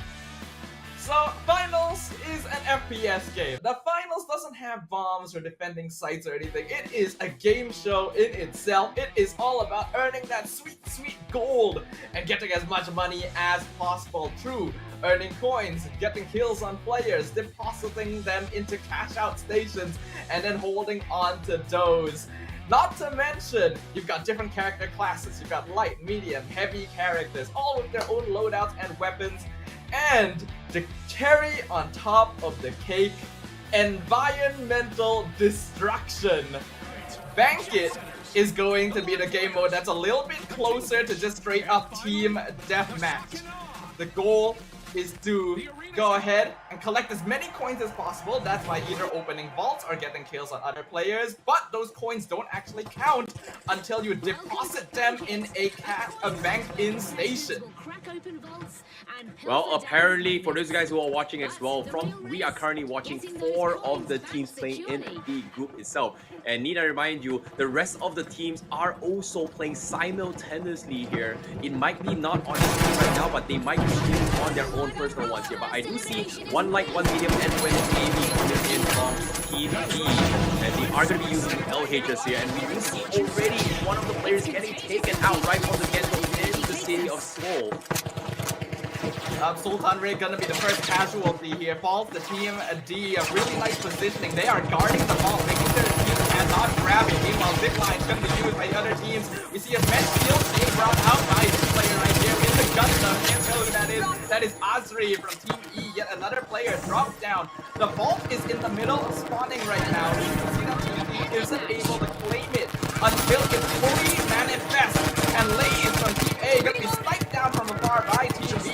So, Finals is an FPS game. The Finals doesn't have bombs or defending sites or anything. It is a game show in itself. It is all about earning that sweet, sweet gold and getting as much money as possible through earning coins, getting kills on players, depositing them into cash out stations, and then holding on to those. Not to mention, you've got different character classes. You've got light, medium, heavy characters, all with their own loadouts and weapons. And the cherry on top of the cake, environmental destruction. Bank It is going to be the game mode that's a little bit closer to just straight up team deathmatch. The goal is to go ahead and collect as many coins as possible. That's by either opening vaults or getting kills on other players. But those coins don't actually count until you deposit them in a bank-in station. Well, apparently, for those guys who are watching as well, we are currently watching 4 of the teams playing in the group itself. And need I remind you, the rest of the teams are also playing simultaneously here. It might be not on screen right now, but they might be streaming on their own personal ones here. But I do see 1 light, 1 medium, and 20 AV coming in from Team E. And they are going to be using LHs here. And we do see already one of the players getting taken out right from the get-go in the city of Seoul. Sultan Ray gonna be the first casualty here. Falls the team D, really nice positioning. They are guarding the ball, making sure the team cannot grab it. Meanwhile, zipline is gonna be used by the other teams. We see a med shield being brought out by this player right here in the gun stuff. Can't tell who that is. That is Azri from Team E. Yet another player drops down. The vault is in the middle of spawning right now. You can see that Team E isn't able to claim it until it fully manifests. And Lane from Team A gonna be sniped down from afar by Team B.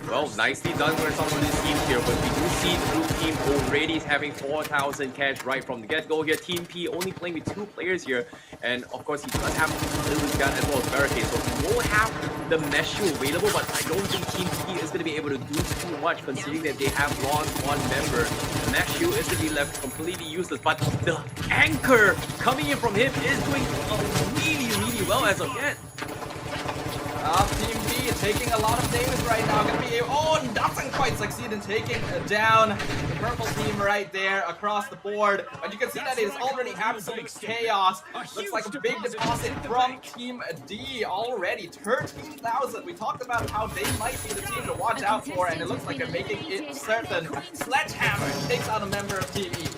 Well, Nicely done for some of these teams here, but we do see the blue team already having 4,000 cash right from the get-go here. Team P only playing with 2 players here, and of course he does have Lulu's gun as well as barricade, so he will have the mesh shield available, but I don't think Team P is going to be able to do too much considering that they have lost one member. The mesh shield is going to be left completely useless, but the anchor coming in from him is doing really well as of yet. Team B taking a lot of damage right now. Gonna be doesn't quite succeed in taking down the purple team right there across the board. But you can see that it is already absolute chaos. Looks like a big deposit from Team D already. 13,000. We talked about how they might be the team to watch out for, and it looks like they're making it certain. Sledgehammer takes out a member of Team E.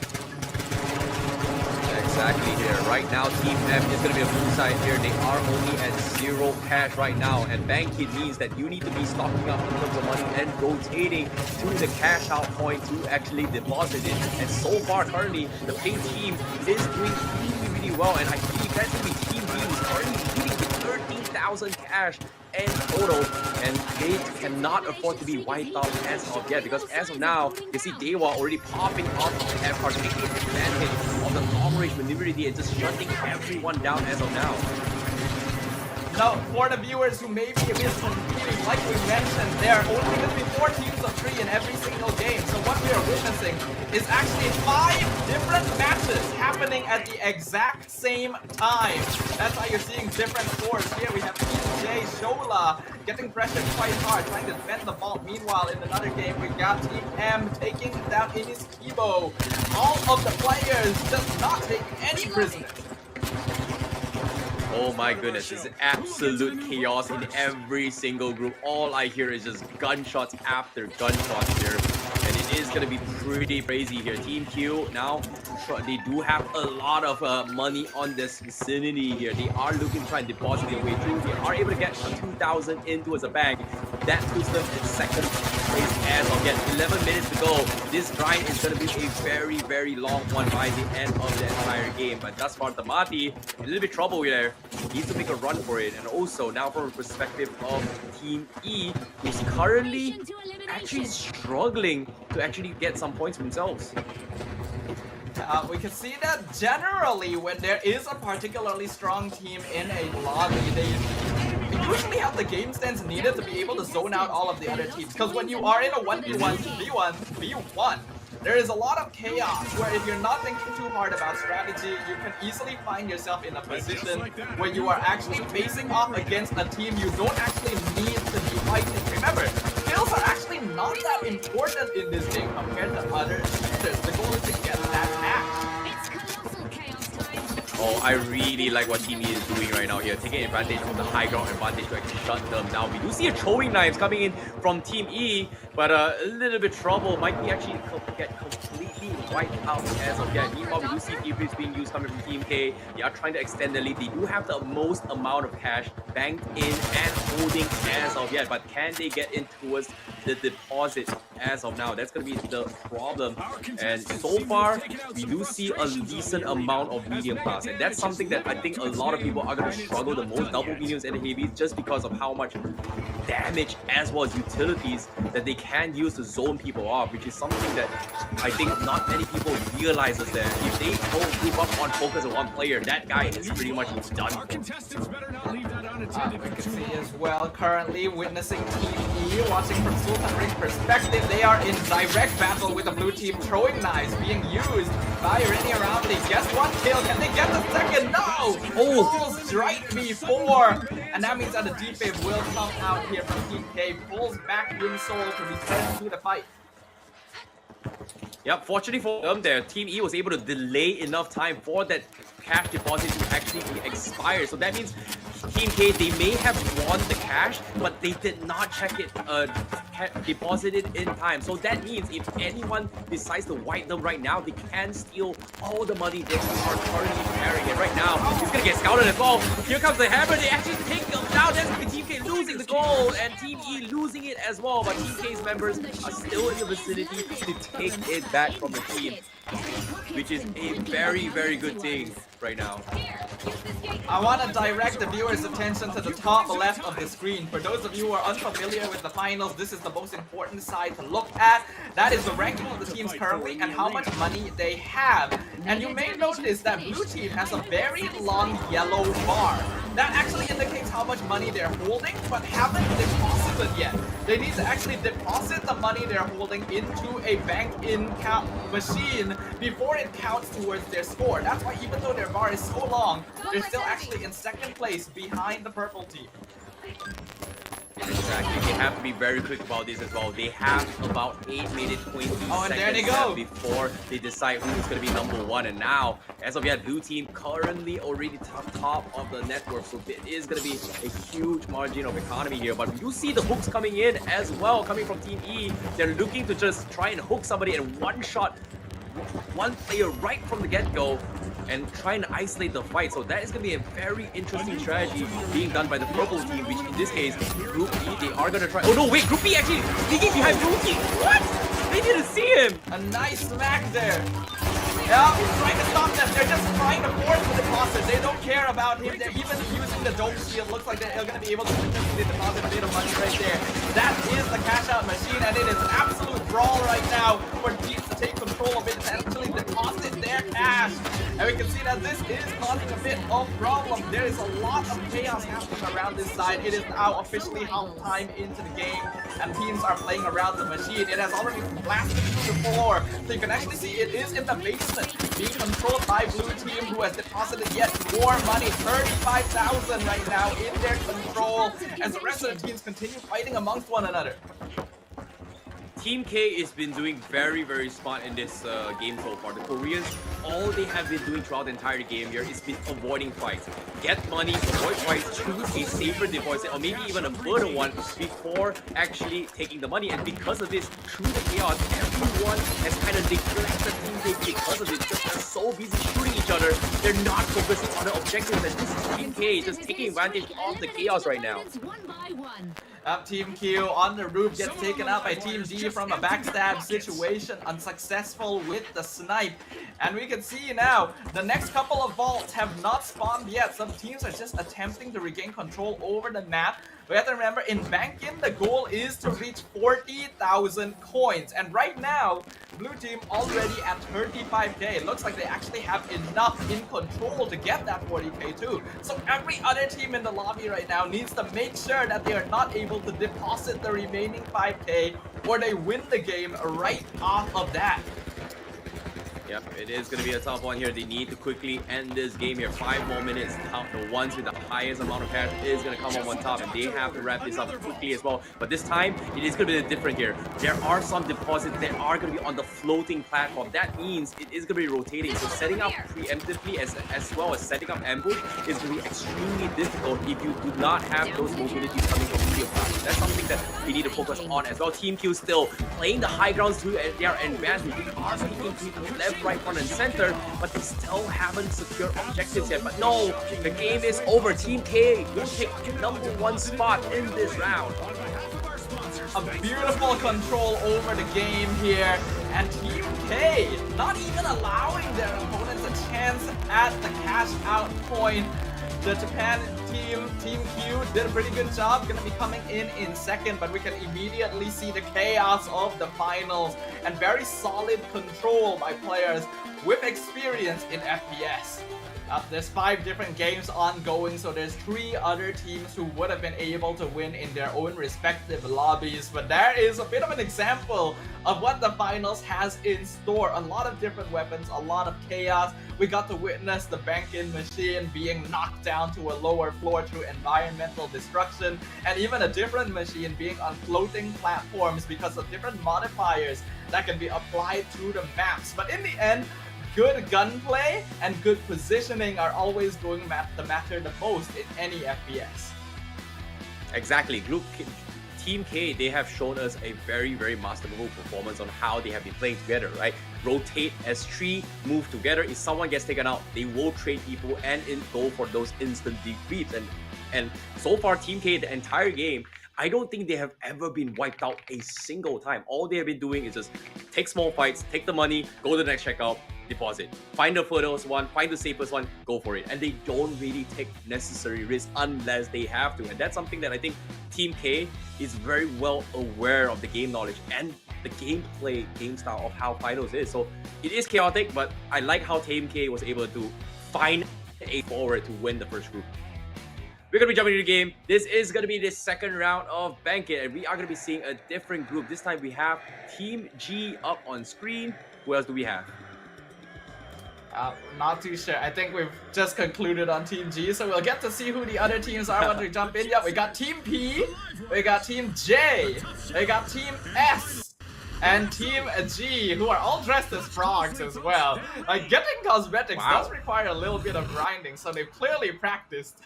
Exactly here. Right now, Team M is going to be a blue side here. They are only at 0 cash right now. And banking means that you need to be stocking up in terms of money and rotating to the cash out point to actually deposit it. And so far, currently, the pink team is doing really well. And I believe that's going to be Team B who's currently leading with 13,000 cash in total, and they cannot afford to be wiped out as of yet, because as of now, you see DAY2 already popping off the F card, taking advantage of the long range maneuverability and just shutting everyone down as of now. Now, for the viewers who may be misconceiving, like we mentioned, there are only going to be 4 teams of 3 in every single game. So what we are witnessing is actually 5 different matches happening at the exact same time. That's why you're seeing different scores. Here we have Team J, Shola, getting pressured quite hard, trying to defend the ball. Meanwhile, in another game, we got Team M taking down Inis Kibo. All of the players just not taking any prisoners. Oh my goodness, it's absolute chaos in every single group. All I hear is just gunshots after gunshots here. And it is going to be pretty crazy here. Team Q now, they do have a lot of money on this vicinity here. They are looking to try and deposit their way through. They are able to get 2,000 into as a bank. That puts them in second place as of yet. 11 minutes to go. This grind is going to be a very long one by the end of the entire game. But thus far, Tamati, a little bit trouble there. Needs to make a run for it. And also, now from a perspective of Team E, who's currently actually struggling to actually get some points for themselves. We can see that generally when there is a particularly strong team in a lobby, they usually have the game stance needed to be able to zone out all of the other teams. Because when you are in a 1v1, v1, there is a lot of chaos where if you're not thinking too hard about strategy, you can easily find yourself in a position where you are actually facing off against a team you don't actually need to be fighting. Remember, kills are actually not that important in this game compared to other shooters. The goal is to get that match. Oh, I really like what Team E is doing right now here, taking advantage of the high ground advantage to actually shut them down. We do see a throwing knives coming in from Team E, but a little bit trouble. Might be actually get completely wiped out as of yet. Meanwhile, we do see defense being used coming from Team K. They are trying to extend the lead. They do have the most amount of cash banked in and holding as of yet, but can they get in towards the deposit as of now? That's going to be the problem. And so far, we do see a decent amount of medium class. And that's something that I think a lot of people are going to struggle the most, double mediums and heavies, just because of how much damage as well as utilities that they can use to zone people off, which is something that I think not many people realizes that if they don't group up on focus on one player, that guy is pretty much done. We can see as well, currently witnessing Team E, watching from Sultan Ring's perspective, they are in direct battle with the blue team, throwing knives being used by Rennie Aramli. Guess what kill? Can they get the second? No! Pulls right before, and that means that the defib will come out here from Team K, pulls back Winsol to return to the fight. Yep, fortunately for them there, Team E was able to delay enough time for that cash deposit to actually be expired. So that means Team K, they may have won the cash, but they did not check it, deposit it in time. So that means if anyone decides to wipe them right now, they can steal all the money they are currently carrying. And right now, he's gonna get scouted as well. Here comes the hammer, they actually take them down. That's gonna be Team K losing the goal, and Team E losing it as well. But Team K's members are still in the vicinity to take it back from the team, which is a very good thing. right now. I want to direct the viewers' attention to the top left of the screen. For those of you who are unfamiliar with the finals, this is the most important side to look at. That is the ranking of the teams currently and how much money they have. And you may notice that blue team has a very long yellow bar. That actually indicates how much money they're holding, but haven't deposited yet. They need to actually deposit the money they're holding into a bank-in count machine before it counts towards their score. That's why even though their bar is so long, they're still actually in second place behind the purple team. Exactly. They have to be very quick about this as well. They have about 8 minutes, 20 and there they seconds go. left before they decide who's going to be number one. And now, as of yet, blue team currently already top of the network. So it is going to be a huge margin of economy here. But you see the hooks coming in as well, coming from Team E. They're looking to just try and hook somebody and one-shot one player right from the get-go and trying to isolate the fight. So that is going to be a very interesting strategy being done by the purple team, which in this case, Group E, they are going to try... Oh no, wait, Group E actually sneaking behind blue team. What? They didn't see him. A nice smack there. Yeah, he's trying to stop them. They're just trying to force the deposit. They don't care about him. They're even using the dome shield. Looks like they're going to be able to successfully deposit a bit of money right there. That is the cash out machine, and it is an absolute brawl right now for teams to take control of it and actually deposit their cash. And we can see that this is causing a bit of problem. There is a lot of chaos happening around this side. It is now officially half time into the game, and teams are playing around the machine. It has already blasted through the floor, so you can actually see it is in the basement, being controlled by blue team, who has deposited yet more money, 35,000 right now in their control, as the rest of the teams continue fighting amongst one another. Team K has been doing very, very smart in this game so far. The Koreans, all they have been doing throughout the entire game here is been avoiding fights. Get money, avoid fights, choose a safer deposit, or maybe even a further one before actually taking the money. And because of this, through the chaos, everyone has kind of neglected Team K because of it. Just they're so busy shooting each other, they're not focusing on the objectives. And this is Team K just taking advantage of the chaos right now. Team Q on the roof gets taken out by Team D from a backstab situation, unsuccessful with the snipe. And we can see now, the next couple of vaults have not spawned yet. Some teams are just attempting to regain control over the map. We have to remember, in bank-in, the goal is to reach 40,000 coins. And right now, blue team already at 35k. Looks like they actually have enough in control to get that 40k too. So every other team in the lobby right now needs to make sure that they are not able to deposit the remaining 5k, or they win the game right off of that. Yep, it is going to be a tough one here. They need to quickly end this game here. 5 more minutes. The ones with the highest amount of cash is going to come on top, and they have to wrap this up quickly as well. But this time, it is going to be different here. There are some deposits that are going to be on the floating platform. That means it is going to be rotating. So setting up preemptively as well as setting up ambush is going to be extremely difficult if you do not have those mobilities coming from the field. That's something that we need to focus on as well. Team Q still playing the high grounds to their advantage. They are making people left, right, front, and center, but they still haven't secured objectives yet. But no, the game is over. Team K will take #1 spot in this round. A beautiful control over the game here, and Team K not even allowing their opponents a chance at the cash out point. The Japan team, Team Q, did a pretty good job, gonna be coming in second, but we can immediately see the chaos of the finals and very solid control by players with experience in FPS. There's 5 different games ongoing, so there's 3 other teams who would have been able to win in their own respective lobbies. But there is a bit of an example of what the finals has in store. A lot of different weapons, a lot of chaos. We got to witness the bank-in machine being knocked down to a lower floor through environmental destruction, and even a different machine being on floating platforms because of different modifiers that can be applied to the maps. But in the end, good gunplay and good positioning are always going to matter the most in any FPS. Exactly. Team K, they have shown us a very, very masterful performance on how they have been playing together, right? Rotate as 3, move together. If someone gets taken out, they will trade people and go for those instant defeats. And so far, Team K, the entire game, I don't think they have ever been wiped out a single time. All they have been doing is just take small fights, take the money, go to the next checkout, deposit. Find the furthest one, find the safest one, go for it. And they don't really take necessary risks unless they have to. And that's something that I think Team K is very well aware of the game knowledge and the gameplay, game style of how Finals is. So it is chaotic, but I like how Team K was able to find a forward to win the first group. We're going to be jumping into the game. This is going to be the second round of Banquet, and we are going to be seeing a different group. This time we have Team G up on screen. Who else do we have? Not too sure. I think we've just concluded on Team G, so we'll get to see who the other teams are when we jump in. Yeah, we got Team P, we got Team J, we got Team S, and Team G, who are all dressed as frogs as well. Like, getting cosmetics does require a little bit of grinding, so they've clearly practiced.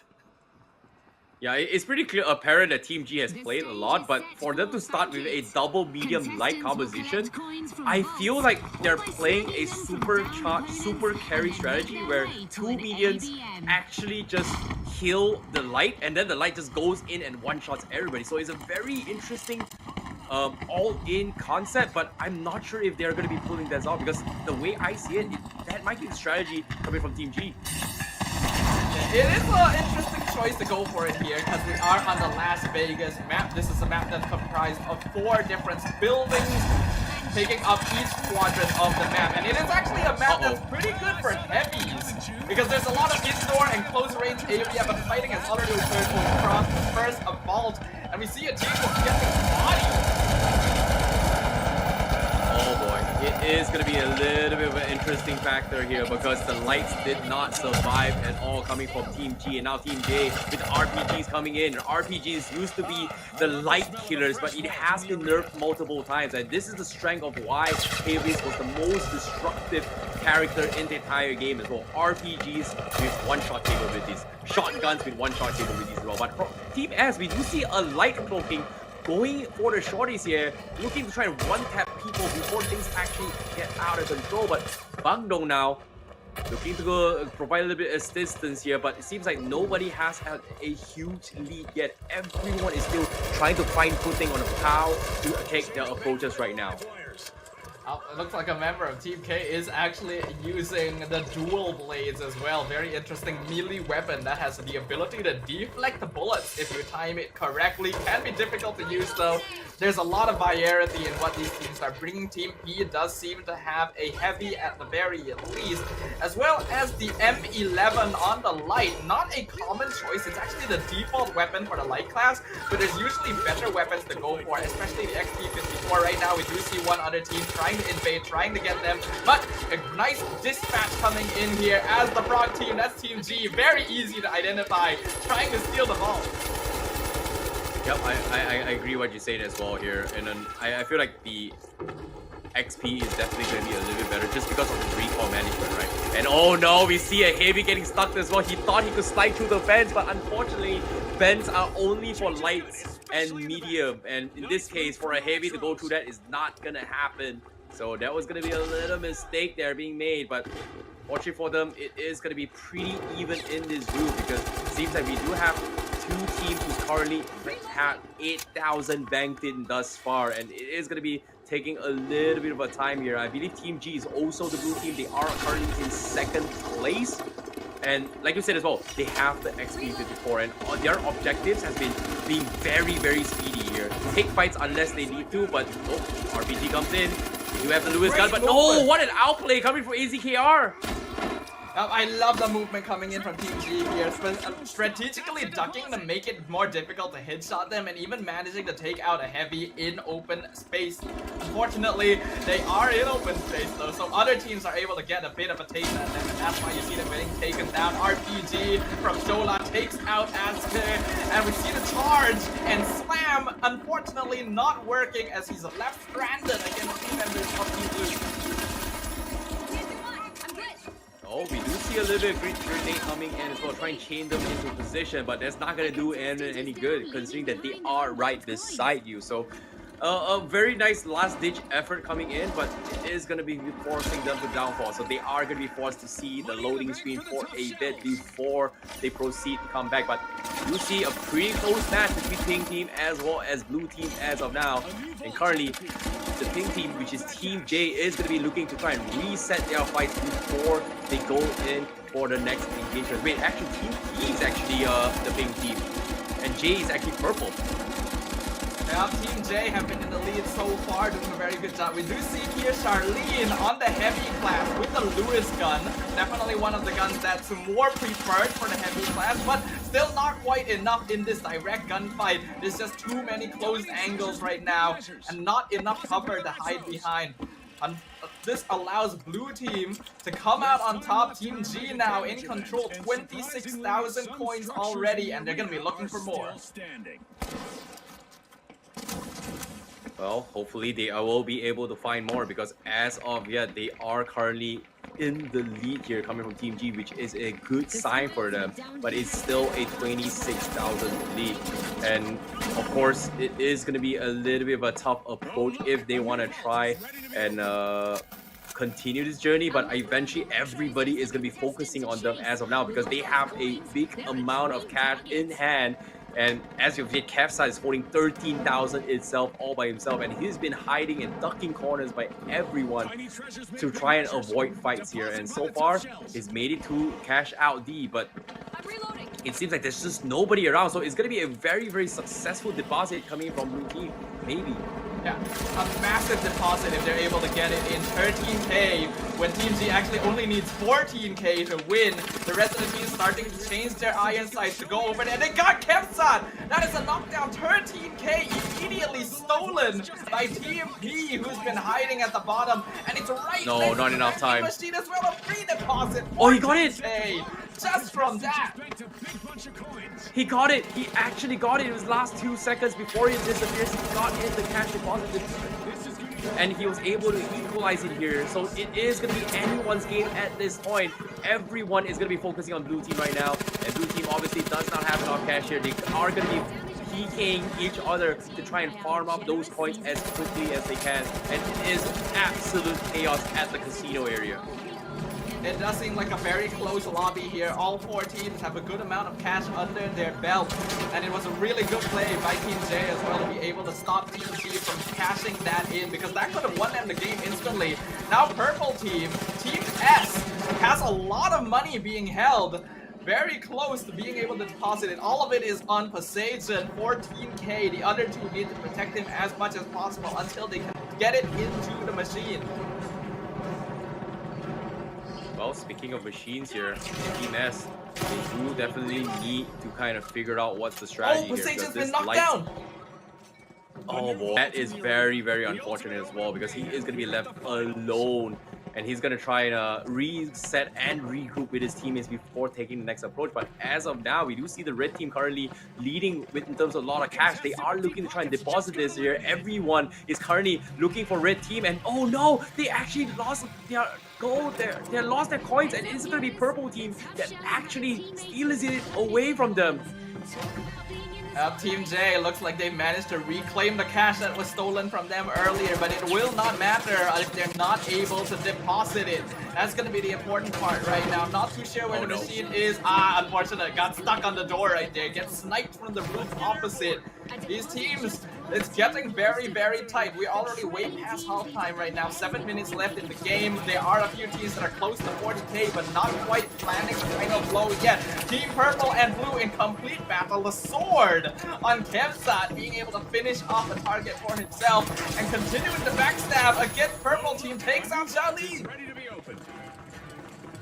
Yeah, it's pretty clear apparent that Team G has played a lot, but for them to start with a double medium light composition, I feel like they're playing a super carry strategy where two mediums actually just kill the light, and then the light just goes in and one-shots everybody. So it's a very interesting all-in concept, but I'm not sure if they're going to be pulling this off, because the way I see it, that might be the strategy coming from Team G. It is an interesting choice to go for it here, because we are on the Las Vegas map. This is a map that's comprised of 4 different buildings, taking up each quadrant of the map. And it is actually a map that's pretty good for heavies, because there's a lot of indoor and close range area, but fighting has already occurred across first a vault, and we see a team getting bodied. Oh boy, it is going to be a little bit of an interesting factor here, because the lights did not survive at all coming from Team G, and now Team J with RPGs coming in. RPGs used to be the light killers, but it has been nerfed multiple times, and this is the strength of why Havis was the most destructive character in the entire game as well. RPGs with one-shot capabilities, shotguns with one-shot capabilities as well. But from Team S, we do see a light cloaking going for the shorties here, looking to try and one-tap people before things actually get out of control. But Bangdong now looking to go provide a little bit of assistance here, but it seems like nobody has had a huge lead yet. Everyone is still trying to find footing on how to take their approaches right now. It looks like a member of Team K is actually using the dual blades as well. Very interesting melee weapon that has the ability to deflect the bullets if you time it correctly. Can be difficult to use though. There's a lot of variety in what these teams are bringing. Team P does seem to have a heavy at the very least, as well as the M11 on the light. Not a common choice. It's actually the default weapon for the light class, but there's usually better weapons to go for, especially the XP54. Right now we do see one other team trying to invade, trying to get them, but a nice dispatch coming in here as the frog team. That's Team G, very easy to identify, trying to steal the ball. Yep, I agree what you're saying as well here, and then I feel like the XP is definitely going to be a little bit better just because of the recall management, right? And oh no, we see a heavy getting stuck as well. He thought he could slide through the vents, but unfortunately vents are only for lights and medium, and in this case for a heavy to go through that is not going to happen. So that was going to be a little mistake there being made, but fortunately for them, it is going to be pretty even in this group, because it seems like we do have 2 teams who currently have 8,000 banked in thus far, and it is going to be taking a little bit of a time here. I believe Team G is also the blue team. They are currently in 2nd place, and like you said as well, they have the XP54, and their objectives has been being very speedy here. Take fights unless they need to, but oh, RPG comes in. You have the Lewis gun, but no, what an outplay coming from AZKR. I love the movement coming in from Team G here, strategically ducking to make it more difficult to headshot them, and even managing to take out a heavy in open space. Unfortunately, they are in open space though, so other teams are able to get a bit of a taste at them, and that's why you see them getting taken down. RPG from Shola takes out Asker, and we see the charge and slam, unfortunately not working as he's left stranded against team members of Team Blue. Oh, we do see a little bit of grenade coming in as well, trying to chain them into position, but that's not going to do any good considering that they are right beside you. So a very nice last-ditch effort coming in, but it is going to be forcing them to downfall. So they are going to be forced to see the loading screen for a bit before they proceed to come back. But you see a pretty close match between Pink Team as well as Blue Team as of now. And currently, the pink team, which is Team J, is going to be looking to try and reset their fights before they go in for the next engagement. Wait, actually, Team T is actually the pink team, and J is actually purple. Yeah, Team J have been in the lead so far, doing a very good job. We do see here Charlene on the heavy class with the Lewis gun. Definitely one of the guns that's more preferred for the heavy class, but still not quite enough in this direct gunfight. There's just too many closed angles right now, and not enough cover to hide behind. And this allows blue team to come out on top. Team G now in control, 26,000 coins already, and they're gonna be looking for more. Well, hopefully they will be able to find more, because as of yet, they are currently in the lead here coming from Team G, which is a good sign for them, but it's still a 26,000 lead. And of course, it is going to be a little bit of a tough approach if they want to try and continue this journey, but eventually everybody is going to be focusing on them as of now, because they have a big amount of cash in hand. And as you've seen, Kevsa is holding 13,000 itself all by himself, and he's been hiding and ducking corners by everyone to try and avoid fights here. And so far, he's made it to cash out D, but it seems like there's just nobody around. So it's going to be a very, very successful deposit coming from Blue Team, maybe. Yeah, a massive deposit if they're able to get it in 13k, when Team G actually only needs 14k to win. The rest of the team starting to change their iron sights to go over there. They got Kevsan! That is a knockdown. 13k immediately stolen by Team P, who's been hiding at the bottom. And it's right No, next not to the enough time. machine as well. A free deposit. Oh, he got it! Just from that. He got it. He actually got it. It was last 2 seconds before he disappears. He got in the cash deposit. And he was able to equalize it here. So it is going to be anyone's game at this point. Everyone is going to be focusing on Blue Team right now. And Blue Team obviously does not have enough cash here. They are going to be PKing each other to try and farm up those coins as quickly as they can. And it is absolute chaos at the casino area. It does seem like a very close lobby here. All four teams have a good amount of cash under their belt. And it was a really good play by Team J as well to be able to stop Team G from cashing that in, because that could have won them the game instantly. Now purple team, Team S, has a lot of money being held. Very close to being able to deposit it. All of it is on Poseidon, 14k. The other two need to protect him as much as possible until they can get it into the machine. Well, speaking of machines here, Team S, they do definitely need to kind of figure out what's the strategy here. Poseidon's been knocked down! Oh boy, that is very, very unfortunate as well, because he is going to be left alone. And he's going to try and reset and regroup with his teammates before taking the next approach. But as of now, we do see the red team currently leading with in terms of a lot of cash. They are looking to try and deposit this here. Everyone is currently looking for red team. And oh no, they actually lost their gold. They lost their coins. And it's going to be purple team that actually steals it away from them. Team J looks like they managed to reclaim the cash that was stolen from them earlier, but it will not matter if they're not able to deposit it. That's going to be the important part right now. I'm not too sure where the machine is. Unfortunate. Got stuck on the door right there. Gets sniped from the roof opposite. These teams, it's getting very, very tight. We're already way past halftime right now. 7 minutes left in the game. There are a few teams that are close to 40k, but not quite planning the final blow yet. Team Purple and Blue in complete battle. The sword on Kevsat being able to finish off the target for himself and continuing the backstab against Purple team takes out Charlie.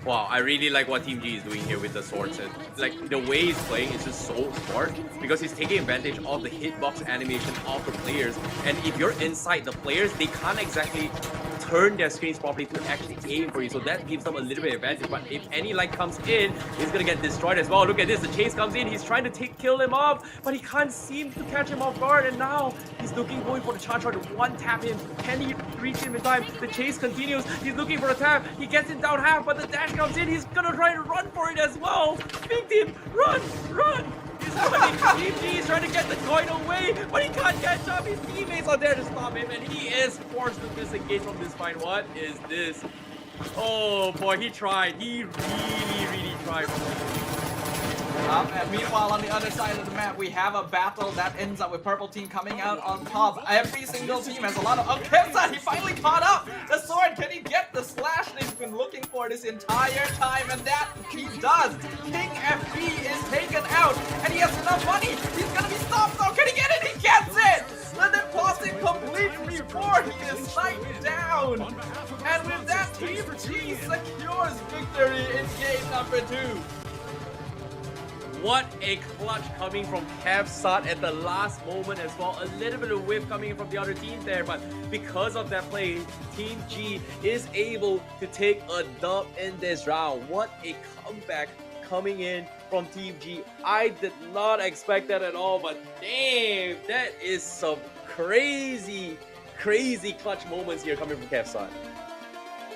Wow, I really like what Team G is doing here with the swords. And, like, the way he's playing is just so smart, because he's taking advantage of the hitbox animation of the players. And if you're inside the players, they can't exactly turn their screens properly to actually aim for you. So that gives them a little bit of advantage. But if any light comes in, he's gonna get destroyed as well. Look at this, the chase comes in. He's trying to kill him off, but he can't seem to catch him off guard. And now he's going for the charge to one tap him. Can he reach him in time? The chase continues. He's looking for a tap. He gets it down half, but the dash comes in. He's gonna try to run for it as well. Big team, run! He's running. Team G is trying to get the coin away, but he can't catch up. His teammates are there to stop him, and he is forced to disengage from this fight. What is this? Oh boy, he tried. He really tried. And meanwhile, on the other side of the map, we have a battle that ends up with purple team coming out on top. Every single team has a lot of... Oh, Kemsa, he finally caught up! The sword, can he get the slash that he's been looking for this entire time? And that he does! King FB is taken out, and he has enough money! He's gonna be stopped though! Can he get it? He gets it! The deposit complete before he is sniped down! And with that, Team G secures victory in game number 2. What a clutch coming from Kevsat at the last moment as well. A little bit of whiff coming in from the other team there, but because of that play, Team G is able to take a dub in this round. What a comeback coming in from Team G. I did not expect that at all, but damn, that is some crazy clutch moments here coming from Kevsat.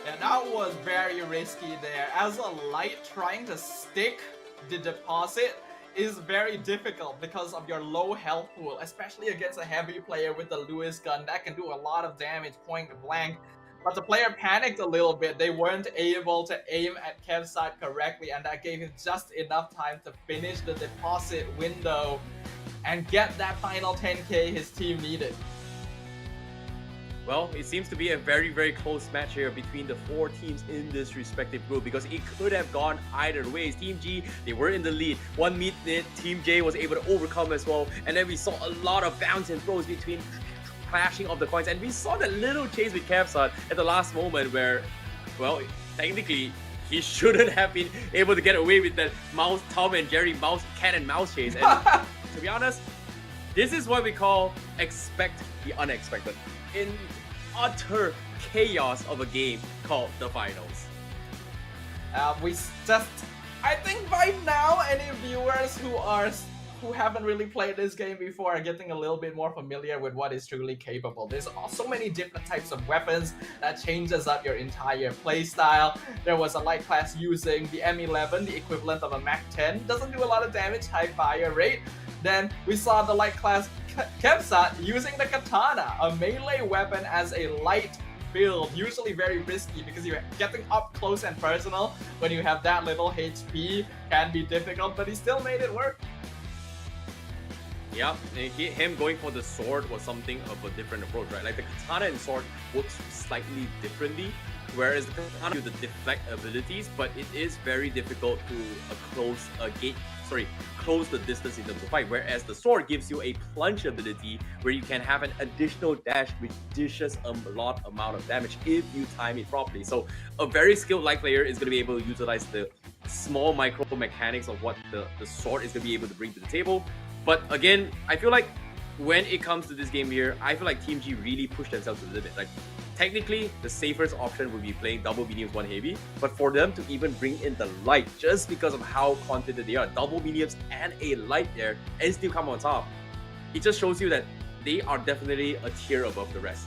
Yeah, that was very risky there. As a light, trying to stick the deposit is very difficult because of your low health pool, especially against a heavy player with the Lewis gun that can do a lot of damage point blank. But the player panicked a little bit. They weren't able to aim at Kevsat correctly, and that gave him just enough time to finish the deposit window and get that final 10k his team needed. Well, it seems to be a very close match here between the 4 teams in this respective group because it could have gone either ways. Team G, they were in the lead. One mid-mid, Team J was able to overcome as well. And then we saw a lot of bounce and throws between clashing of the coins. And we saw that little chase with Kevsat at the last moment where, well, technically, he shouldn't have been able to get away with that mouse, Tom and Jerry mouse, cat and mouse chase. And to be honest, this is what we call expect the unexpected. In utter chaos of a game called the finals. I think by now any viewers who haven't really played this game before are getting a little bit more familiar with what is truly capable. There's so many different types of weapons that changes up your entire playstyle. There was a light class using the M11, the equivalent of a Mac 10, doesn't do a lot of damage, high fire rate. Then we saw the light class Kevsat using the katana, a melee weapon as a light build, usually very risky because you're getting up close and personal when you have that little HP can be difficult, but he still made it work. Yeah, and him going for the sword was something of a different approach, right? Like the katana and sword works slightly differently, whereas the katana has the deflect abilities, but it is very difficult to close the distance in terms of fight, whereas the sword gives you a plunge ability where you can have an additional dash which dishes a lot amount of damage if you time it properly. So a very skilled light player is going to be able to utilize the small micro mechanics of what the sword is going to be able to bring to the table. But again, I feel like when it comes to this game here, I feel like Team G really pushed themselves to the limit. Like, technically, the safest option would be playing double mediums, one heavy, but for them to even bring in the light, just because of how confident they are, double mediums and a light there, and still come on top, it just shows you that they are definitely a tier above the rest.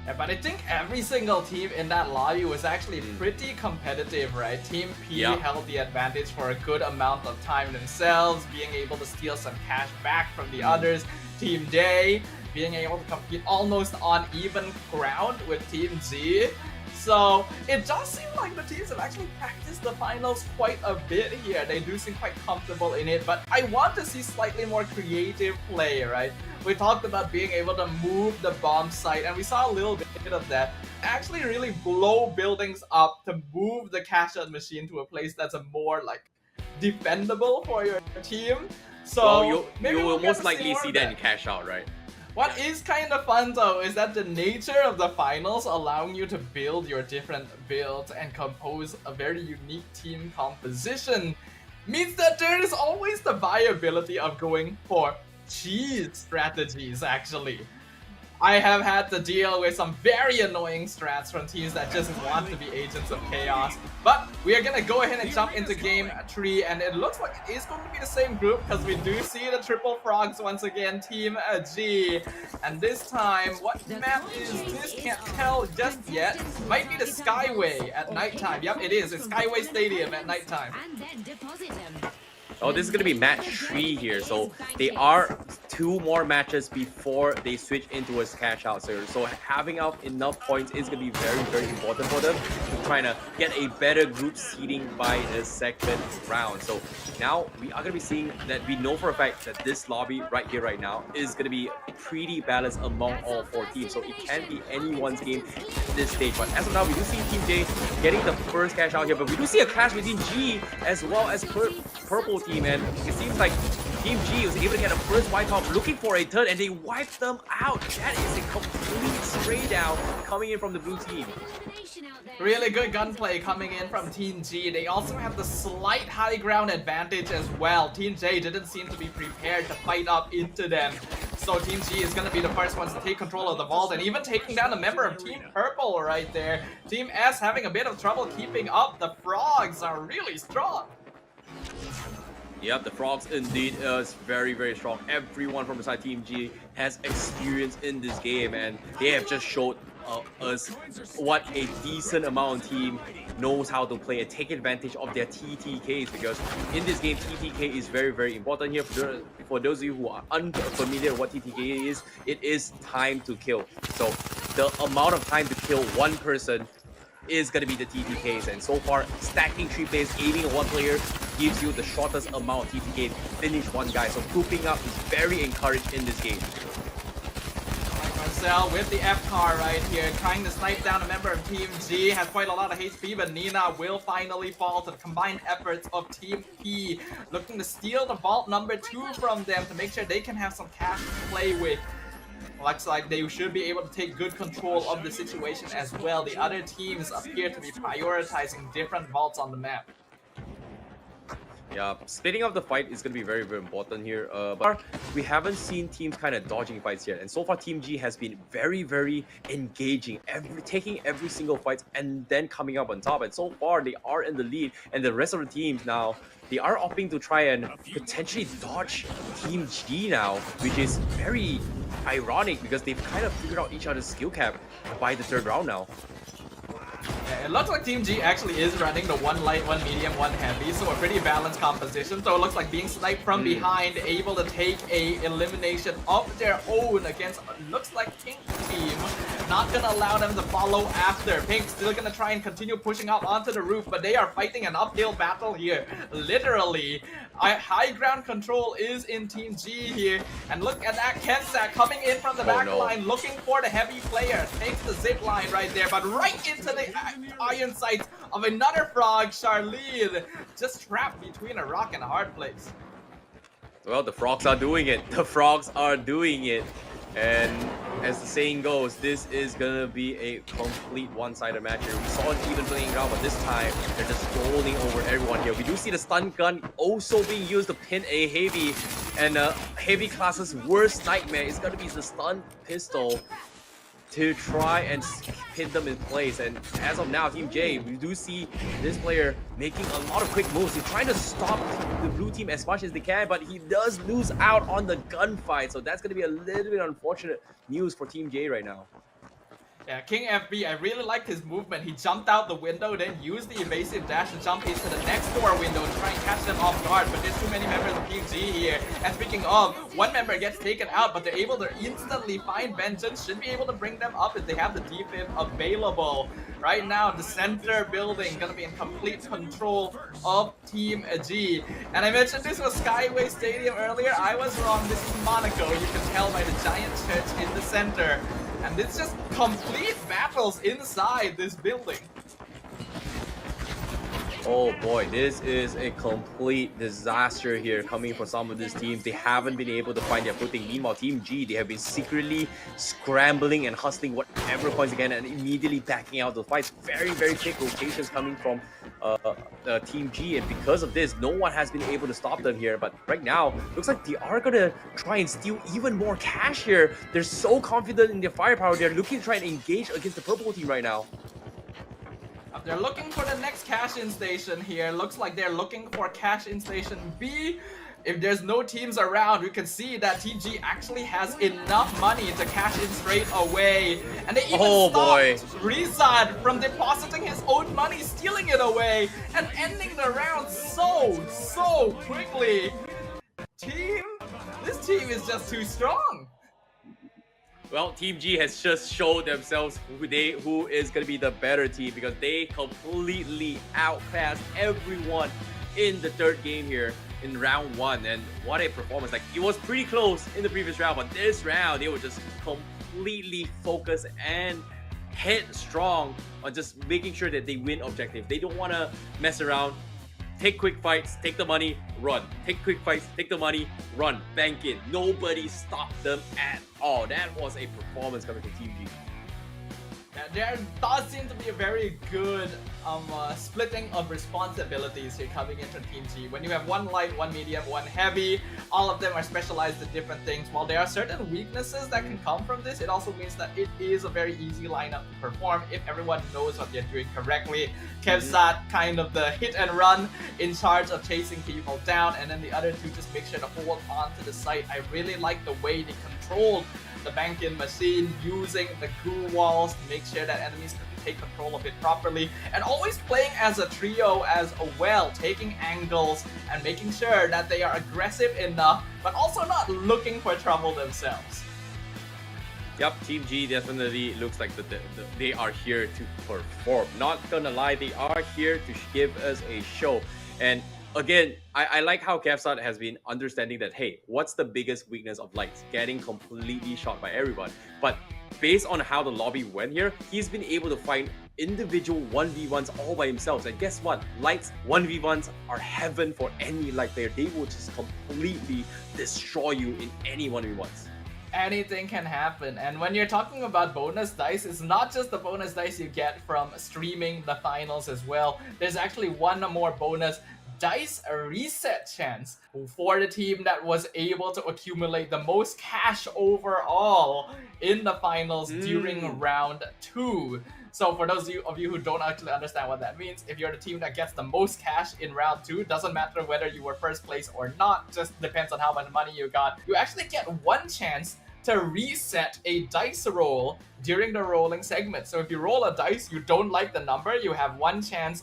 Yeah, but I think every single team in that lobby was actually pretty competitive, right? Team P held the advantage for a good amount of time themselves, being able to steal some cash back from the others. Team J being able to compete almost on even ground with Team Z. So it does seem like the teams have actually practiced the finals quite a bit here. They do seem quite comfortable in it, but I want to see slightly more creative play, right? We talked about being able to move the bomb site, and we saw a little bit of that. Actually really blow buildings up to move the cash out machine to a place that's a more like defendable for your team. So you will most likely see that in cash out, right? What is kind of fun though is that the nature of the finals allowing you to build your different builds and compose a very unique team composition means that there is always the viability of going for cheese strategies actually. I have had to deal with some very annoying strats from teams that just want to be agents of chaos. But we are gonna go ahead and jump into game 3, and it looks like it is going to be the same group because we do see the triple frogs once again, Team G. And this time, what map is this? Can't tell just yet. Might be the Skyway at nighttime. Yep, it is. It's Skyway Stadium at nighttime. Oh, this is going to be match 3 here. So they are 2 more matches before they switch into a cash out. So having out enough points is going to be very, very important for them to try to get a better group seeding by the second round. So now we are going to be seeing that we know for a fact that this lobby right here, right now, is going to be pretty balanced among all 4 teams. So it can be anyone's game at this stage. But as of now, we do see Team J getting the first cash out here. But we do see a clash between G as well as Purple Team. And it seems like Team G was able to get a first wipe out, looking for a third, and they wiped them out. That is a complete spray down coming in from the blue team. Really good gunplay coming in from Team G. They also have the slight high ground advantage as well. Team J didn't seem to be prepared to fight up into them. So Team G is going to be the first ones to take control of the vault, and even taking down a member of Team Purple right there. Team S having a bit of trouble keeping up. The Frogs are really strong. Yep, the Frogs indeed is very, very strong. Everyone from the side Team G has experience in this game, and they have just showed us what a decent amount of team knows how to play and take advantage of their TTKs, because in this game TTK is very, very important here. For those of you who are unfamiliar with what TTK is, it is time to kill. So the amount of time to kill one person is going to be the TTKs, and so far stacking 3 players, aiming at 1 player gives you the shortest amount of TTK to finish 1 guy. So grouping up is very encouraged in this game. Marcel with the F car right here, trying to snipe down a member of Team G, has quite a lot of HP, but Nina will finally fall to the combined efforts of Team P, looking to steal the vault number 2 from them to make sure they can have some cash to play with. Looks like they should be able to take good control of the situation as well. The other teams appear to be prioritizing different vaults on the map. Yeah, splitting up the fight is going to be very, very important here. But we haven't seen teams kind of dodging fights yet. And so far, Team G has been very, very engaging, taking every single fight and then coming up on top. And so far, they are in the lead. And the rest of the teams now, they are opting to try and potentially dodge Team G now, which is very ironic because they've kind of figured out each other's skill cap by the 3rd round now. Yeah, it looks like Team G actually is running the 1 light, 1 medium, 1 heavy, so a pretty balanced composition. So it looks like being sniped from behind, able to take a elimination of their own against, looks like Pink Team. Not gonna allow them to follow after. Pink still gonna try and continue pushing up onto the roof, but they are fighting an uphill battle here. Literally, high ground control is in Team G here. And look at that, Kensack coming in from the back line, looking for the heavy player. Takes the zip line right there, but right into the iron sights of another frog, Charlene, just trapped between a rock and a hard place. Well, the Frogs are doing it. The Frogs are doing it. And as the saying goes, this is gonna be a complete one-sided match here. We saw an even playing ground, but this time they're just rolling over everyone here. We do see the stun gun also being used to pin a heavy, and heavy class's worst nightmare is gonna be the stun pistol to try and pin them in place. And as of now, Team J, we do see this player making a lot of quick moves. He's trying to stop the blue team as much as they can, but he does lose out on the gunfight. So that's going to be a little bit unfortunate news for Team J right now. Yeah, King FB, I really liked his movement. He jumped out the window, then used the evasive dash to jump into the next door window to try and catch them off guard. But there's too many members of Team G here. And speaking of, 1 member gets taken out, but they're able to instantly find vengeance. Should be able to bring them up if they have the defib available. Right now, the center building gonna be in complete control of Team G. And I mentioned this was Skyway Stadium earlier. I was wrong. This is Monaco. You can tell by the giant church in the center. And it's just complete battles inside this building. Oh boy, this is a complete disaster here coming from some of these teams. They haven't been able to find their footing. Meanwhile, Team G, they have been secretly scrambling and hustling whatever points again and immediately backing out the fights. Very, very quick rotations coming from Team G, and because of this, no one has been able to stop them here. But right now, looks like they are gonna try and steal even more cash here. They're so confident in their firepower. They're looking to try and engage against the purple team right now. They're looking for the next cash-in station here. Looks like they're looking for cash-in station B. if there's no teams around, we can see that TG actually has enough money to cash in straight away. And they even stopped Rizad from depositing his own money, stealing it away, and ending the round so quickly. This team is just too strong. Well, Team G has just showed themselves who is going to be the better team, because they completely outclassed everyone in the third game here in round 1. And what a performance. Like, it was pretty close in the previous round, but this round they were just completely focused and headstrong on just making sure that they win objective. They don't want to mess around. Take quick fights, take the money, run. Take quick fights, take the money, run. Bank it. Nobody stopped them at all. That was a performance coming from Team G. There does seem to be a very good splitting of responsibilities here coming into Team G. When you have one light, one medium, one heavy, all of them are specialized in different things. While there are certain weaknesses that can come from this, it also means that it is a very easy lineup to perform if everyone knows what they're doing correctly. Kevsat, kind of the hit and run, in charge of chasing people down, and then the other two just make sure to hold on to the site. I really like the way they controlled the bank-in machine, using the goo walls to make sure that enemies can take control of it properly, and always playing as a trio as well, taking angles and making sure that they are aggressive enough but also not looking for trouble themselves. Yep, Team G definitely looks like they are here to perform. Not gonna lie, they are here to give us a show. And again, I like how Kevsat has been understanding that, hey, what's the biggest weakness of Lights? Getting completely shot by everyone. But based on how the lobby went here, he's been able to find individual 1v1s all by himself. And guess what? Lights 1v1s are heaven for any Light player. They will just completely destroy you in any 1v1s. Anything can happen, and when you're talking about bonus dice, it's not just the bonus dice you get from streaming the finals as well. There's actually one more bonus dice reset chance for the team that was able to accumulate the most cash overall in the finals during round 2. So for those of you who don't actually understand what that means, if you're the team that gets the most cash in round 2, doesn't matter whether you were first place or not, just depends on how much money you got. You actually get one chance to reset a dice roll during the rolling segment. So if you roll a dice, you don't like the number, you have one chance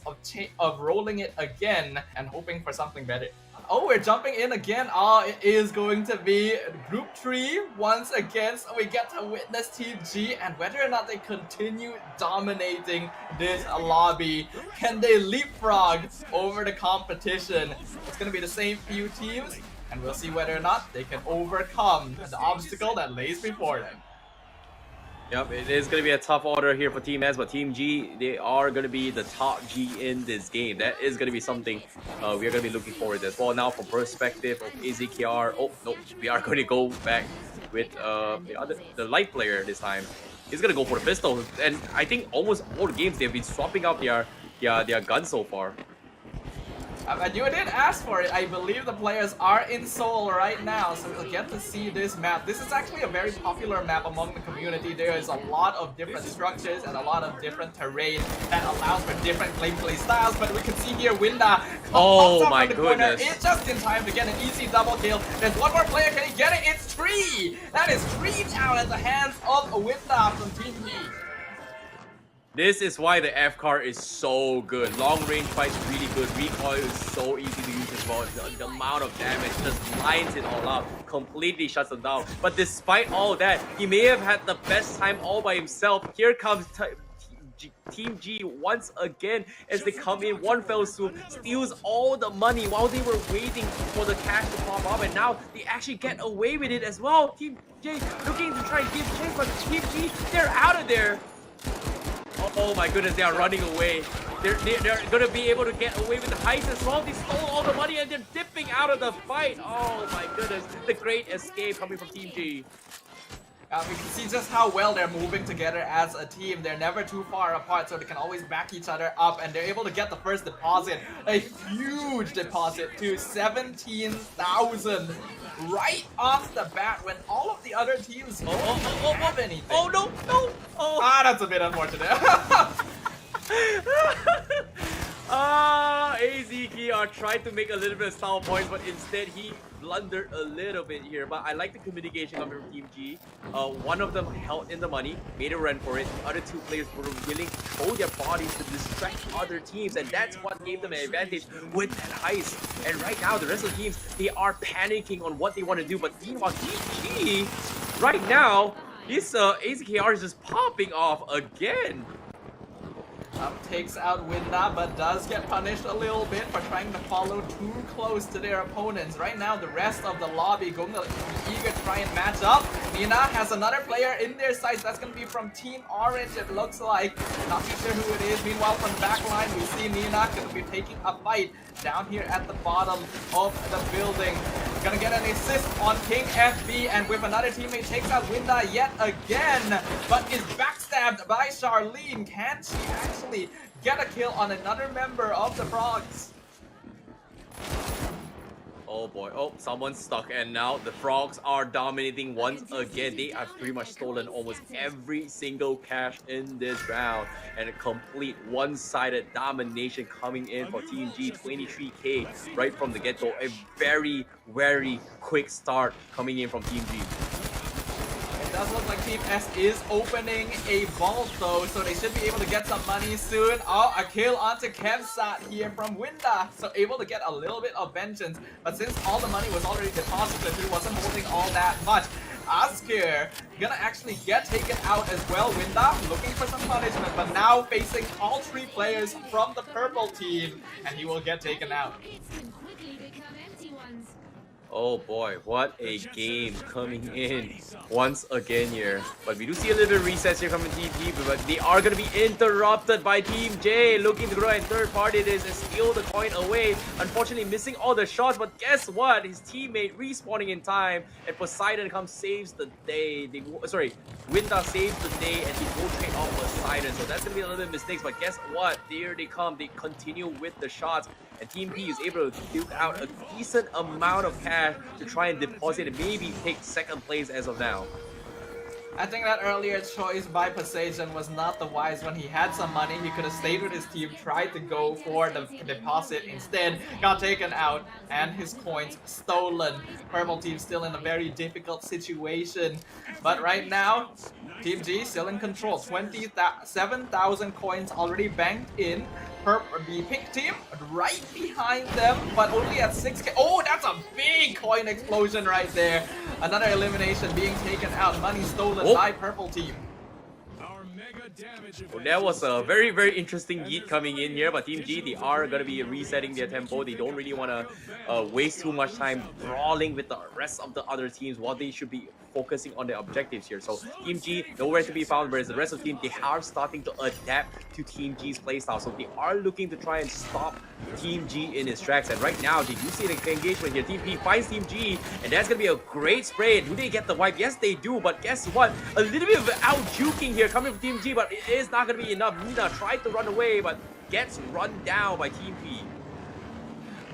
of rolling it again and hoping for something better. Oh, we're jumping in again. Oh, it is going to be Group 3 once again. So we get to witness Team G and whether or not they continue dominating this lobby. Can they leapfrog over the competition? It's going to be the same few teams, and we'll see whether or not they can overcome the obstacle that lays before them. Yep, it is going to be a tough order here for Team S, but Team G, they are going to be the top G in this game. That is going to be something we are going to be looking forward to as well. Now, from perspective of AZKR, oh, no, we are going to go back with the light player this time. He's going to go for the pistol, and I think almost all the games they've been swapping out their guns so far. And you did ask for it. I believe the players are in Seoul right now, so we'll get to see this map. This is actually a very popular map among the community. There is a lot of different structures and a lot of different terrain that allows for different gameplay styles, but we can see here Winda oh my goodness, it's just in time to get an easy double kill. There's one more player. Can he get it? It's 3! That is 3 down at the hands of Winda from Team G. This is why the F car is so good. Long range fight is really good. Recoil is so easy to use as well. The amount of damage just lines it all out. Completely shuts them down. But despite all that, he may have had the best time all by himself. Here comes Team G once again as they come in. One fell swoop, steals all the money while they were waiting for the cash to pop up. And now they actually get away with it as well. Team J looking to try and give chase, but Team G, they're out of there. Oh my goodness, they are running away. They're going to be able to get away with the heist as well. They stole all the money and they're dipping out of the fight. Oh my goodness, the great escape coming from Team G. We can see just how well they're moving together as a team. They're never too far apart, so they can always back each other up, and they're able to get the first deposit. A huge deposit to 17,000 right off the bat when all of the other teams don't have anything. Oh no, no! Oh. That's a bit unfortunate. AZK are trying to make a little bit of style points, but instead he blundered a little bit here. But I like the communication coming from Team G. One of them held in the money, made a run for it. The other two players were willing to throw their bodies to distract other teams, and that's what gave them an advantage with that heist. And right now, the rest of the teams, they are panicking on what they want to do. But meanwhile, Team G, right now, this AZKR is just popping off again. Takes out Winda, but does get punished a little bit for trying to follow too close to their opponents. Right now, the rest of the lobby going to be eager to try and match up. Nina has another player in their sights. That's going to be from Team Orange, it looks like. Not too sure who it is. Meanwhile, from the back line, we see Nina going to be taking a fight down here at the bottom of the building. Gonna get an assist on King FB, and with another teammate takes out Winda yet again, but is backstabbed by Charlene. Can she actually get a kill on another member of the Frogs? Oh boy, oh, someone's stuck, and now the Frogs are dominating once again. They have pretty much stolen almost every single cash in this round, and a complete one-sided domination coming in for Team G. 23k right from the get-go. A very, very quick start coming in from Team G. It does look like Team S is opening a vault though, so they should be able to get some money soon. Oh, a kill onto Kevsat here from Winda, so able to get a little bit of vengeance. But since all the money was already deposited, he wasn't holding all that much. Asker gonna actually get taken out as well. Winda looking for some punishment, but now facing all three players from the purple team, and he will get taken out. Oh boy, what a game coming in once again here. But we do see a little bit of recess here coming from Team G, but they are going to be interrupted by Team J. Looking to grow and third party it is and steal the coin away. Unfortunately missing all the shots, but guess what? His teammate respawning in time, and Poseidon comes saves the day. Winda saves the day, and he go trade off Poseidon. So that's going to be a little bit of mistakes, but guess what? There they come. They continue with the shots. And Team P is able to duke out a decent amount of cash to try and deposit and maybe take second place as of now. I think that earlier choice by Poseidon was not the wise one. He had some money, he could have stayed with his team, tried to go for the deposit, instead got taken out and his coins stolen. Purple team still in a very difficult situation, but right now Team G still in control. 27,000 coins already banked in. The pink team right behind them, but only at 6k. Oh, that's a big coin explosion right there. Another elimination being taken out. Money stolen by purple team. Well, that was a very, very interesting yeet coming in here, but Team G, they are going to be resetting their tempo. They don't really want to waste too much time brawling with the rest of the other teams while they should be focusing on their objectives here. So Team G, nowhere to be found, whereas the rest of the team, they are starting to adapt to Team G's playstyle. So they are looking to try and stop Team G in its tracks. And right now, they do see the engagement here. Team P finds Team G, and that's going to be a great spray. Do they get the wipe? Yes, they do, but guess what? A little bit of out-juking here coming from Team G, but it is not going to be enough. Nina tried to run away, but gets run down by Team P.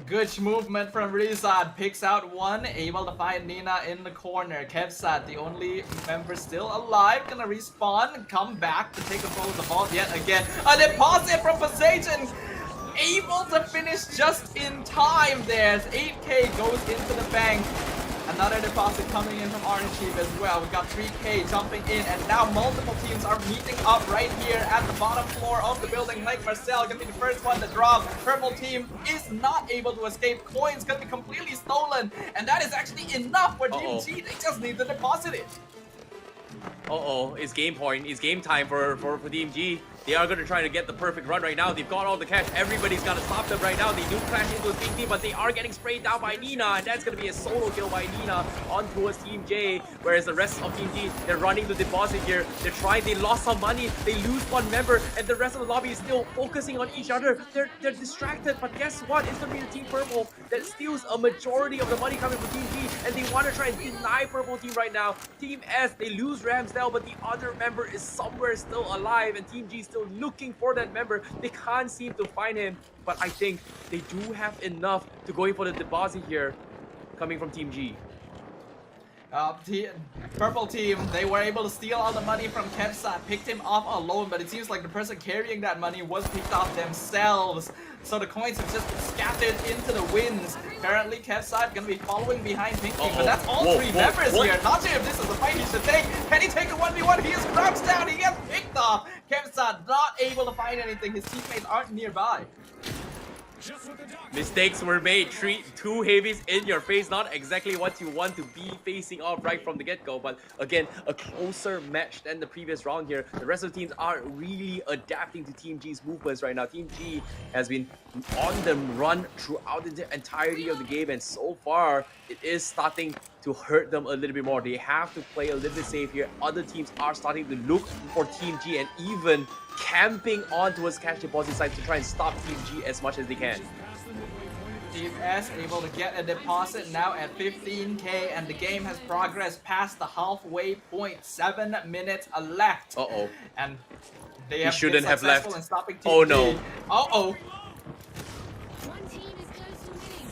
Good movement from Rizad, picks out one, able to find Nina in the corner. Kevsat, the only member still alive, gonna respawn, come back to take control of the ball yet again. A deposit from Poseidon, able to finish just in time there. 8k goes into the bank. Another deposit coming in from Orange Team as well. We got 3k jumping in, and now multiple teams are meeting up right here at the bottom floor of the building. Mike Marcel gonna be the first one to drop. Purple team is not able to escape. Coins gonna be completely stolen, and that is actually enough for Team G. They just need to deposit it. It's game point. It's game time for Team G. They are going to try to get the perfect run right now. They've got all the cash. Everybody's got to stop them right now. They do crash into a big team, but they are getting sprayed down by Nina, and that's going to be a solo kill by Nina on towards Team J, whereas the rest of Team G, they're running the deposit here. They're trying. They lost some money. They lose one member, and the rest of the lobby is still focusing on each other. They're distracted, but guess what? It's going to be the Team Purple that steals a majority of the money coming from Team G, and they want to try and deny Purple Team right now. Team S, they lose Ramsdale, but the other member is somewhere still alive, and Team G still looking for that member. They can't seem to find him, but I think they do have enough to go in for the deposit here coming from Team G. Purple team, they were able to steal all the money from Kevsat, picked him off alone, but it seems like the person carrying that money was picked off themselves. so the coins have just been scattered into the winds. Currently, Kevside gonna be following behind Pinky, but that's all three members here. Not sure if this is the fight he should take. Can he take a 1v1? He is crouched down, he gets picked off. Kevside not able to find anything, his teammates aren't nearby. Mistakes were made. Two heavies in your face. Not exactly what you want to be facing off right from the get-go. But again, a closer match than the previous round here. The rest of the teams are really adapting to Team G's movements right now. Team G has been on the run throughout the entirety of the game. And so far, it is starting to hurt them a little bit more. They have to play a little bit safe here. Other teams are starting to look for Team G and even camping on towards cash deposit sites to try and stop Team G as much as they can. Team S able to get a deposit now at 15k, and the game has progressed past the halfway point. 7 minutes left. Uh-oh. And they have shouldn't been have successful left. in stopping Team Oh, G. no. Uh-oh.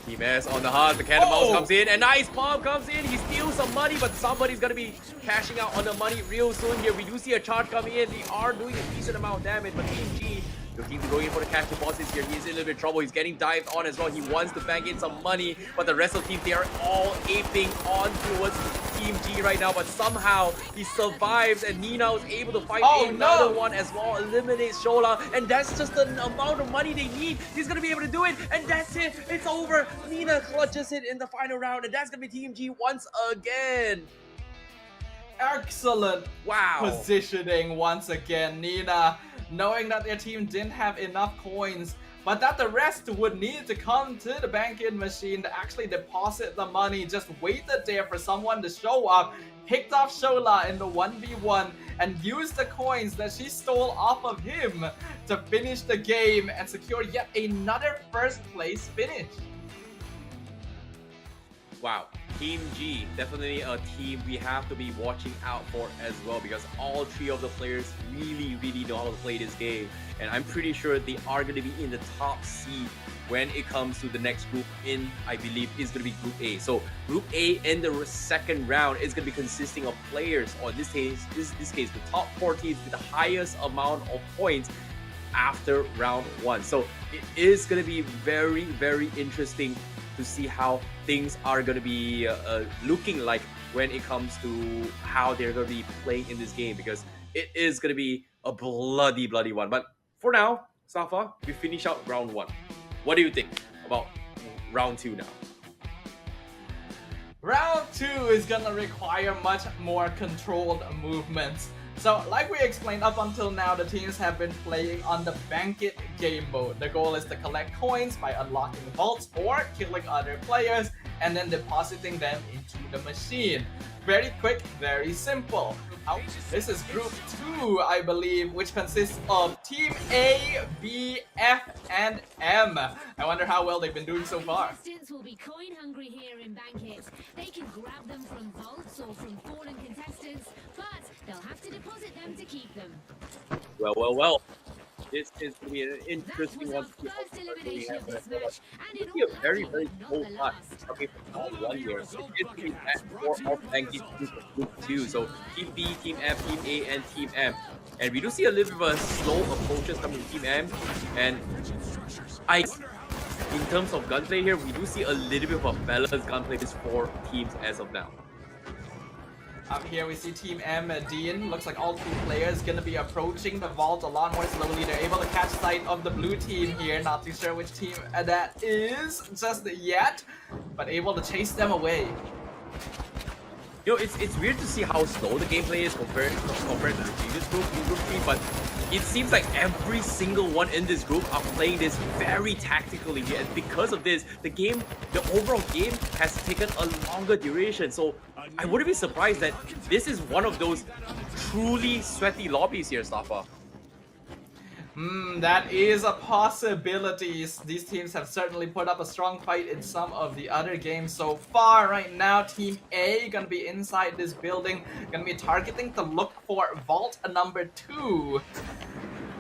Team S on the hard, the cannonballs comes in, and nice bomb comes in. He steals some money, but somebody's gonna be cashing out on the money real soon here. We do see a charge coming in. They are doing a decent amount of damage, but Team G looking to go in for the cash deposits here. He's in a little bit of trouble. He's getting dived on as well. He wants to bank in some money, but the rest of the team, they are all aping on towards Team G right now, but somehow he survives, and Nina was able to find another one as well, eliminates Shola, and that's just the amount of money they need. He's gonna be able to do it, and that's it. It's over. Nina clutches it in the final round, and that's gonna be Team G once again. Excellent positioning once again. Nina, knowing that their team didn't have enough coins, but that the rest would need to come to the bank-in machine to actually deposit the money, just waited there for someone to show up, picked off Shola in the 1v1, and used the coins that she stole off of him to finish the game and secure yet another first place finish. Wow, Team G, definitely a team we have to be watching out for as well, because all three of the players really know how to play this game, and I'm pretty sure they are going to be in the top seed when it comes to the next group in, I believe, is going to be Group A. So Group A in the second round is going to be consisting of players, or in this case, the top 4 teams with the highest amount of points after round 1. So it is going to be very interesting to see how things are going to be looking like when it comes to how they're going to be playing in this game, because it is going to be a bloody one. But for now, Safa, we finish out round 1. What do you think about round 2 now? Round 2 is gonna require much more controlled movements. So, like we explained, up until now, the teams have been playing on the Bank-It game mode. The goal is to collect coins by unlocking vaults or killing other players and then depositing them into the machine. Very quick, very simple. This is Group 2, I believe, which consists of Team A, B, F, and M. I wonder how well they've been doing so far. Contestants will be coin hungry here in Bank-It. They can grab them from vaults or from fallen contestants, but they'll have to deposit them to keep them. Well. This is going to be an interesting one. First elimination of this match, and it be a very close match. Okay, for round 1 here. It is going to be at 4 of Bank-It Group 2. So Team B, Team F, Team A, and Team M. And we do see a little bit of a slow approaches coming from Team M. And in terms of gunplay here, we do see a little bit of a balanced gunplay this 4 teams as of now. Up here we see Team M, Dean. Looks like all 2 players gonna be approaching the vault a lot more slowly. They're able to catch sight of the blue team here. Not too sure which team that is just yet, but able to chase them away. You know, it's weird to see how slow the gameplay is compared to the previous group, Group 3, but it seems like every single one in this group are playing this very tactically, and because of this, the overall game has taken a longer duration. So I wouldn't be surprised that this is one of those truly sweaty lobbies here, Safa. That is a possibility. These teams have certainly put up a strong fight in some of the other games so far. Right now, Team A gonna be inside this building, gonna be targeting to look for vault number 2.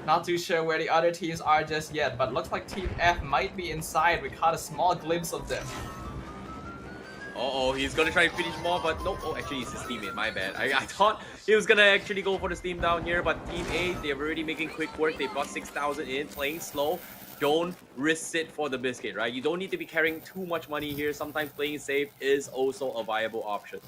Not too sure where the other teams are just yet, but looks like Team F might be inside. We caught a small glimpse of them. He's gonna try and finish more, but no. Actually, it's his teammate, my bad. I thought he was gonna actually go for the steam down here, but Team A, they're already making quick work. They brought 6,000 in, playing slow. don't risk it for the biscuit, right? You don't need to be carrying too much money here. Sometimes playing safe is also a viable option.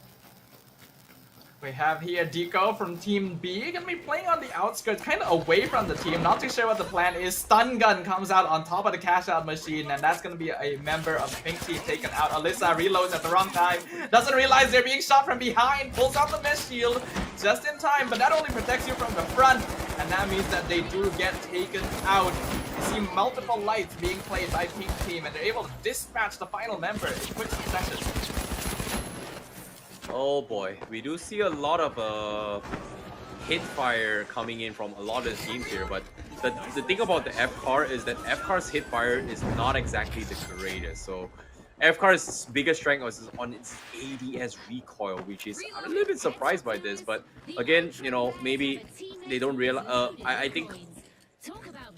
We have here Deco from Team B, gonna be playing on the outskirts, kind of away from the team. Not too sure what the plan is. Stun gun comes out on top of the cash out machine, and that's gonna be a member of the pink team taken out. Alyssa reloads at the wrong time, doesn't realize they're being shot from behind, pulls out the mesh shield just in time, but that only protects you from the front, and that means that they do get taken out. You see multiple lights being played by pink team, and they're able to dispatch the final member in quick succession. Oh boy, we do see a lot of hit fire coming in from a lot of the teams here, but the thing about the FCAR is that FCAR's hit fire is not exactly the greatest. So FCAR's biggest strength was on its ADS recoil, which is, I'm a little bit surprised by this, but again, you know, maybe they don't realize, I think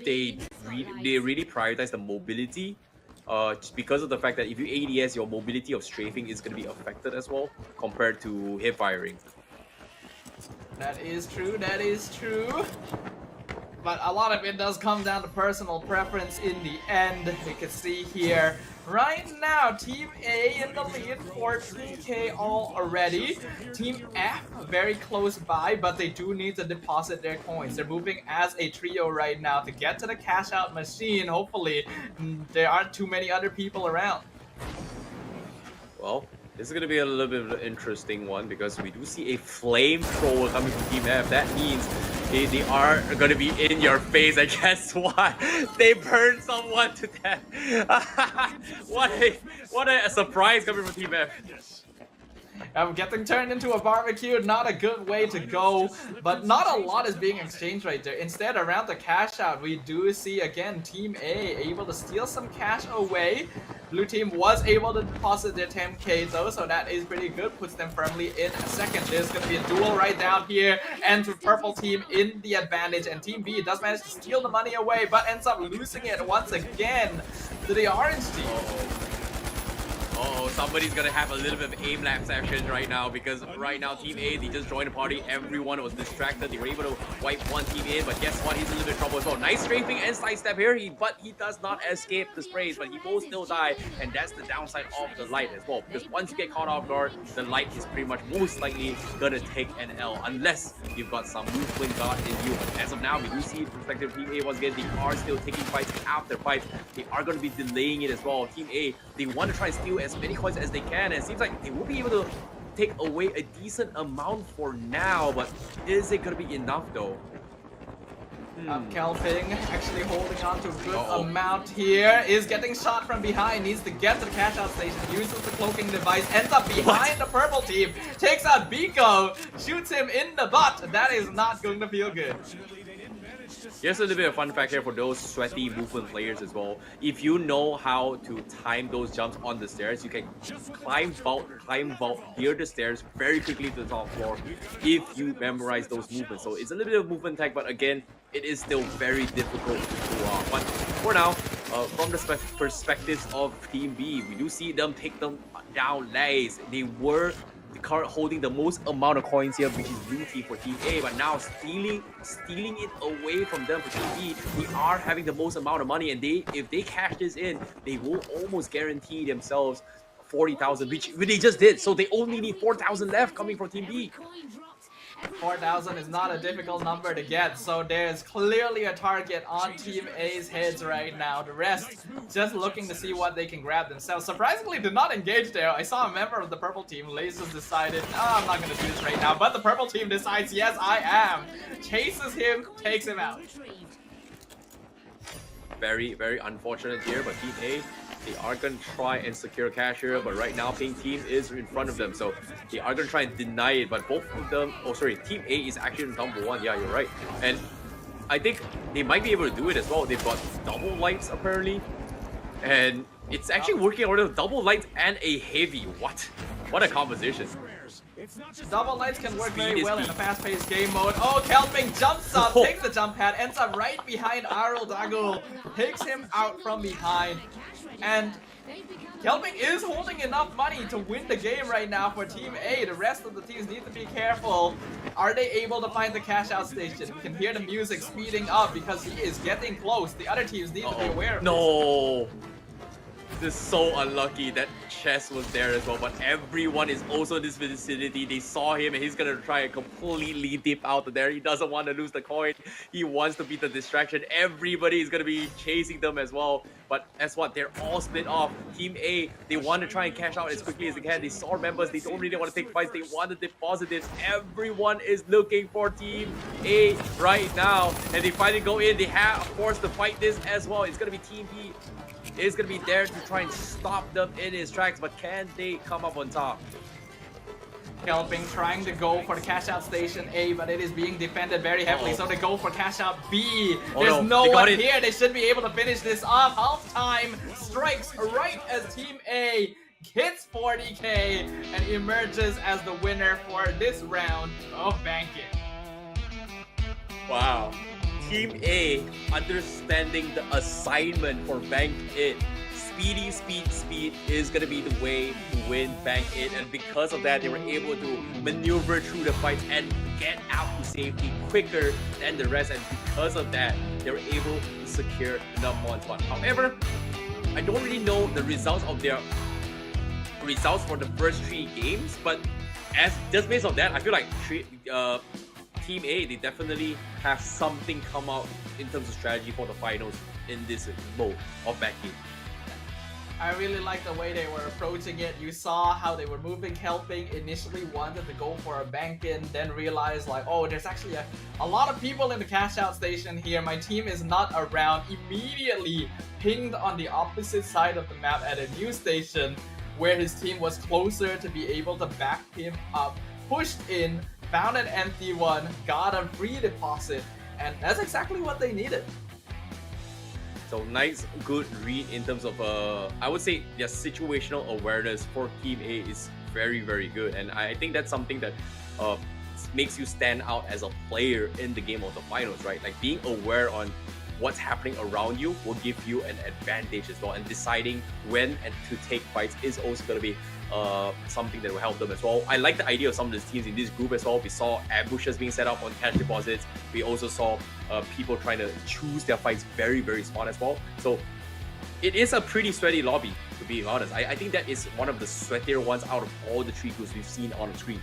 they really prioritize the mobility. Just because of the fact that if you ADS, your mobility of strafing is going to be affected as well compared to hip firing. That is true, that is true. But a lot of it does come down to personal preference in the end. You can see here, right now, Team A in the lead for 3K already. Team F very close by, but they do need to deposit their coins. They're moving as a trio right now to get to the cash out machine. Hopefully, there aren't too many other people around. Well, this is going to be a little bit of an interesting one because we do see a flamethrower coming from Team F. That means they are going to be in your face, and guess what? They burned someone to death. What a surprise coming from Team F. Getting turned into a barbecue, not a good way to go, but not a lot is being exchanged right there. Instead, around the cash out, we do see again Team A able to steal some cash away. Blue team was able to deposit their 10K though, so that is pretty good, puts them firmly in second. There's going to be a duel right down here, and the purple team in the advantage, and Team B does manage to steal the money away, but ends up losing it once again to the orange team. Oh, somebody's gonna have a little bit of aim lap session right now because right now Team A, they just joined the party. Everyone was distracted. They were able to wipe one team in, but guess what? He's in a little bit of trouble as well. Nice strafing and sidestep here, but he does not escape the sprays, but he will still die, and that's the downside of the light as well. Because once you get caught off guard, the light is pretty much most likely gonna take an L unless you've got some movement guard in you. But as of now, we do see the perspective Team A once again. They are still taking fights after fights. They are gonna be delaying it as well. Team A, they want to try and steal as many coins as they can, and it seems like they will be able to take away a decent amount for now, but is it going to be enough though? Kelping actually holding on to a good amount here, is getting shot from behind, needs to get to the cash out station, uses the cloaking device, ends up behind the purple team, takes out Biko, shoots him in the butt. That is not going to feel good. Here's a little bit of fun fact here for those sweaty movement players as well. If you know how to time those jumps on the stairs, you can climb vault near the stairs very quickly to the top floor if you memorize those movements. So it's a little bit of movement tech, but again, it is still very difficult to pull off. But for now, from the perspectives of Team B, we do see them take them down nice. They were holding the most amount of coins here, which is blue team for Team A, but now stealing it away from them for Team B. They are having the most amount of money, and if they cash this in, they will almost guarantee themselves 40,000, which they just did. So they only need 4,000 left coming from Team B. 4,000 is not a difficult number to get, so there's clearly a target on Team A's heads right now. The rest just looking to see what they can grab themselves. Surprisingly, did not engage there. I saw a member of the purple team, Lasers, decided, I'm not going to do this right now, but the purple team decides, yes, I am. Chases him, takes him out. Very, very unfortunate here, but Team A, they are going to try and secure cash here, but right now Pink Team is in front of them, so they are going to try and deny it, but both of them, Team A is actually number one, yeah, you're right, and I think they might be able to do it as well. They've got double lights apparently, and it's actually working out with double lights and a heavy. What a composition. Double lights can work very well in a fast-paced game mode. Oh, Kelping jumps up, takes the jump pad, ends up right behind Arul Dagul, takes him out from behind, and Kelping is holding enough money to win the game right now for Team A. The rest of the teams need to be careful. Are they able to find the cash out station? You can hear the music speeding up because he is getting close. The other teams need to be aware of this. No! This is so unlucky that Chess was there as well, but everyone is also in this vicinity. They saw him and he's gonna try and completely dip out of there. He doesn't want to lose the coin. He wants to beat the distraction. Everybody is gonna be chasing them as well. But as what? They're all split off. Team A, they want to try and cash out as quickly as they can. They saw members. They don't really want to take fights. They want to deposit this. Everyone is looking for Team A right now. And they finally go in. They have of course to fight this as well. It's gonna be Team B. Is going to be there to try and stop them in his tracks, but can they come up on top? Kelping trying to go for the cash out station A, but it is being defended very heavily, so they go for cash out B. There's no one here. They should be able to finish this off. Halftime strikes right as Team A hits 40k and emerges as the winner for this round of Bank It. Wow. Team A understanding the assignment for Bank It. Speedy, speed is going to be the way to win Bank It. And because of that, they were able to maneuver through the fight and get out to safety quicker than the rest. And because of that, they were able to secure the #1 spot. However, I don't really know the results of their results for the first 3 games. But as just based on that, I feel like Team A, they definitely have something come out in terms of strategy for the finals in this mode of backing. I really like the way they were approaching it. You saw how they were moving. Kelping initially wanted to go for a bank in, then realized like, oh, there's actually a lot of people in the cash out station here. My team is not around. Immediately pinged on the opposite side of the map at a new station where his team was closer to be able to back him up. Pushed in, found an empty one, got a free deposit, and that's exactly what they needed. So nice, good read in terms of, I would say their situational awareness for Team A is very, very good. And I think that's something that makes you stand out as a player in the game of the finals, right? Like being aware on what's happening around you will give you an advantage as well. And deciding when and to take fights is also going to be something that will help them as well. I like the idea of some of the teams in this group as well. We saw ambushes being set up on cash deposits. We also saw people trying to choose their fights very, very smart as well. So it is a pretty sweaty lobby, to be honest. I think that is one of the sweatier ones out of all the 3 groups we've seen on the screen.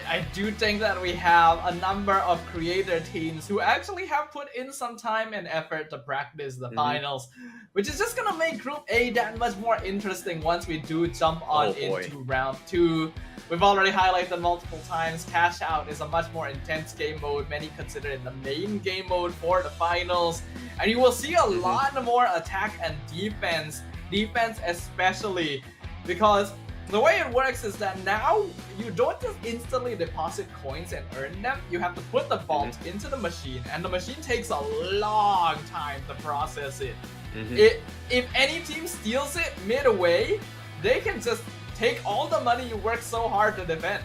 I do think that we have a number of creator teams who actually have put in some time and effort to practice the finals, which is just gonna make Group A that much more interesting once we do jump on into round 2. We've already highlighted multiple times, Cash Out is a much more intense game mode. Many consider it the main game mode for the finals. And you will see a lot more attack and defense especially, because the way it works is that now you don't just instantly deposit coins and earn them. You have to put the vault into the machine, and the machine takes a long time to process it. If any team steals it midway, they can just take all the money you worked so hard to defend.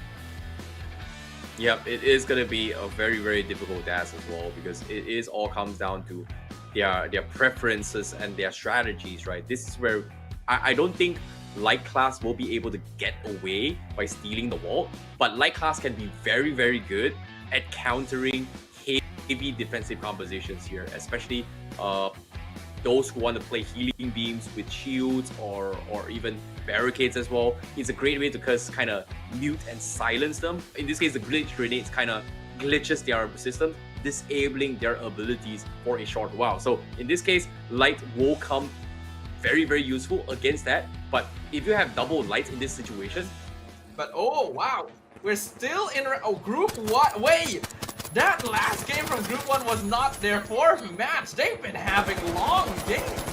Yep, it is going to be a very, very difficult task as well, because it is all comes down to their preferences and their strategies, right? This is where I don't think Light Class will be able to get away by stealing the vault, but Light Class can be very, very good at countering heavy defensive compositions here, especially those who want to play healing beams with shields or even barricades as well. It's a great way to kind of mute and silence them. In this case, the glitch grenades kind of glitches their system, disabling their abilities for a short while. So in this case, Light will come very, very useful against that. But if you have double lights in this situation, but oh wow, we're still in Group 1. Wait, that last game from Group 1 was not their 4th match. They've been having long games.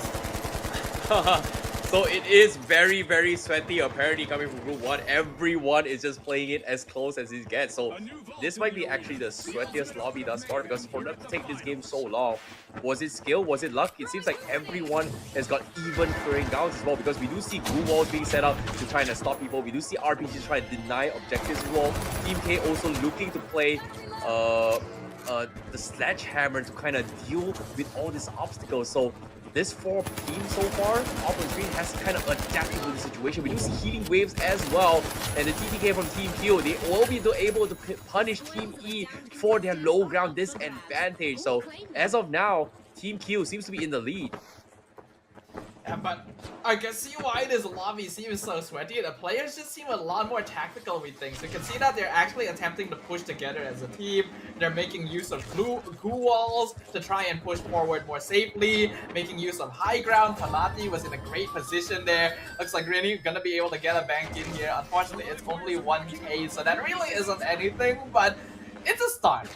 So it is very, very sweaty apparently coming from Group 1. Everyone is just playing it as close as it gets. So this might be actually the sweatiest lobby thus far, because for them to take this game so long, was it skill? Was it luck? It seems like everyone has got even clearing downs as well, because we do see glue walls being set up to try and stop people. We do see RPGs trying to deny objectives as well. Team K also looking to play the sledgehammer to kind of deal with all these obstacles. So this 4 team so far, Opponent Green has kind of adapted to the situation. We do see healing waves as well, and the TTK from Team Q, they will be able to punish Team E for their low ground disadvantage. So as of now, Team Q seems to be in the lead. Yeah, but I can see why this lobby seems so sweaty. The players just seem a lot more tactical with things. You can see that they're actually attempting to push together as a team. They're making use of goo walls to try and push forward more safely, making use of high ground. Tamati was in a great position there. Looks like Rini gonna be able to get a bank in here. Unfortunately, it's only 1k, so that really isn't anything, but it's a start.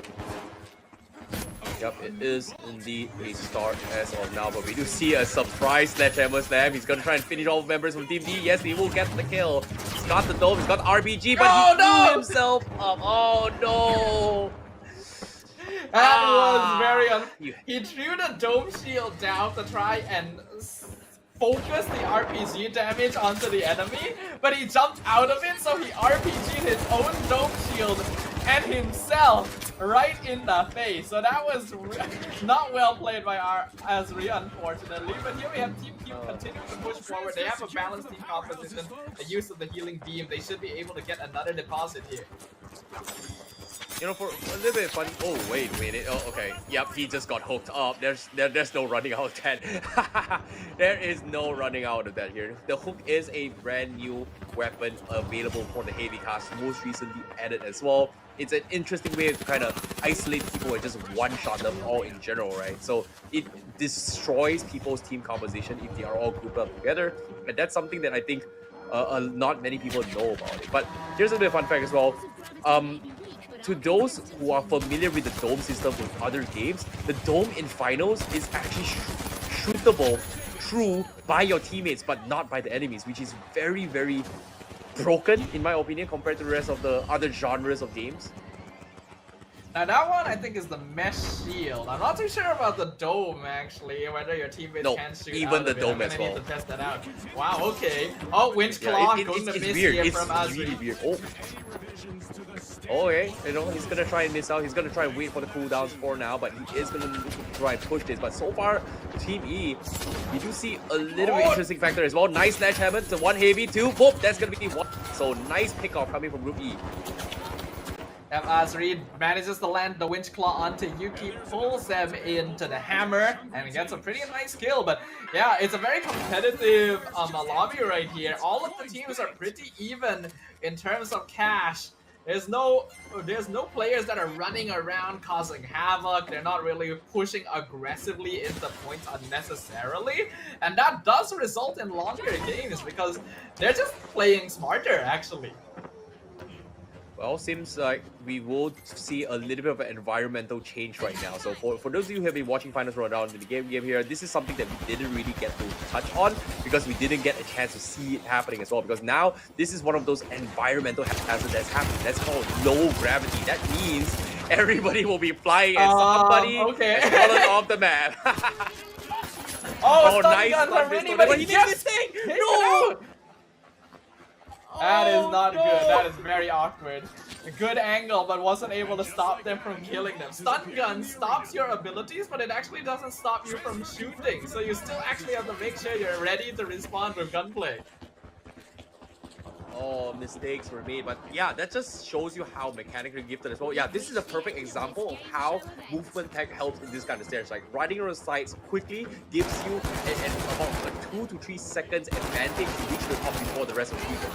Yep, it is indeed a start as of now, but we do see a surprise Sledgehammer Slam. He's gonna try and finish all members from Team D. Yes, he will get the kill. He's got the dome, he's got RBG, but he threw himself up. Oh no! That was very he threw the dome shield down to try and focus the RPG damage onto the enemy, but he jumped out of it, so he RPG'd his own dome shield and himself right in the face. So that was not well played by our Azri, unfortunately. But here we have Team Q continuing to push forward. They have a balanced team composition, the use of the healing beam. They should be able to get another deposit here. You know, for a little bit of fun. Oh, wait a minute. Oh, okay. Yep, he just got hooked up. There's no running out of that. There is no running out of that here. The hook is a brand new weapon available for the heavy cast, most recently added as well. It's an interesting way to kind of isolate people and just one-shot them all in general, right? So it destroys people's team composition if they are all grouped up together, and that's something that I think not many people know about it. But here's a bit of fun fact as well. To those who are familiar with the dome system with other games, the dome in finals is actually shootable through by your teammates, but not by the enemies, which is very, very broken in my opinion compared to the rest of the other genres of games. Now that one I think is the mesh shield. I'm not too sure about the dome actually, whether your teammates can shoot even out the of it. dome I'm as gonna well. need to test that out. Wow, okay. Oh, Winch Claw going to miss weird. here from Azri. It's really weird. Oh. Okay, you know, he's gonna try and miss out. He's gonna try and wait for the cooldowns for now, but he is gonna try and push this. But so far, Team E, you do see a little bit interesting factor as well. Nice Sledgehammer to 1 heavy, 2, boom, that's gonna be 1. So nice pickoff coming from Group E. And Azri manages to land the Winch Claw onto Yuki, pulls them into the hammer, and gets a pretty nice kill. But yeah, it's a very competitive lobby right here. All of the teams are pretty even in terms of cash. There's no players that are running around causing havoc. They're not really pushing aggressively into points unnecessarily. And that does result in longer games because they're just playing smarter, actually. Well, seems like we will see a little bit of an environmental change right now. So for those of you who have been watching Finals Rundown in the game here, this is something that we didn't really get to touch on because we didn't get a chance to see it happening as well. Because now this is one of those environmental hazards that's happening. That's called low gravity. That means everybody will be flying and somebody has fallen off the map. Oh, nice stun stun Rini, pistol, but but he he did his thing! No! That is not good. That is very awkward. A good angle, but wasn't able to stop them from killing them. Stun gun stops your abilities, but it actually doesn't stop you from shooting. So you still actually have to make sure you're ready to respond with gunplay. Oh, mistakes were made, but yeah, that just shows you how mechanically gifted as well. Yeah, this is a perfect example of how movement tech helps in this kind of stage. Like riding around sides quickly gives you about a 2 to 3 seconds advantage to reach the top before the rest of the people.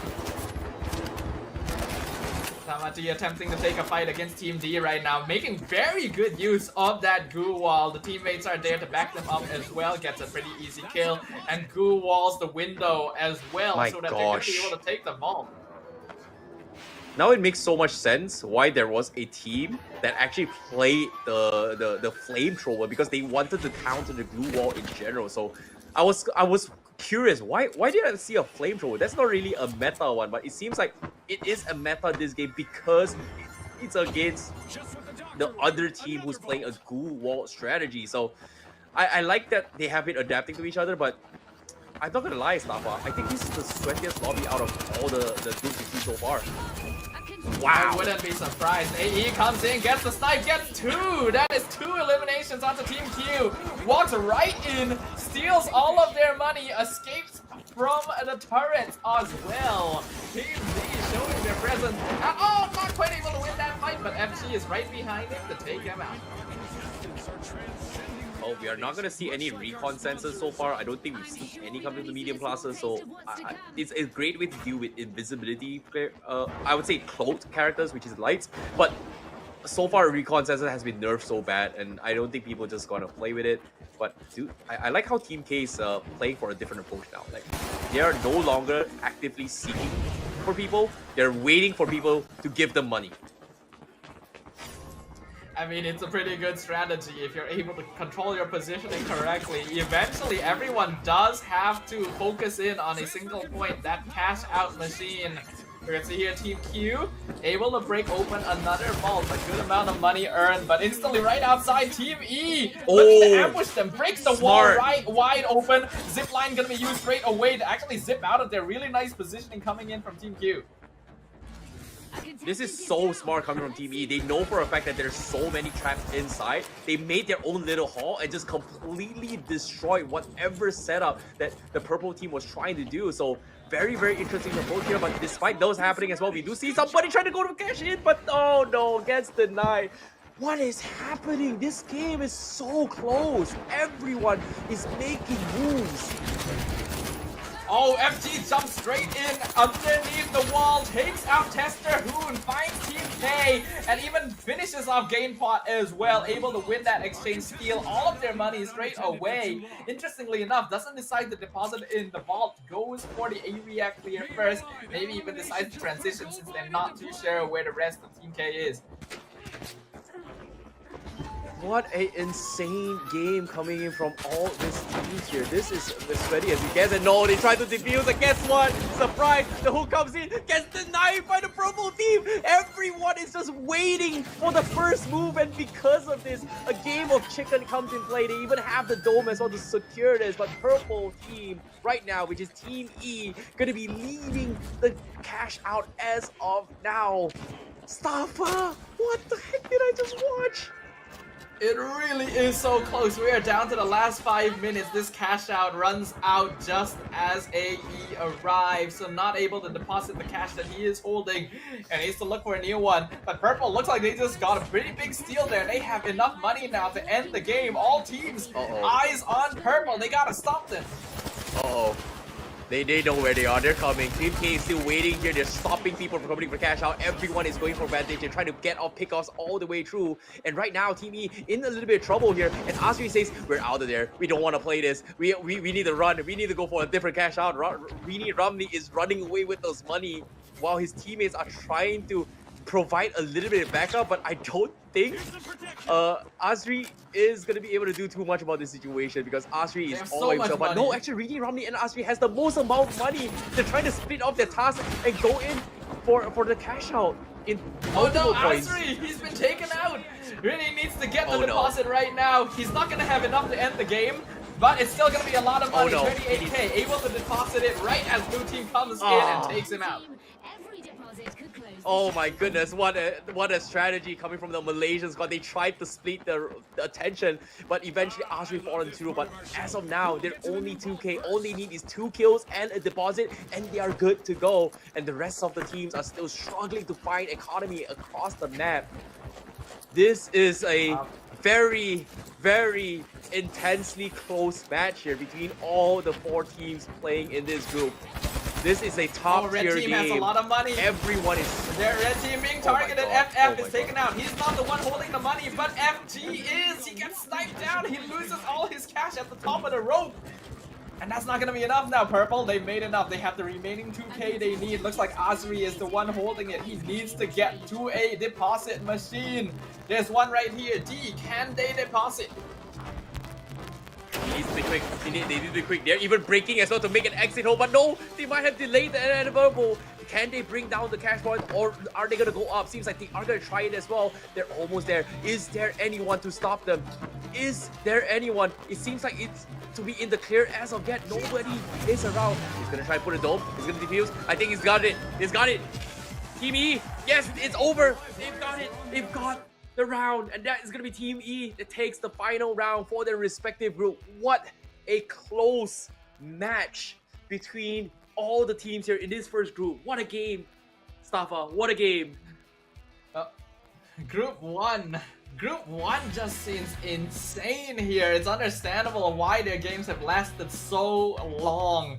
Tamati attempting to take a fight against Team D right now, making very good use of that goo wall. The teammates are there to back them up as well, gets a pretty easy kill, and goo walls the window as well so that they can be able to take the vault. Now it makes so much sense why there was a team that actually played the flamethrower because they wanted to counter the glue wall in general. So I was curious, why did I see a flamethrower? That's not really a meta one, but it seems like it is a meta this game because it's against the other team who's playing a glue wall strategy. So I like that they have been adapting to each other, but I'm not gonna lie, Stafa. I think this is the sweatiest lobby out of all the groups we've seen so far. Wow. I wouldn't be surprised. AE comes in, gets the snipe, gets 2. That is 2 eliminations onto Team Q. Walks right in, steals all of their money, escapes from the turrets as well. Team Z showing their presence. And, oh, not quite able to win that fight, but FG is right behind him to take him out. Oh, we are not going to see any recon sensors so far. I don't think we've seen any come in the medium classes, so it's a great way to deal with invisibility player. I would say cloaked characters, which is lights, but so far recon sensor has been nerfed so bad, and I don't think people just gonna play with it. But dude, I like how Team K is playing for a different approach now. Like, they are no longer actively seeking for people; they're waiting for people to give them money. I mean, it's a pretty good strategy if you're able to control your positioning correctly. Eventually, everyone does have to focus in on a single point, that cash out machine. We can see here Team Q able to break open another vault, a good amount of money earned, but instantly right outside Team E looking to ambush them, breaks the wall right wide open. Zipline gonna be used straight away to actually zip out of there. Really nice positioning coming in from Team Q. This is so smart coming from Team E. They know for a fact that there's so many traps inside. They made their own little hall and just completely destroyed whatever setup that the purple team was trying to do. So very, very interesting approach here. But despite those happening as well, we do see somebody trying to go to cash in, but oh no, gets denied. What is happening? This game is so close. Everyone is making moves. Oh, FG jumps straight in underneath the wall, takes out Tester Hoon, finds Team K, and even finishes off GamePot as well, able to win that exchange, steal all of their money straight away. Interestingly enough, doesn't decide to deposit in the vault, goes for the area clear first, maybe even decides to transition since they're not too sure where the rest of Team K is. What an insane game coming in from all these teams here. This is as sweaty as you guys. And no, they try to defuse, and guess what? Surprise! The hook comes in, gets denied by the purple team. Everyone is just waiting for the first move, and because of this, a game of chicken comes in play. They even have the dome as well to secure this. But purple team right now, which is Team E, gonna be leading the cash out as of now. Staffa, what the heck did I just watch? It really is so close. We are down to the last 5 minutes. This cash out runs out just as AE arrives, so not able to deposit the cash that he is holding and needs to look for a new one. But purple looks like they just got a pretty big steal there. They have enough money now to end the game. All teams eyes on purple. They gotta stop them. Uh-oh. They know where they are. They're coming. Team K is still waiting here. They're stopping people from coming for cash out. Everyone is going for advantage. They're trying to get off pickoffs all the way through. And right now, Team E in a little bit of trouble here. And Asri says, we're out of there. We don't want to play this. We need to run. We need to go for a different cash out. Ramni is running away with those money while his teammates are trying to provide a little bit of backup, but I don't think Asri is going to be able to do too much about this situation because Asri is all by himself. But no, actually, Rini, Ramni, and Asri has the most amount of money. They're trying to split off their tasks and go in for the cash out in multiple points. Asri, he's been taken out. Rini needs to get the deposit right now. He's not going to have enough to end the game. But it's still going to be a lot of money, 38k, able to deposit it right as blue team comes in and takes him out. Oh my goodness, what a strategy coming from the Malaysian squad. They tried to split the attention, but eventually Asri fallen through. But as of now, they're only 2k. All they need is 2 kills and a deposit, and they are good to go. And the rest of the teams are still struggling to find economy across the map. This is a very, very intensely close match here between all the 4 teams playing in this group. This is a top tier game. Red team has a lot of money. Everyone is... Their red team being targeted. FF is taken out. He's not the one holding the money, but FG is. He gets sniped down. He loses all his cash at the top of the rope. And that's not going to be enough now, Purple. They've made enough. They have the remaining 2k they need. Looks like Asri is the one holding it. He needs to get to a deposit machine. There's one right here. D, can they deposit? He needs to be quick. They need to be quick. They're even breaking as well to make an exit hole. But no, they might have delayed the inevitable. Can they bring down the cash point, or are they going to go up? Seems like they are going to try it as well. They're almost there. Is there anyone to stop them? Is there anyone? It seems like it's to be in the clear as of yet. Nobody is around. He's gonna try to put a dome. He's gonna defuse. I think he's got it. He's got it. Team E, yes, it's over. They've got it. They've got the round, and that is gonna be Team E that takes the final round for their respective group. What a close match between all the teams here in this first group. What a game, Staffa. What a game. Group 1. Group 1 just seems insane here. It's understandable why their games have lasted so long.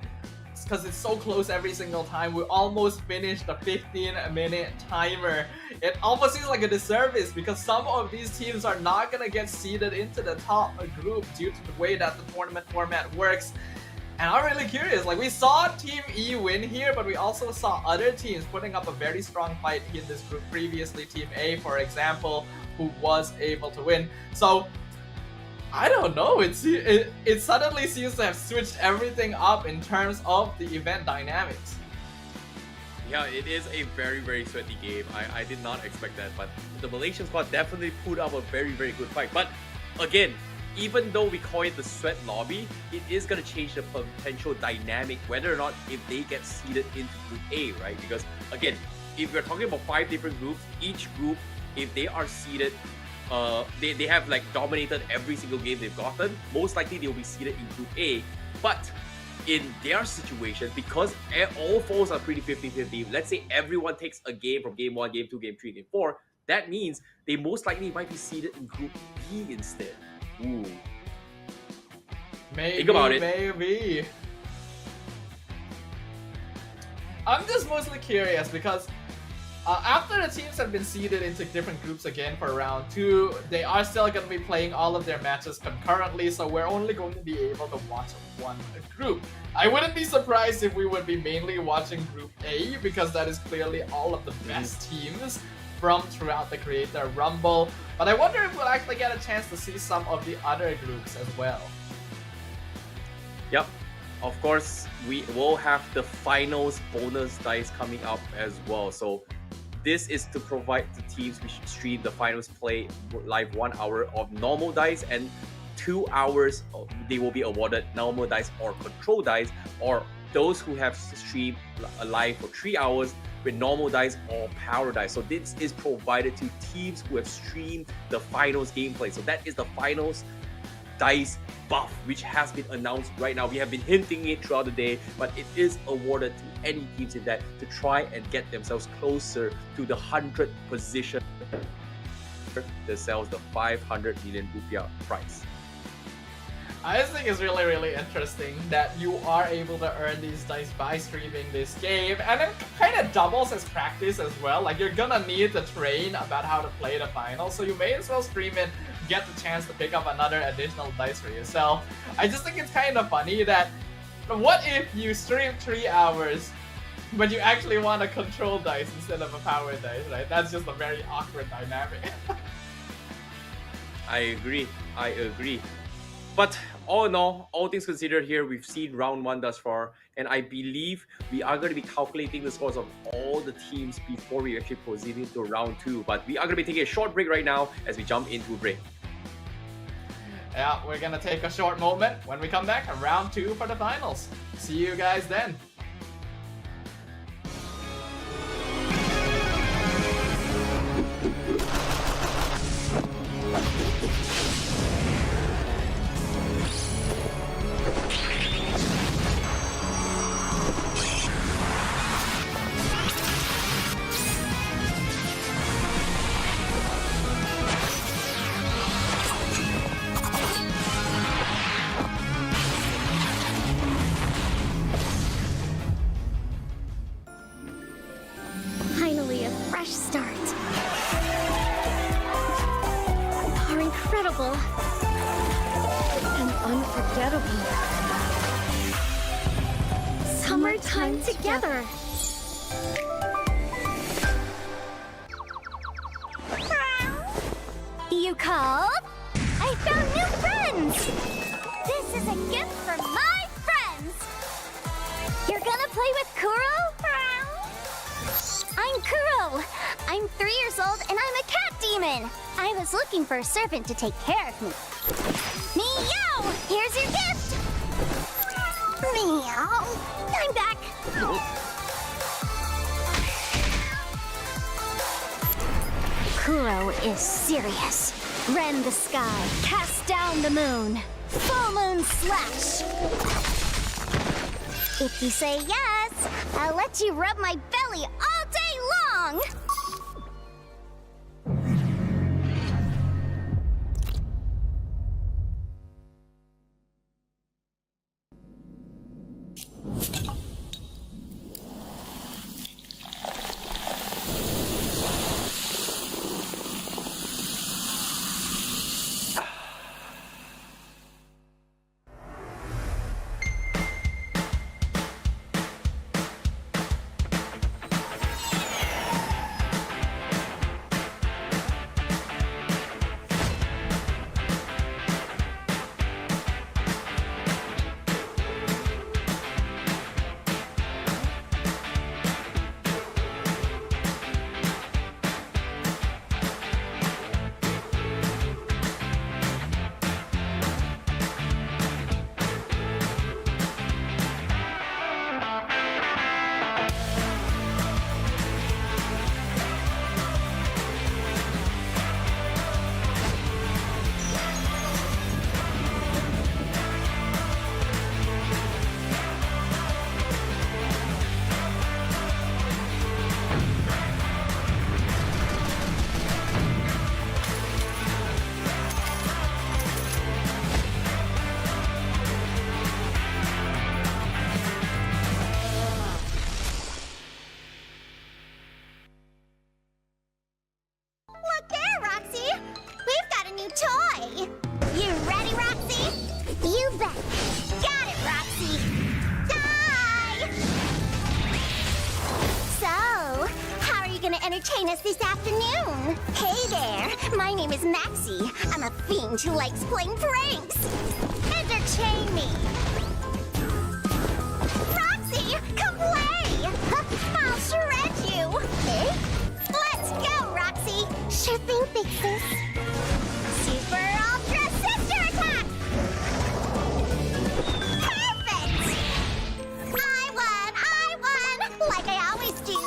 It's because it's so close every single time. We almost finished the 15-minute timer. It almost seems like a disservice because some of these teams are not gonna get seeded into the top group due to the way that the tournament format works. And I'm really curious, like we saw Team E win here, but we also saw other teams putting up a very strong fight in this group previously. Team A, for example, who was able to win. So, I don't know, it suddenly seems to have switched everything up in terms of the event dynamics. Yeah, it is a very, very sweaty game. I did not expect that, but the Malaysian squad definitely put up a very, very good fight. But again, even though we call it the sweat lobby, it is going to change the potential dynamic whether or not if they get seeded into Group A, right? Because again, if we're talking about 5 different groups, each group, if they are seeded, they have like dominated every single game they've gotten, most likely they'll be seeded in Group A. But in their situation, because all fours are pretty 50-50, let's say everyone takes a game from game 1, game 2, game 3, game 4, that means they most likely might be seeded in Group B instead. Ooh. Maybe, think about it. Maybe. I'm just mostly curious because after the teams have been seeded into different groups again for round 2, they are still going to be playing all of their matches concurrently, so we're only going to be able to watch one group. I wouldn't be surprised if we would be mainly watching Group A because that is clearly all of the best teams from throughout the Creator Rumble, but I wonder if we'll actually get a chance to see some of the other groups as well. Yep, of course, we will have the finals bonus dice coming up as well. So this is to provide the teams which stream the finals play live 1 hour of normal dice, and 2 hours they will be awarded normal dice or control dice, or those who have streamed live for 3 hours with normal dice or power dice. So this is provided to teams who have streamed the finals gameplay. So that is the finals dice buff, which has been announced right now. We have been hinting it throughout the day, but it is awarded to any teams in that to try and get themselves closer to the 100th position that sells the 500 million rupiah prize. I just think it's really, really interesting that you are able to earn these dice by streaming this game, and it kind of doubles as practice as well. Like, you're gonna need to train about how to play the finals, so you may as well stream it, get the chance to pick up another additional dice for yourself. I just think it's kind of funny that, what if you stream 3 hours, but you actually want a control dice instead of a power dice, right? That's just a very awkward dynamic. I agree. But all in all things considered here, we've seen round 1 thus far, and I believe we are going to be calculating the scores of all the teams before we actually proceed into round 2. But we are going to be taking a short break right now as we jump into a break. Yeah, we're gonna take a short moment. When we come back, round 2 for the finals. See you guys then. Finally, a fresh start. Are incredible and unforgettable. Summertime together. You called? I found new friends! This is a gift for my friends! You're gonna play with Kuro? I'm Kuro. I'm 3 years old and I'm a cat demon. I was looking for a servant to take care of me. Meow! Here's your gift! Meow. I'm back. Kuro is serious. Rend the sky, cast down the moon. Full moon slash. If you say yes, I'll let you rub my belly all day long. Look there, Roxy! We've got a new toy! You ready, Roxy? You bet! Got it, Roxy! Die! So, how are you gonna entertain us this afternoon? Hey there, my name is Maxie. I'm a fiend who likes playing pranks. Entertain me! Roxy, come play! I'll shred you! Eh? Let's go, Roxy! Sure thing, Big Sis. Super Ultra Sister Attack! Perfect! I won! Like I always do.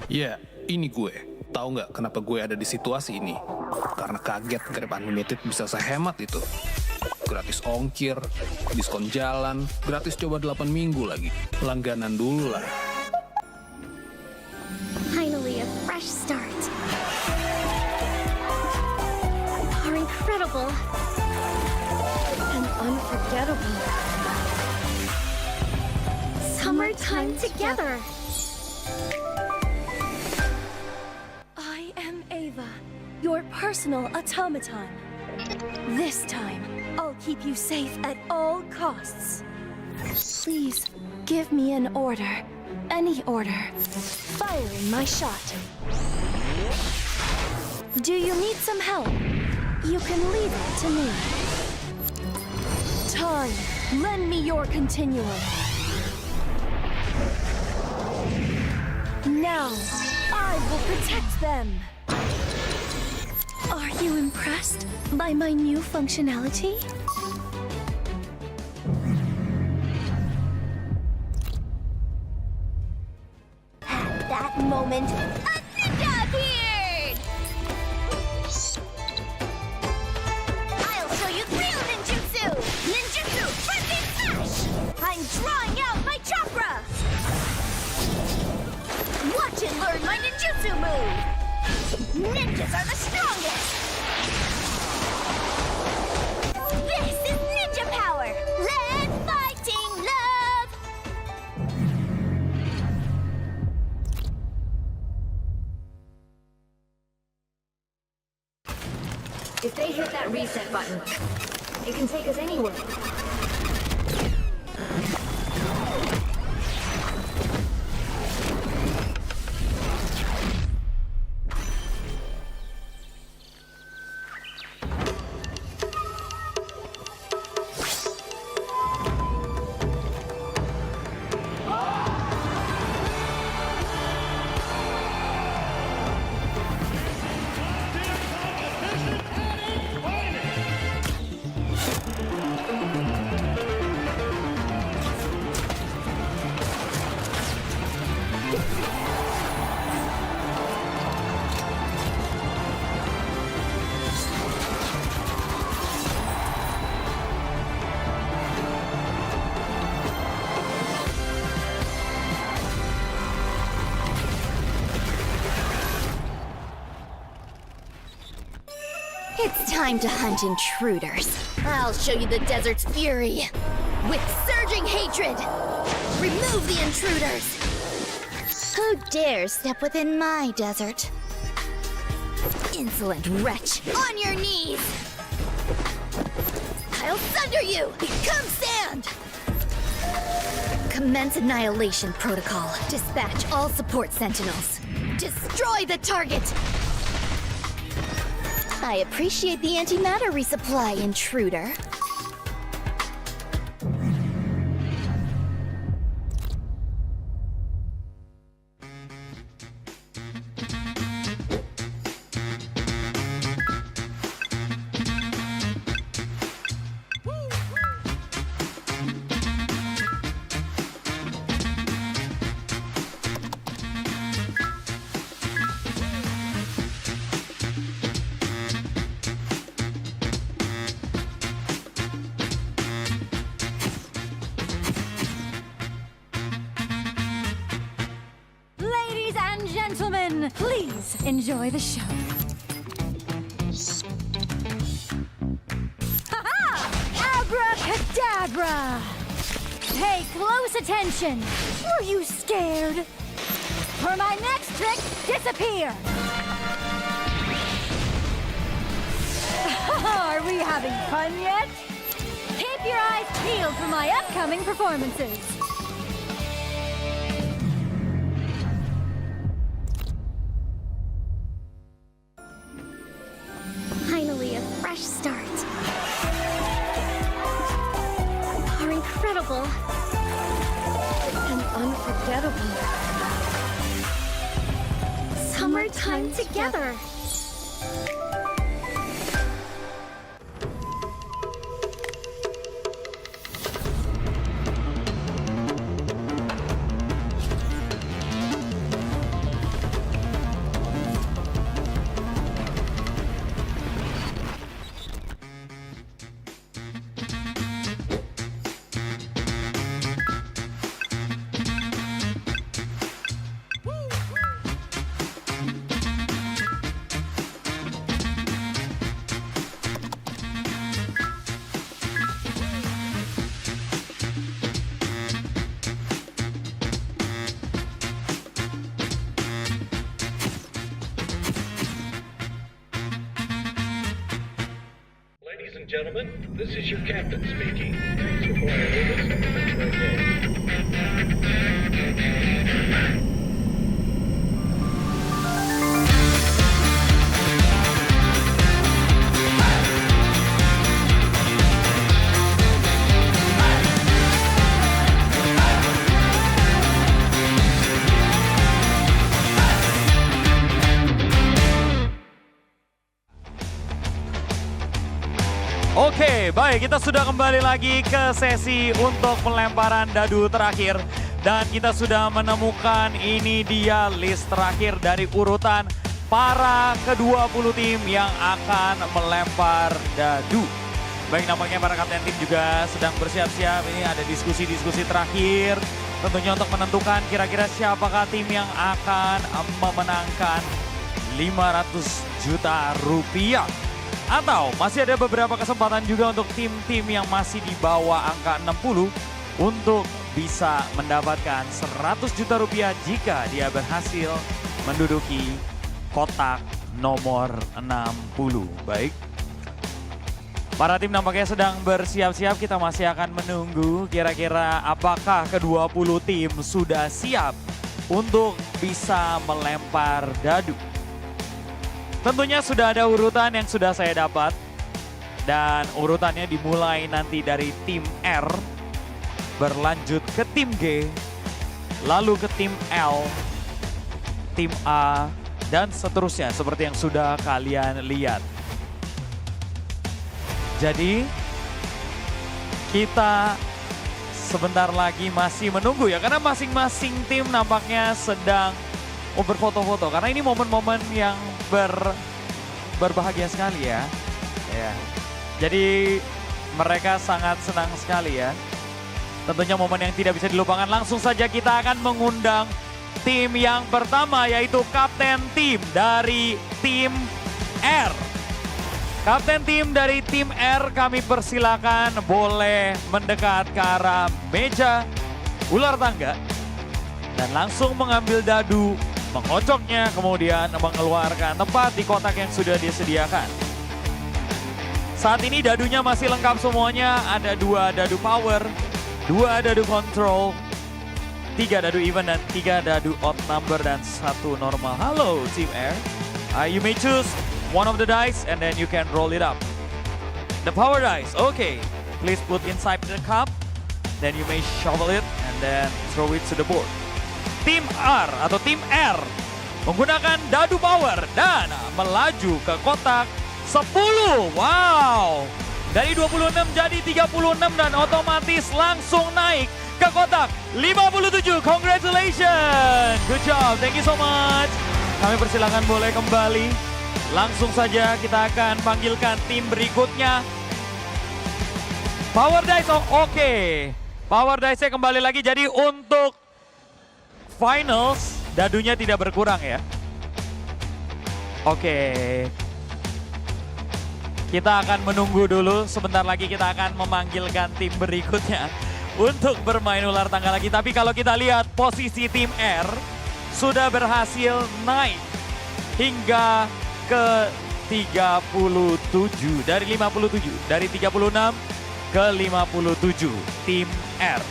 Ya, ini gue. Tahu nggak kenapa gue ada di situasi ini? Karena kaget grab unlimited bisa sehemat itu. Gratis ongkir, diskon jalan, gratis coba 8 minggu lagi. Langganan dulu lah. Finally, a fresh start. Are incredible and unforgettable. Summertime together. I am Ava, your personal automaton. This time, I'll keep you safe at all costs. Please, give me an order. Any order. Firing my shot. Do you need some help? You can leave it to me. Time, lend me your continuum. Now, I will protect them. Are you impressed by my new functionality? At that moment, a ninja appeared! I'll show you real ninjutsu! Ninjutsu frenzy slash! I'm drawing out my chakra! Watch and learn my ninjutsu move! Ninjas are the strongest! This is ninja power! Let's fighting love! hit that reset button. It can take us anywhere. It's time to hunt intruders. I'll show you the desert's fury. With surging hatred, remove the intruders. Who dares step within my desert? Insolent wretch, on your knees! I'll sunder you! Become sand! Commence annihilation protocol. Dispatch all support sentinels. Destroy the target! I appreciate the antimatter resupply, intruder. Gentlemen, please enjoy the show. Ha-ha! Abracadabra! Pay close attention. Were you scared? For my next trick, disappear! Are we having fun yet? Keep your eyes peeled for my upcoming performances. Finally, a fresh start. Are incredible and unforgettable. Summertime together. Ladies and gentlemen, this is your captain speaking. Please require orders and commence your game. Oke, baik, kita sudah kembali lagi ke sesi untuk pelemparan dadu terakhir. Dan kita sudah menemukan ini dia list terakhir dari urutan para ke-20 tim yang akan melempar dadu. Baik, nampaknya para kapten tim juga sedang bersiap-siap. Ini ada diskusi-diskusi terakhir. Tentunya untuk menentukan kira-kira siapakah tim yang akan memenangkan 500 juta rupiah. Atau masih ada beberapa kesempatan juga untuk tim-tim yang masih di bawah angka 60 untuk bisa mendapatkan 100 juta rupiah jika dia berhasil menduduki kotak nomor 60. Baik, Para tim nampaknya sedang bersiap-siap, kita masih akan menunggu kira-kira apakah ke-20 tim sudah siap untuk bisa melempar dadu. Tentunya sudah ada urutan yang sudah saya dapat dan urutannya dimulai nanti dari tim R, berlanjut ke tim G, lalu ke tim L, tim A, dan seterusnya seperti yang sudah kalian lihat. Jadi kita sebentar lagi masih menunggu ya, karena masing-masing tim nampaknya sedang berfoto-foto. Karena ini momen-momen yang berbahagia sekali ya. Jadi mereka sangat senang sekali ya. Tentunya momen yang tidak bisa dilupakan. Langsung saja kita akan mengundang tim yang pertama, yaitu kapten tim dari tim R. Kapten tim dari tim R, kami persilakan boleh mendekat ke arah meja ular tangga dan langsung mengambil dadu, mengocoknya, kemudian mengeluarkan tepat di kotak yang sudah disediakan. Saat ini dadunya masih lengkap semuanya, ada 2 dadu power, 2 dadu control, 3 dadu even dan 3 dadu odd number dan 1 normal. Halo Team R, you may choose one of the dice and then you can roll it up. The power dice, okay, please put inside the cup, then you may shovel it and then throw it to the board. Tim R atau tim R menggunakan dadu power dan melaju ke kotak 10. Wow, dari 26 jadi 36 dan otomatis langsung naik ke kotak 57. Congratulations, good job, thank you so much. Kami persilakan boleh kembali. Langsung saja kita akan panggilkan tim berikutnya. Power dice, oke. Power dice-nya kembali lagi, jadi untuk finals dadunya tidak berkurang ya. Oke. Kita akan menunggu dulu, sebentar lagi kita akan memanggilkan tim berikutnya untuk bermain ular tangga lagi. Tapi kalau kita lihat posisi tim R sudah berhasil naik hingga ke 37 dari 57, dari 36 ke 57 tim R.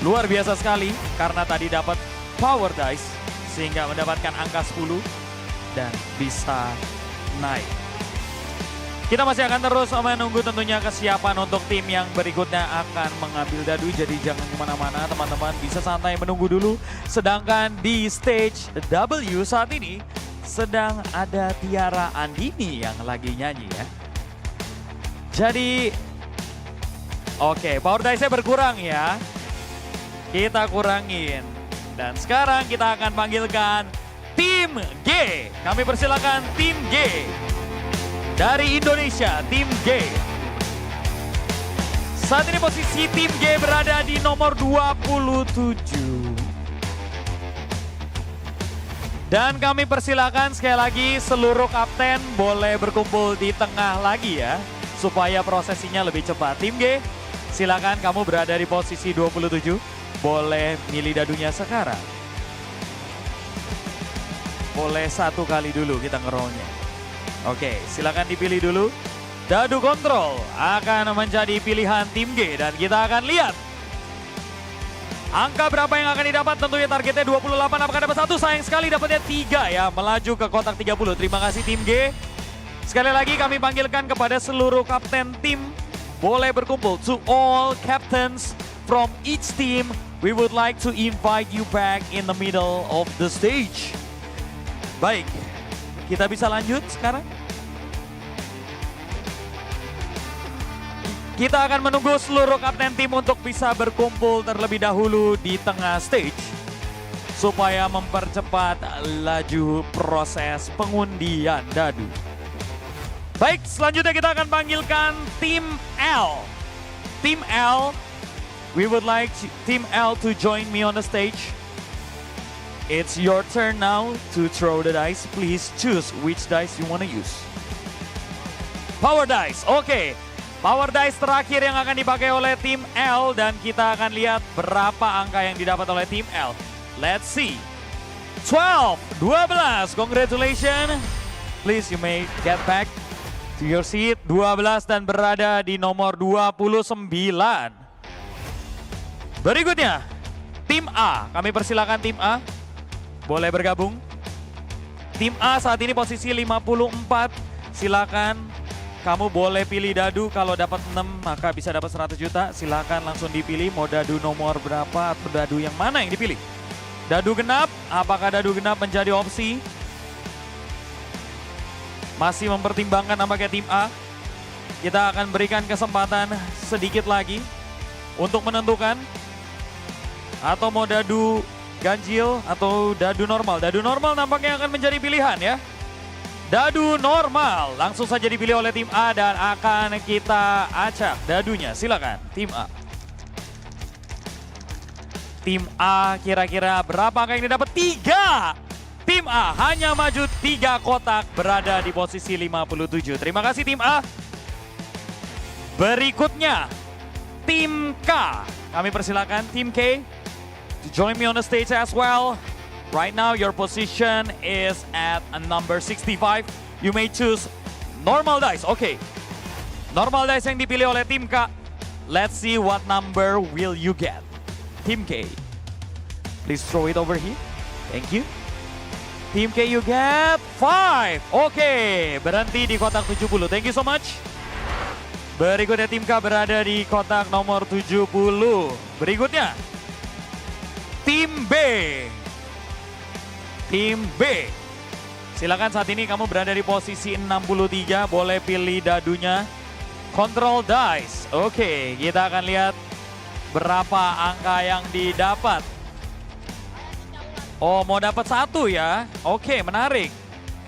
Luar biasa sekali karena tadi dapat power dice sehingga mendapatkan angka 10 dan bisa naik. Kita masih akan terus menunggu tentunya kesiapan untuk tim yang berikutnya akan mengambil dadu. Jadi jangan kemana-mana teman-teman, bisa santai menunggu dulu. Sedangkan di stage W saat ini sedang ada Tiara Andini yang lagi nyanyi ya. Jadi, oke, power dice-nya berkurang ya. Kita kurangin. Dan sekarang kita akan panggilkan tim G. Kami persilakan tim G. Dari Indonesia, tim G. Saat ini posisi tim G berada di nomor 27. Dan kami persilakan sekali lagi seluruh kapten boleh berkumpul di tengah lagi ya. Supaya prosesinya lebih cepat. Tim G, silakan kamu berada di posisi 27. Boleh milih dadunya sekarang. Boleh 1 kali dulu kita ngerollnya. Oke, silakan dipilih dulu. Dadu kontrol akan menjadi pilihan tim G dan kita akan lihat angka berapa yang akan didapat. Tentunya targetnya 28, apakah dapat 1? Sayang sekali dapatnya 3 ya, melaju ke kotak 30. Terima kasih tim G. Sekali lagi kami panggilkan kepada seluruh kapten tim boleh berkumpul. To all captains from each team, we would like to invite you back in the middle of the stage. Baik, kita bisa lanjut sekarang. Kita akan menunggu seluruh kapten tim untuk bisa berkumpul terlebih dahulu di tengah stage. Supaya mempercepat laju proses pengundian dadu. Baik, selanjutnya kita akan panggilkan tim L. Tim L, we would like tim L to join me on the stage. It's your turn now to throw the dice. Please choose which dice you want to use. Power dice, oke. Power dice terakhir yang akan dipakai oleh tim L dan kita akan lihat berapa angka yang didapat oleh tim L. Let's see. 12, 12, congratulations. Please you may get back To your seat, 12 dan berada di nomor 29. Berikutnya, tim A. Kami persilakan tim A. Boleh bergabung. Tim A saat ini posisi 54. Silakan. Kamu boleh pilih dadu, kalau dapat 6 maka bisa dapat 100 juta. Silakan langsung dipilih mau dadu nomor berapa atau dadu yang mana yang dipilih. Dadu genap, apakah dadu genap menjadi opsi? Masih mempertimbangkan nampaknya tim A. Kita akan berikan kesempatan sedikit lagi untuk menentukan. Atau mau dadu ganjil atau dadu normal. Dadu normal nampaknya akan menjadi pilihan ya. Dadu normal langsung saja dipilih oleh tim A dan akan kita acak dadunya. Silakan tim A. Tim A kira-kira berapa angka yang didapat? 3. Tim A hanya maju 3 kotak berada di posisi 57. Terima kasih tim A. Berikutnya tim K. Kami persilakan tim K to join me on the stage as well. Right now your position is at a number 65. You may choose normal dice. Okay. Normal dice yang dipilih oleh tim K. Let's see what number will you get. Tim K. Please throw it over here. Thank you. Tim K you get 5. Okay. Berhenti di kotak 70. Thank you so much. Berikutnya tim K berada di kotak nomor 70. Berikutnya tim B. Tim B. Silakan saat ini kamu berada di posisi 63. Boleh pilih dadunya. Control dice. Oke, kita akan lihat berapa angka yang didapat. Oh, mau dapat 1 ya. Oke, menarik.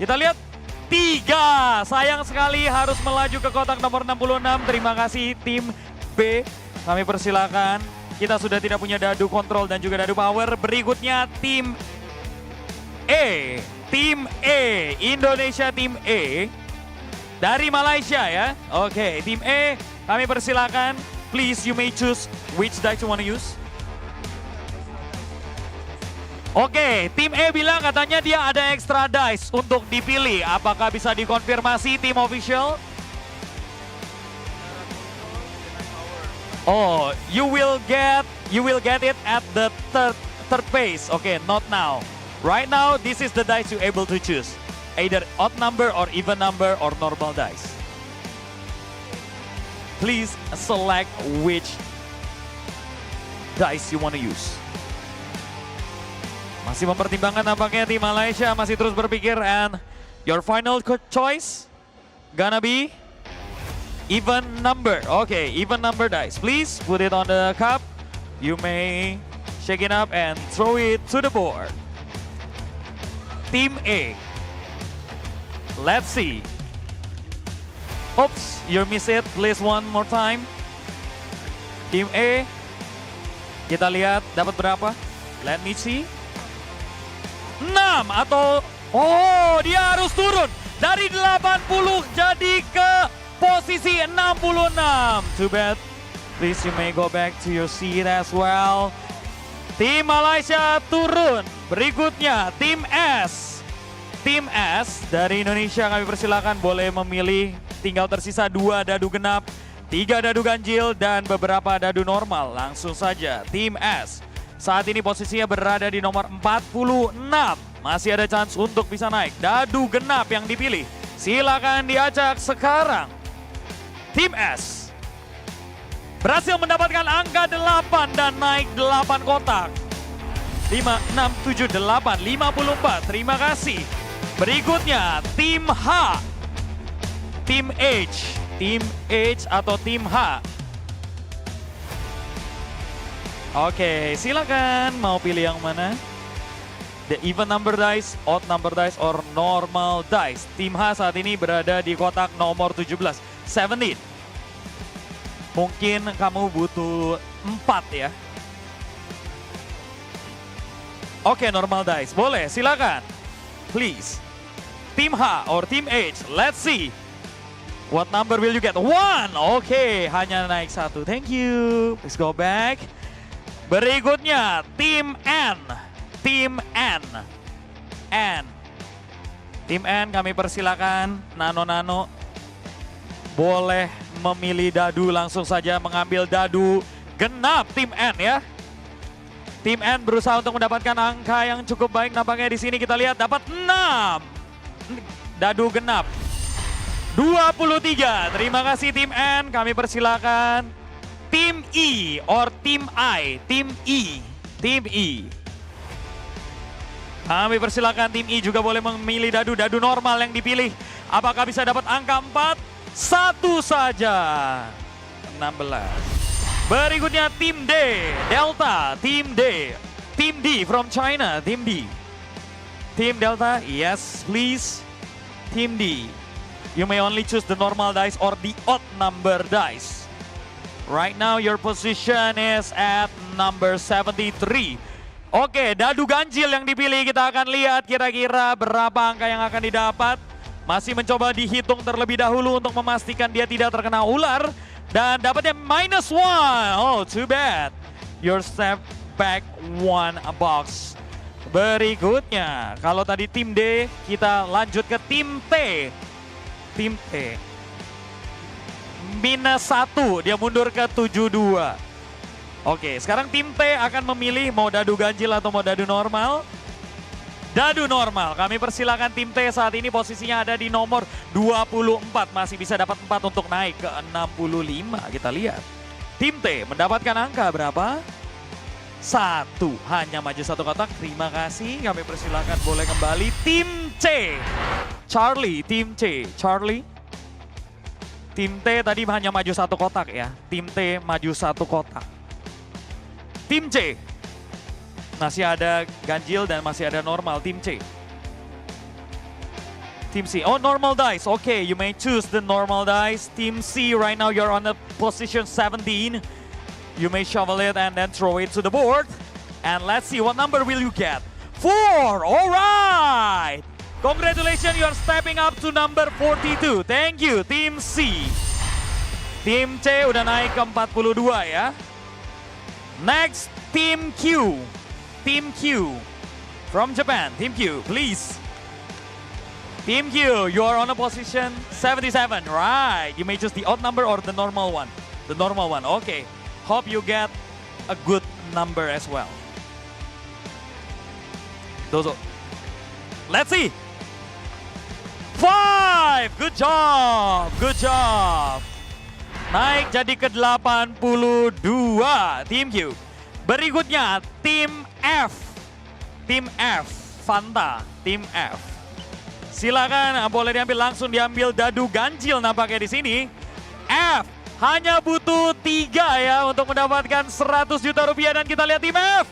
Kita lihat 3. Sayang sekali harus melaju ke kotak nomor 66. Terima kasih tim B. Kami persilakan. Kita sudah tidak punya dadu kontrol dan juga dadu power. Berikutnya tim E. Tim E. Indonesia tim E. Dari Malaysia ya. Oke, tim E. Kami persilakan. Please you may choose which dice you want to use. Oke, tim E bilang katanya dia ada extra dice untuk dipilih. Apakah bisa dikonfirmasi tim official? Oh, you will get it at the third phase. Okay, not now. Right now, this is the dice you're able to choose. Either odd number or even number or normal dice. Please select which dice you want to use. Masih mempertimbangkan nampaknya tim Malaysia masih terus berpikir, and your final choice gonna be even number. Okay, even number dice. Please put it on the cup. You may shake it up and throw it to the board. Team A. Let's see. Oops, you miss it. Please one more time. Team A. Kita lihat dapat berapa. Let me see. 6 atau... Oh, dia harus turun. Dari 80 jadi ke posisi 66. Too bad. Please you may go back to your seat as well. Tim Malaysia turun. Berikutnya tim S. Tim S dari Indonesia kami persilakan boleh memilih. Tinggal tersisa 2 dadu genap, 3 dadu ganjil dan beberapa dadu normal. Langsung saja tim S. Saat ini posisinya berada di nomor 46. Masih ada chance untuk bisa naik. Dadu genap yang dipilih. Silakan diajak sekarang. Tim S berhasil mendapatkan angka 8 dan naik 8 kotak. 5, 6, 7, 8, 54. Terima kasih. Berikutnya tim H. Tim H. Tim H atau tim H. Oke, silakan mau pilih yang mana? The even number dice, odd number dice, or normal dice. Tim H saat ini berada di kotak nomor 17. 17. Mungkin kamu butuh 4 ya. Oke, normal dice. Boleh, silakan. Please. Tim H or Tim H, let's see. What number will you get? 1. Oke, hanya naik 1. Thank you. Let's go back. Berikutnya, Tim N. Tim N. N. Tim N kami persilakan. Nano-nano. boleh memilih dadu, langsung saja mengambil dadu genap tim N ya. Tim N berusaha untuk mendapatkan angka yang cukup baik, nampaknya di sini kita lihat dapat 6. Dadu genap. 23. Terima kasih tim N, kami persilakan tim E or tim I, tim E, tim E. Kami persilakan tim I juga boleh memilih dadu normal yang dipilih. Apakah bisa dapat angka 4? Satu saja. 16. Berikutnya tim D, Delta, tim D. Tim D from China, tim D. Tim Delta, yes please. Tim D. You may only choose the normal dice or the odd number dice. Right now your position is at number 73. Oke, dadu ganjil yang dipilih, kita akan lihat kira-kira berapa angka yang akan didapat. Masih mencoba dihitung terlebih dahulu untuk memastikan dia tidak terkena ular. Dan dapatnya -1. Oh, too bad. Your step back 1 box. Berikutnya, kalau tadi tim D, kita lanjut ke tim T. Tim T. -1, dia mundur ke 72. Oke, sekarang tim T akan memilih mau dadu ganjil atau mau dadu normal. Dadu normal, kami persilakan tim T saat ini posisinya ada di nomor 24. Masih bisa dapat 4 untuk naik ke 65, kita lihat. Tim T mendapatkan angka berapa? 1, hanya maju 1 kotak, terima kasih. Kami persilakan boleh kembali tim C. Charlie, tim C, Charlie. Tim T tadi hanya maju 1 kotak ya, tim T maju 1 kotak. Tim C, masih ada ganjil dan masih ada normal, tim C. Tim C, oh normal dice, okay, you may choose the normal dice. Tim C, right now you're on the position 17. You may shovel it and then throw it to the board. And let's see what number will you get. 4, alright. Congratulations, you are stepping up to number 42. Thank you, Tim C. Tim C udah naik ke 42 ya. Next, Team Q. Team Q from Japan. Team Q, please. Team Q, you are on a position 77, right? You may choose the odd number or the normal one. The normal one, okay. Hope you get a good number as well. Dozo. Let's see. 5, good job, good job. Naik jadi ke 82, Tim Q. Berikutnya tim F. Tim F, Fanta, tim F. Silakan boleh diambil dadu ganjil nampaknya di sini. F hanya butuh 3 ya untuk mendapatkan 100 juta rupiah dan kita lihat tim F.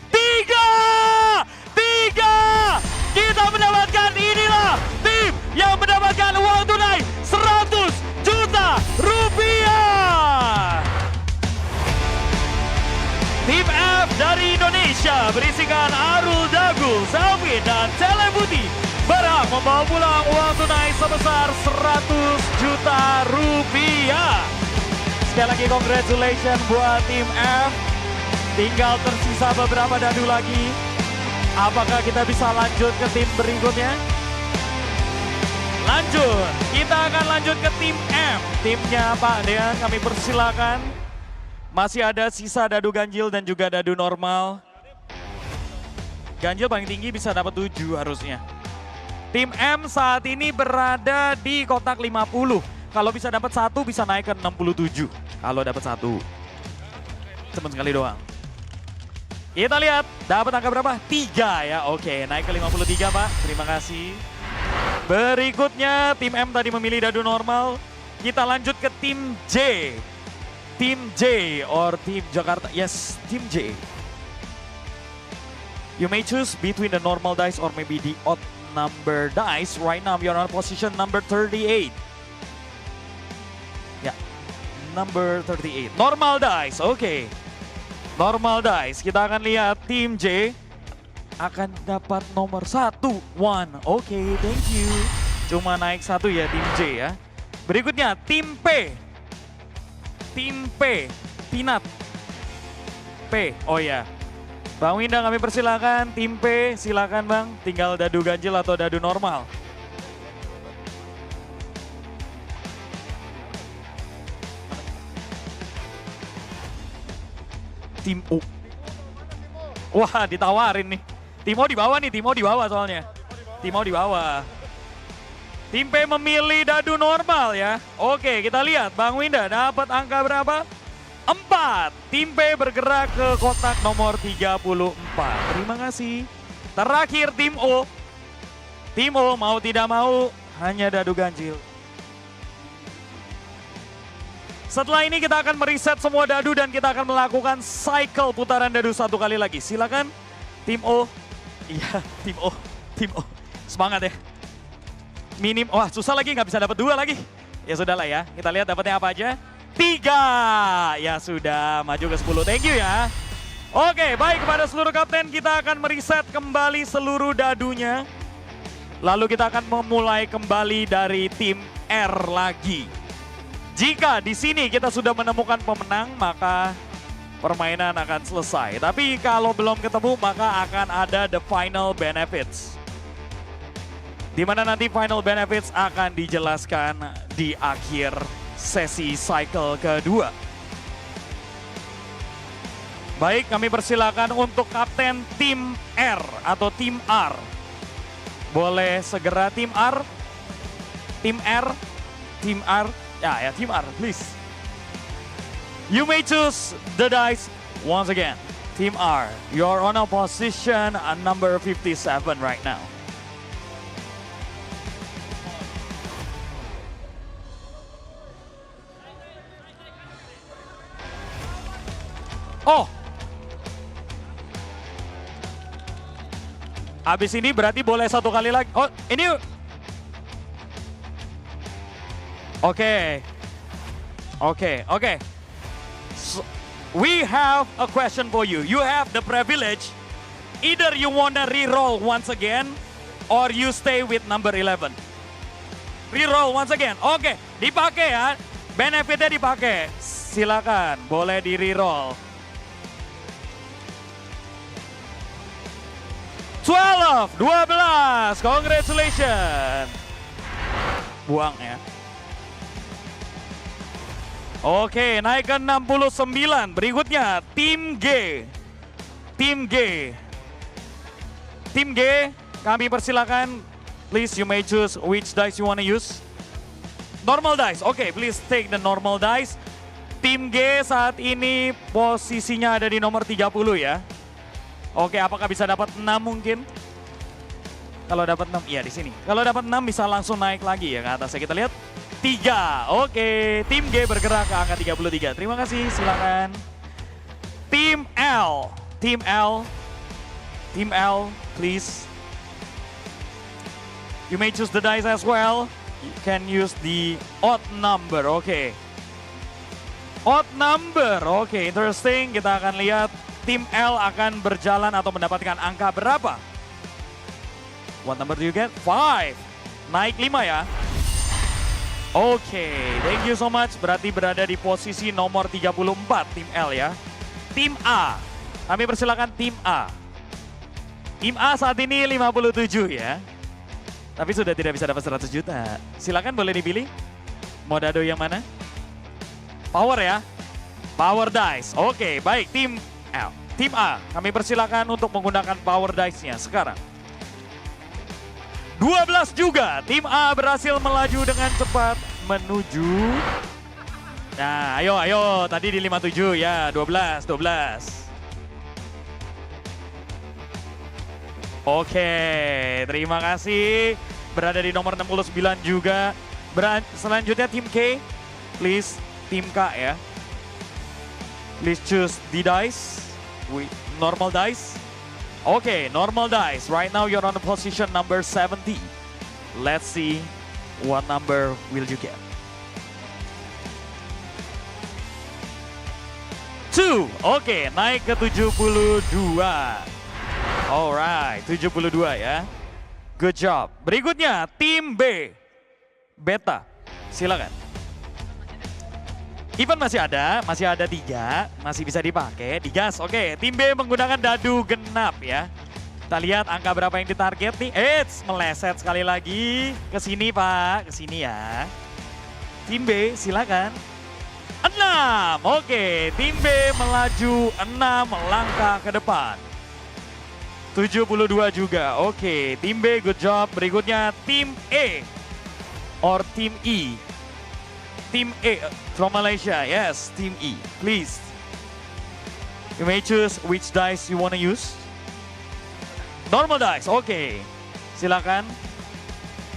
3. Kita mendapatkan, inilah tim yang mendapatkan uang tunai 100 juta rupiah. Tim F dari Indonesia berisikan Arul Dagul, Selvi dan Telebuti berhak membawa pulang uang tunai sebesar 100 juta rupiah. Sekali lagi congratulations buat tim F. Tinggal tersisa beberapa dadu lagi. Apakah kita bisa lanjut ke tim berikutnya? Lanjut, kita akan lanjut ke tim M. Timnya Pak Dean, kami persilakan. Masih ada sisa dadu ganjil dan juga dadu normal. Ganjil paling tinggi bisa dapat 7 harusnya. Tim M saat ini berada di kotak 50. Kalau bisa dapat 1 bisa naik ke 67. Kalau dapat 1. Cepat sekali doang. Kita lihat dapat angka berapa? 3 ya. Oke, naik ke 53 Pak. Terima kasih. Berikutnya tim M tadi memilih dadu normal. Kita lanjut ke tim J. Tim J or tim Jakarta. Yes, tim J. You may choose between the normal dice or maybe the odd number dice. Right now you're on position number 38. Ya, number 38. Normal dice, oke. Normal dice, kita akan lihat tim J akan dapat nomor 1. Oke, thank you. Cuma naik 1 ya tim J ya. Berikutnya tim P. Tim P, Pinat. P, oh ya. Bang Winda kami persilakan, tim P silakan Bang. Tinggal dadu ganjil atau dadu normal. Tim O. Wah, ditawarin nih. Tim O di bawah nih, Tim O di bawah soalnya. Tim O di bawah. Tim P memilih dadu normal ya. Oke, kita lihat Bang Winda dapat angka berapa? 4. Tim P bergerak ke kotak nomor 34. Terima kasih. Terakhir tim O. Tim O mau tidak mau hanya dadu ganjil. Setelah ini kita akan mereset semua dadu dan kita akan melakukan cycle putaran dadu satu kali lagi. Silakan tim O. Iya, tim O. Tim O. Semangat ya. Minim, wah susah lagi nggak bisa dapat 2 lagi. Ya sudahlah ya, kita lihat dapatnya apa aja. 3. Ya sudah, maju ke 10. Thank you ya. Oke, baik kepada seluruh kapten kita akan mereset kembali seluruh dadunya. Lalu kita akan memulai kembali dari tim R lagi. Jika di sini kita sudah menemukan pemenang, maka permainan akan selesai. Tapi kalau belum ketemu, maka akan ada the final benefits. Di mana nanti final benefits akan dijelaskan di akhir sesi cycle kedua. Baik, kami persilakan untuk kapten tim R atau tim R. Boleh segera tim R, tim R, tim R. Ya, tim R, please. You may choose the dice once again. Team R, you're on a position number 57 right now. Oh. Habis ini berarti boleh satu kali lagi. Oh, ini. Oke. So, we have a question for you. You have the privilege. Either you wanna re-roll once again, or you stay with number 11. Re-roll once again. Oke, dipakai ya. Benefitnya dipakai. Silakan, boleh di re-roll. 12, congratulations. Buang ya. Oke, naik ke 69. Berikutnya, tim G. Tim G. Tim G, kami persilakan. Please, you may choose which dice you want to use. Normal dice. Oke, please take the normal dice. Tim G saat ini posisinya ada di nomor 30 ya. Oke, apakah bisa dapat 6 mungkin? Kalau dapat 6, iya di sini. Kalau dapat 6 bisa langsung naik lagi ya ke atasnya. Kita lihat. 3. Oke, tim G bergerak ke angka 33. Terima kasih, silakan. Tim L. Tim L. Tim L, please. You may choose the dice as well. You can use the odd number, oke. Odd number, oke, interesting. Kita akan lihat tim L akan berjalan atau mendapatkan angka berapa. What number do you get? 5. Naik 5 ya. Oke, thank you so much. Berarti berada di posisi nomor 34 tim L ya. Tim A, kami persilakan tim A. Tim A saat ini 57 ya. Tapi sudah tidak bisa dapat 100 juta. Silakan boleh dipilih. Mau dado yang mana? Power ya. Power dice. Oke, baik tim L. Tim A, kami persilakan untuk menggunakan power dice-nya sekarang. 12 juga, tim A berhasil melaju dengan cepat menuju. Nah, ayo, tadi di 57 ya, 12. Oke, terima kasih. Berada di nomor 69 juga. Selanjutnya tim K, please, tim K ya. Please choose the dice, normal dice. Okay, normal dice. Right now you're on the position number 70. Let's see what number will you get. 2. Oke, naik ke 72. Alright, 72 ya. Good job. Berikutnya tim B. Beta. Silakan. Event masih ada 3, masih bisa dipakai, digas. Oke, tim B menggunakan dadu genap ya. Kita lihat angka berapa yang ditarget nih. Eits, meleset sekali lagi. Ke sini Pak, ke sini ya. Tim B, silakan. 6. Oke, tim B melaju 6 langkah ke depan. 72 juga. Oke, tim B good job. Berikutnya tim E or tim E. Tim E from Malaysia. Yes, tim E. Please. You may choose which dice you wanna use. Normal dice. Oke. Silakan.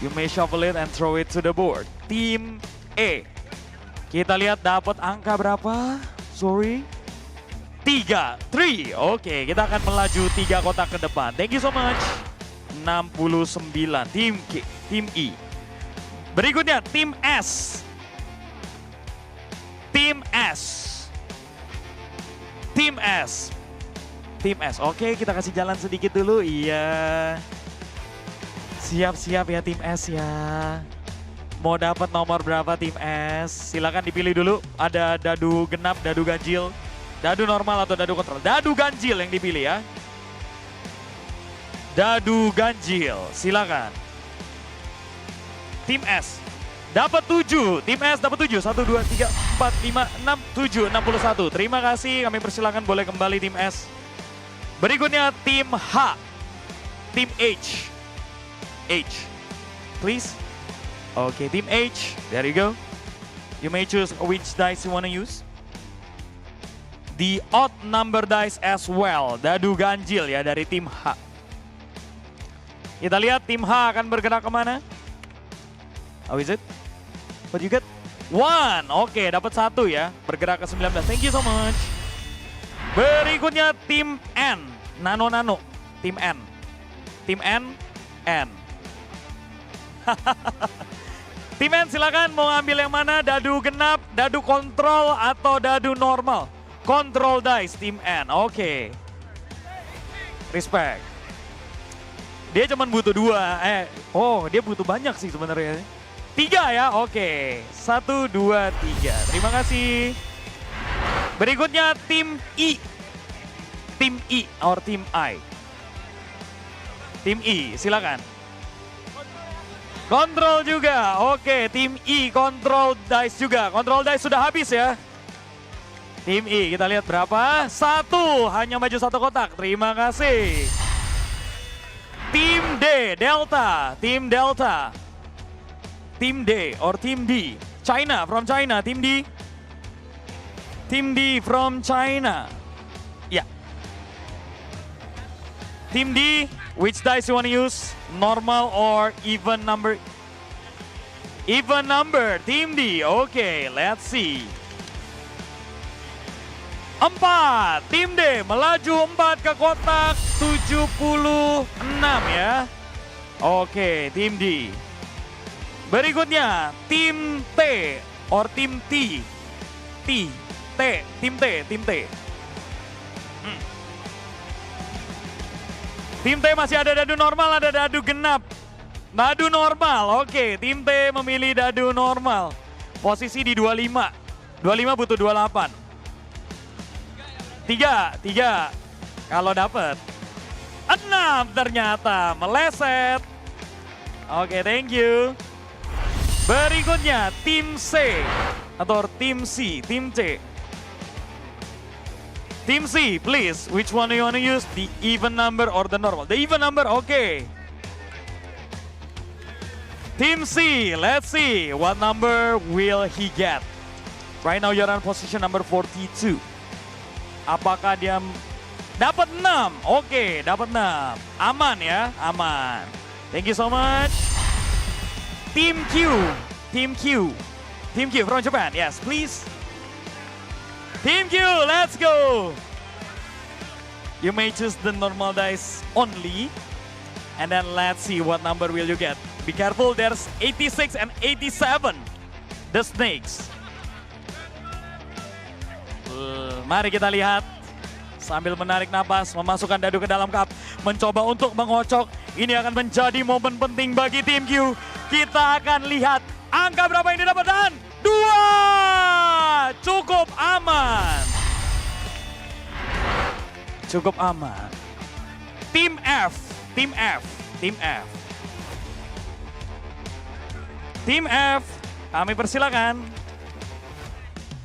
You may shuffle it and throw it to the board. Tim E. Kita lihat dapat angka berapa? Sorry. 3. Oke, kita akan melaju 3 kotak ke depan. Thank you so much. 69. Tim K, tim E. Berikutnya tim S. Tim S. Tim S. Tim S. Oke, kita kasih jalan sedikit dulu. Iya. Siap-siap ya tim S ya. Mau dapat nomor berapa tim S? Silakan dipilih dulu. Ada dadu genap, dadu ganjil, dadu normal atau dadu kontrol. Dadu ganjil yang dipilih ya. Dadu ganjil, silakan. Tim S dapat 7. Tim S dapat 7. 1, 2, 3, 4, 5, 6, 7, 61. Terima kasih, kami persilakan boleh kembali tim S. Berikutnya tim H. Tim H. H. Please. Oke, tim H. There you go. You may choose which dice you wanna use. The odd number dice as well. Dadu ganjil ya dari tim H. Kita lihat tim H akan bergerak kemana? How is it? What you get? 1. Oke, dapat 1 ya. Bergerak ke 19. Thank you so much. Berikutnya tim N. Nano. Tim N. Tim N. N. Tim N silakan mau ambil yang mana? Dadu genap, dadu kontrol, atau dadu normal? Control dice tim N. Oke. Respect. Dia cuma butuh 2. Dia butuh banyak sih sebenarnya. 3 ya, oke. 1, 2, 3. Terima kasih. Berikutnya tim I. Tim I or tim I. Tim I, silakan. Kontrol juga, oke. Tim I, kontrol dice juga. Kontrol dice sudah habis ya. Tim I, kita lihat berapa? 1, hanya maju 1 kotak. Terima kasih. Tim D, Delta. Tim Delta. Tim D or Tim D. China, from China, Tim D. Tim D from China. Ya. Tim D, which dice you want to use? Normal or even number? Even number, Tim D. Oke, let's see. 4, Tim D melaju 4 ke kotak 76 ya. Oke, Tim D. Berikutnya, Tim T or Tim T. Tim T. Tim T masih ada dadu normal, ada dadu genap. Dadu normal, oke. Tim T memilih dadu normal. Posisi di 25. 25 butuh 28. 3. Kalau dapat. 6 ternyata meleset. Oke, thank you. Berikutnya tim C atau tim C, tim C. Tim C, please, which one do you want to use? The even number or the normal? The even number, okay. Tim C, let's see what number will he get. Right now you're on position number 42. Apakah dia dapat 6? Oke, dapat 6. Aman ya, aman. Thank you so much. Team Q from Japan, yes please. Team Q, let's go. You may choose the normal dice only. And then let's see what number will you get. Be careful, there's 86 and 87. The snakes. Mari kita lihat. Sambil menarik napas, memasukkan dadu ke dalam cup. Mencoba untuk mengocok. Ini akan menjadi momen penting bagi tim Q. Kita akan lihat angka berapa yang didapat dan 2. Cukup aman. Cukup aman. Tim F. Tim F, kami persilakan.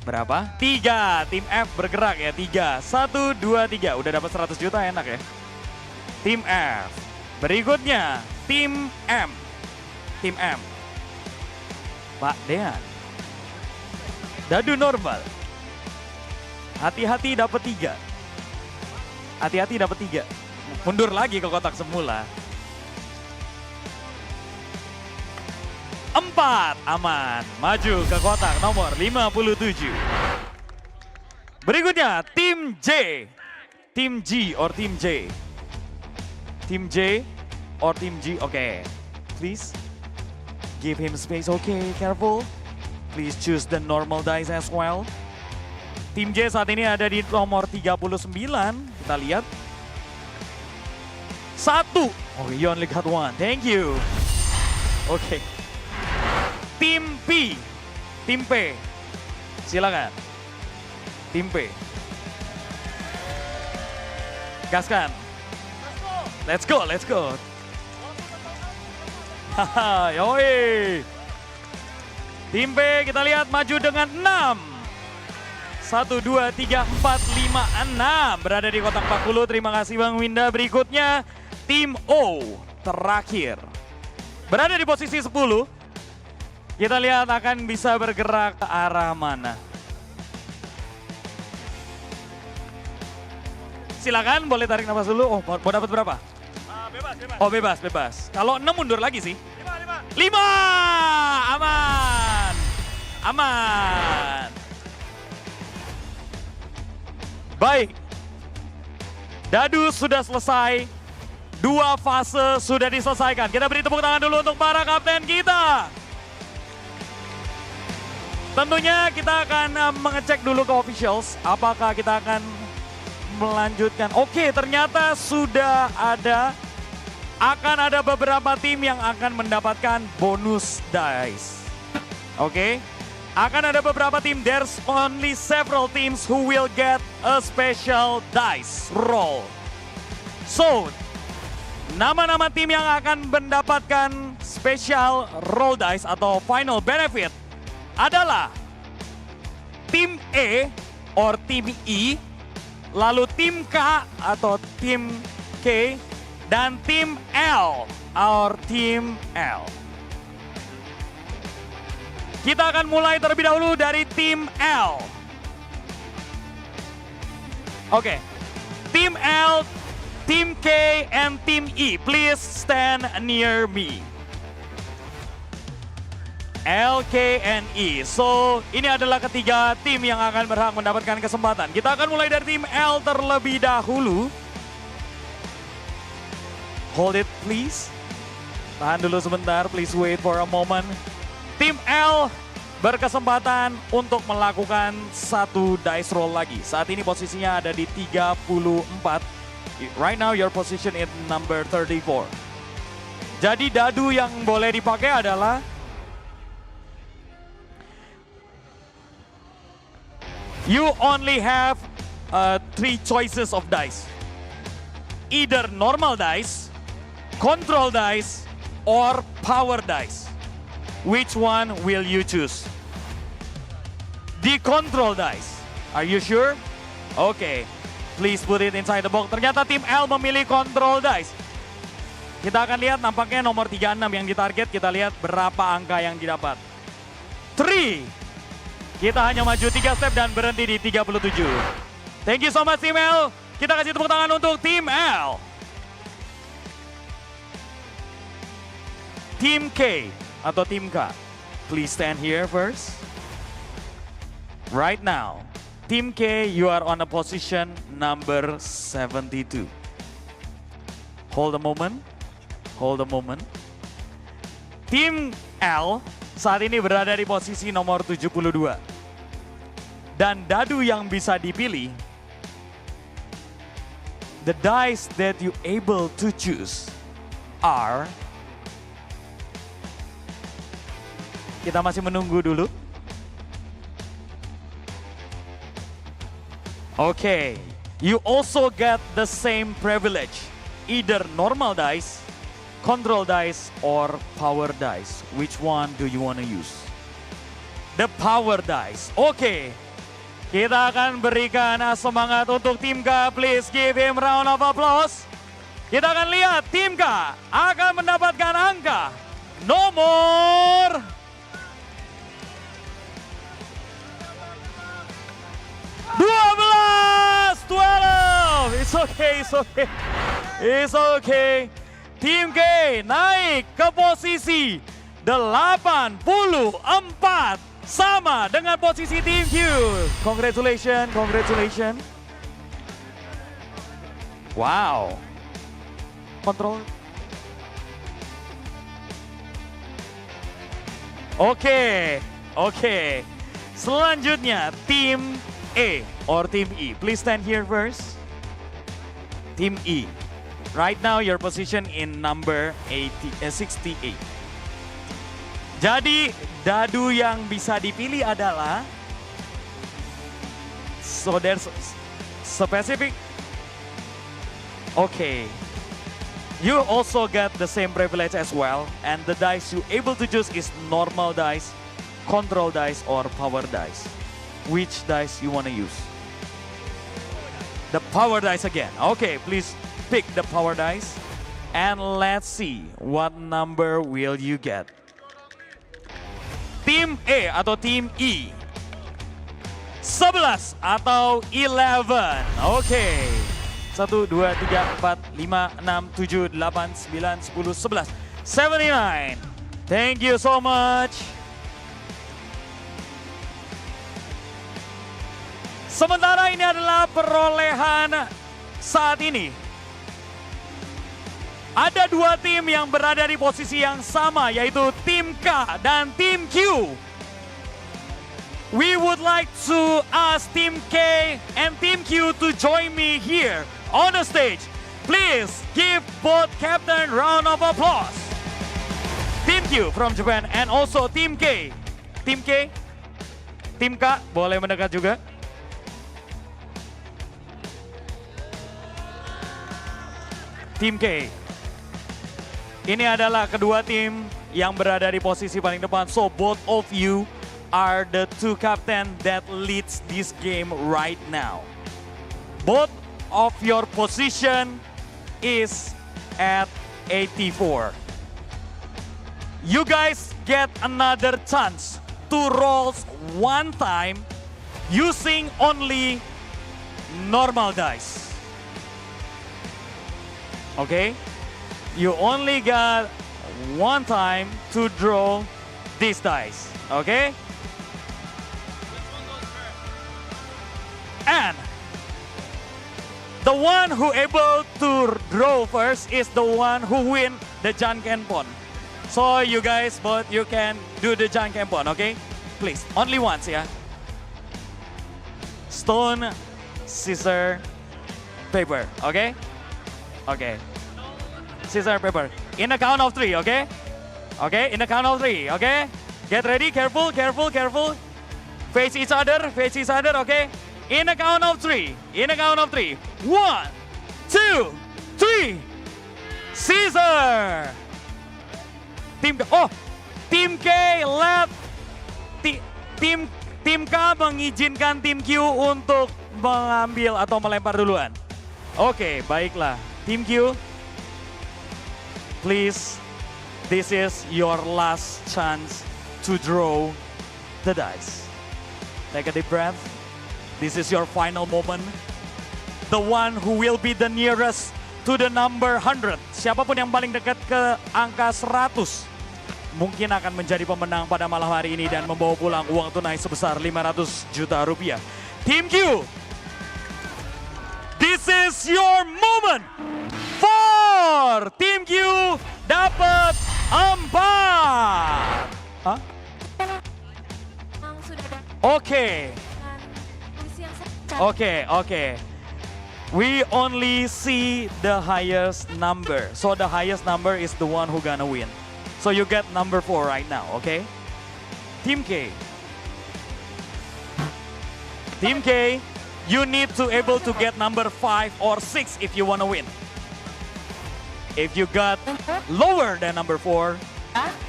Berapa? 3. Tim F bergerak ya. 3. 1, 2, 3. Udah dapat 100 juta enak ya. Tim F. Berikutnya tim M. Tim M. Pak Dean. Dadu normal. Hati-hati dapat 3. Hati-hati dapat 3. Mundur lagi ke kotak semula. 4. Aman. Maju ke kotak nomor 57. Berikutnya tim J. Tim G or tim J. Tim J or tim G. Oke. Please give him space. Oke, careful. Please choose the normal dice as well. Tim J saat ini ada di nomor 39. Kita lihat. 1. Oh, you only got 1. Thank you. Oke. Tim P. Tim P. Silakan. Tim P. Gaskan. Let's go, let's go. Haha, yoi. Tim P kita lihat maju dengan 6. 1, 2, 3, 4, 5, 6. Berada di kotak 40. Terima kasih Bang Winda. Berikutnya tim O terakhir. Berada di posisi 10. Kita lihat akan bisa bergerak ke arah mana. Silakan boleh tarik nafas dulu. Oh, mau dapat berapa? Bebas. Oh, bebas. Kalau 6 mundur lagi sih. 5. Aman. Baik. Dadu sudah selesai. 2 fase sudah diselesaikan. Kita beri tepuk tangan dulu untuk para kapten kita. Tentunya kita akan mengecek dulu ke officials. Apakah kita akan melanjutkan. Oke, ternyata sudah ada. Akan ada beberapa tim yang akan mendapatkan bonus dice. Oke. Akan ada beberapa tim. There's only several teams who will get a special dice roll. So, nama-nama tim yang akan mendapatkan special roll dice atau final benefit adalah tim E or tim I, lalu tim K atau tim K, dan tim L or tim L. Kita akan mulai terlebih dahulu dari tim L. Oke, tim L, tim K, and tim E, please stand near me. L, K, and E. So, ini adalah ketiga tim yang akan berhak mendapatkan kesempatan. Kita akan mulai dari tim L terlebih dahulu. Hold it, please. Tahan dulu sebentar, please wait for a moment. Tim L berkesempatan untuk melakukan 1 dice roll lagi. Saat ini posisinya ada di 34. Right now your position is number 34. Jadi dadu yang boleh dipakai adalah you only have 3 choices of dice. Either normal dice, control dice, or power dice. Which one will you choose? The control dice. Are you sure? Okay. Please put it inside the box. Ternyata tim L memilih control dice. Kita akan lihat nampaknya nomor 36 yang ditarget. Kita lihat berapa angka yang didapat. 3. Kita hanya maju 3 step dan berhenti di 37. Thank you so much tim L. Kita kasih tepuk tangan untuk tim L. Tim K atau tim K. Please stand here first. Right now, Team K, you are on a position number 72. Hold a moment. Tim L saat ini berada di posisi nomor 72. Dan dadu yang bisa dipilih, the dice that you able to choose are, kita masih menunggu dulu. Okay, you also get the same privilege, either normal dice, control dice, or power dice. Which one do you want to use? The power dice. Okay, Kita akan berikan semangat untuk tim K. Please give him round of applause. Kita akan lihat tim K akan mendapatkan angka nomor 12. It's okay, it's okay. It's okay. Tim K naik ke posisi 84 sama dengan posisi tim Q. Congratulations, congratulations. Wow. Kontrol. Oke. Selanjutnya tim A or tim E. Please stand here first. Tim E. Right now your position in number 68. Jadi dadu yang bisa dipilih adalah, so there's specific. Okay. You also get the same privilege as well, and the dice you able to choose is normal dice, control dice, or power dice. Which dice you want to use? The power dice again. Okay, please pick the power dice, and let's see what number will you get. Tim A atau tim E, 11 atau 11. Oke. 1, 2, 3, 4, 5, 6, 7, 8, 9, 10, 11. 79. Thank you so much. Sementara ini adalah perolehan saat ini. Ada dua tim yang berada di posisi yang sama, yaitu tim K dan tim Q. We would like to ask Team K and Team Q to join me here on the stage. Please give both captain round of applause. Team Q from Japan and also Team K. Team K, Team K boleh mendekat juga. Team K. Ini adalah kedua tim yang berada di posisi paling depan. So both of you are the two captain that leads this game right now. Both of your position is at 84. You guys get another chance to roll one time using only normal dice. Okay? You only got one time to draw these dice. Okay? And the one who able to draw first is the one who win the Jangan. So you guys both, you can do the Jangan, okay? Please, only once, yeah? Stone, scissor, paper, okay? Okay. Scissor, paper. In the count of 3, okay? Okay, in the count of 3, okay? Get ready, careful, careful, careful. Face each other, okay? In the count of 3, in the count of 3. 1, 2, 3. Scissor. Tim K let tim K mengizinkan tim Q untuk mengambil atau melempar duluan. Oke, baiklah. Tim Q, please, this is your last chance to draw the dice. Take a deep breath. This is your final moment. The one who will be the nearest to the number 100. Siapapun yang paling dekat ke angka 100 mungkin akan menjadi pemenang pada malam hari ini dan membawa pulang uang tunai sebesar 500 juta rupiah. Tim Q, this is your moment. For Tim Q dapat 4. Hah? Oke. Okay. We only see the highest number. So the highest number is the one who gonna win. So you get number 4 right now, okay? Team K. Team K, you need to able to get number 5 or 6 if you wanna win. If you got lower than number 4,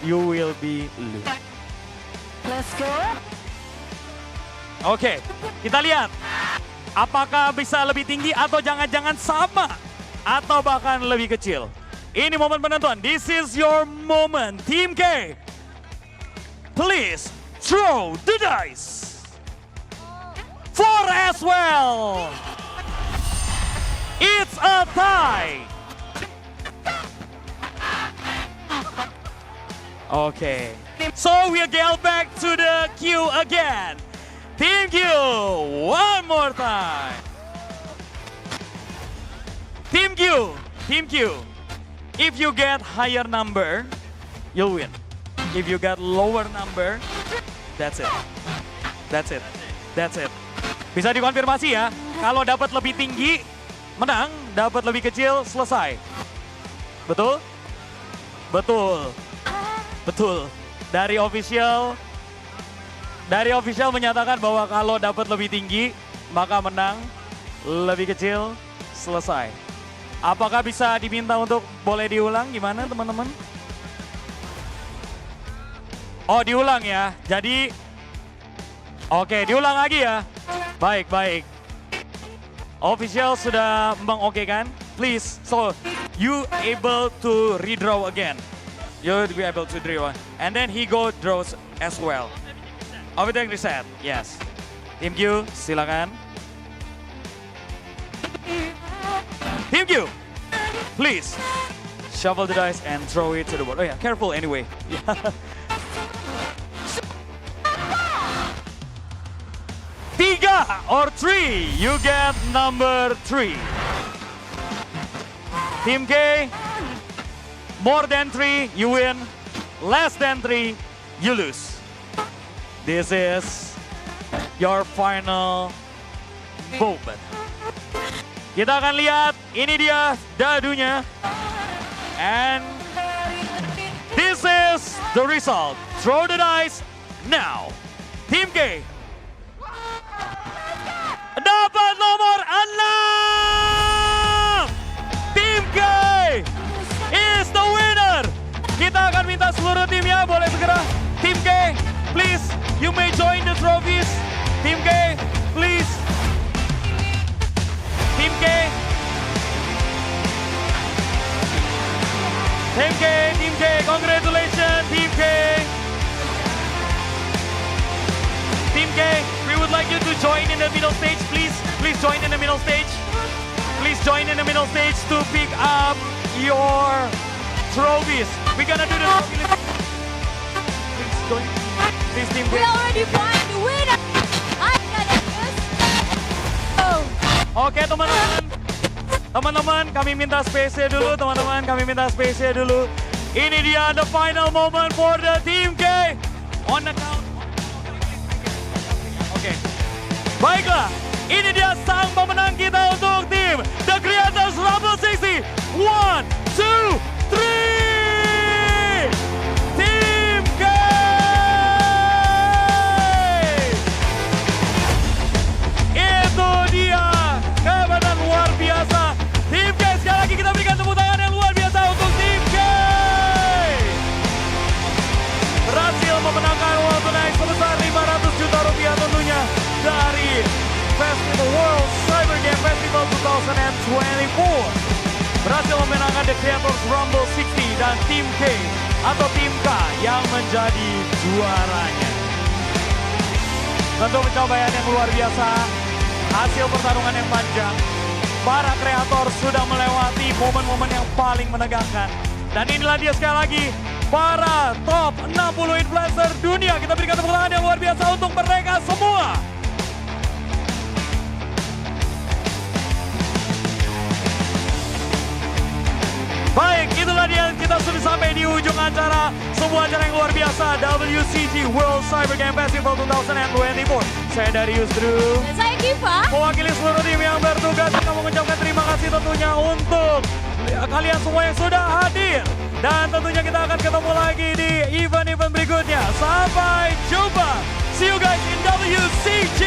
you will be lose. Let's go. Oke, kita lihat. Apakah bisa lebih tinggi atau jangan-jangan sama? Atau bahkan lebih kecil? Ini momen penentuan. This is your moment. Team K. Please throw the dice. 4 as well. It's a tie. Okay. So we'll get back to the queue again. Team Q, one more time. Team Q. If you get higher number, you'll win. If you get lower number, that's it. Bisa dikonfirmasi ya, kalau dapat lebih tinggi, menang, dapat lebih kecil, selesai. Betul? Betul. Dari official menyatakan bahwa kalau dapat lebih tinggi, maka menang, lebih kecil, selesai. Apakah bisa diminta untuk boleh diulang? Gimana teman-teman? Oh diulang ya, jadi oke diulang lagi ya. Baik. Official sudah mengokekan, please. So you able to redraw again. You'll be able to draw. And then he go draws as well. Everything reset, yes. Team Q, silakan. Team Q, please shuffle the dice and throw it to the board. Oh yeah, careful anyway. 3 or 3, you get number 3. Team K, more than 3, you win. Less than 3, you lose. This is your final moment. Kita akan lihat, ini dia dadunya. And this is the result. Throw the dice now. Team K dapat nomor 6. Team K is the winner. Kita akan minta seluruh timnya boleh segera. Team K, please, you may join the trophies. Team K, please. Team K. Team K, congratulations, Team K. Team K, we would like you to join in the middle stage, please. Please join in the middle stage. Please join in the middle stage to pick up your trophies. We're gonna do the trophy list. Please join. Please, Team K. We already find the winner. I got it. Oke, teman-teman, kami minta space dulu, Ini dia the final moment for the Team K. On the count. Oke. Baiklah, ini dia sang pemenang kita untuk tim The Creators Rumble 60. 1, 2, 3. Team K. Itu dia kemenangan luar biasa. Tim K, sekali lagi kita berikan tepuk tangan yang luar biasa untuk Tim K. Berhasil memenangkan uang tunai sebesar 500 juta rupiah tentunya dari Festival World Cyber Game Festival 2024. Berhasil memenangkan The Creators Rumble 60 dan Tim K atau Tim K yang menjadi juaranya. Tentu pencapaian yang luar biasa, hasil pertarungan yang panjang. Para kreator sudah melewati momen-momen yang paling menegangkan. Dan inilah dia sekali lagi, para top 60 influencer dunia. Kita berikan tepuk tangan yang luar biasa untuk mereka semua. Baik, itulah dia, kita sudah sampai di ujung acara. Sebuah acara yang luar biasa, WCG World Cyber Game Festival 2024. Saya dari Yusru. Dan saya Kiva. Mewakili seluruh tim yang bertugas, kita mengucapkan terima kasih tentunya untuk kalian semua yang sudah hadir. Dan tentunya kita akan ketemu lagi di event-event berikutnya. Sampai jumpa. See you guys in WCG.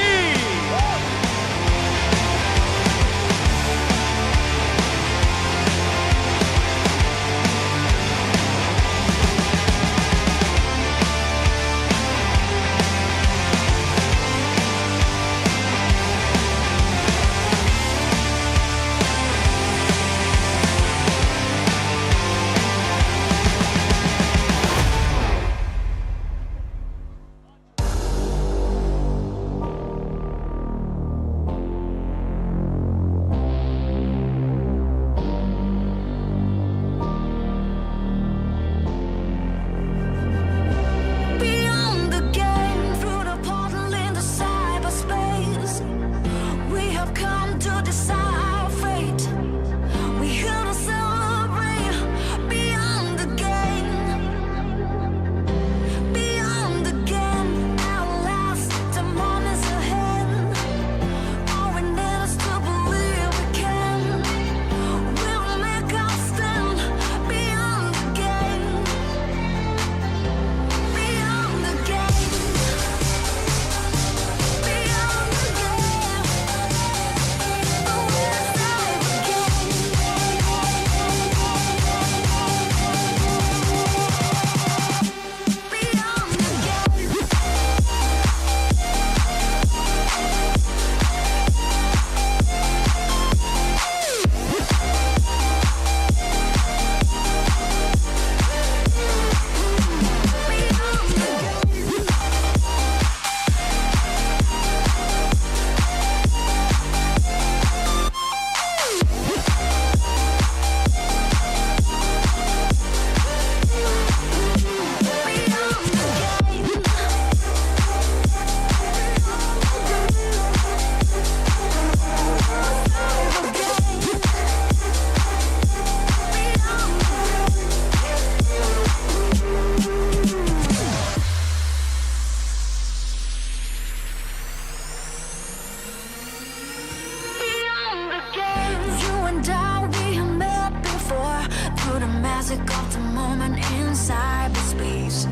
music of the moment in cyberspace.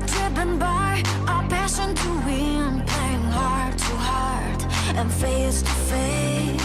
Driven by our passion to win, playing heart to heart and face to face.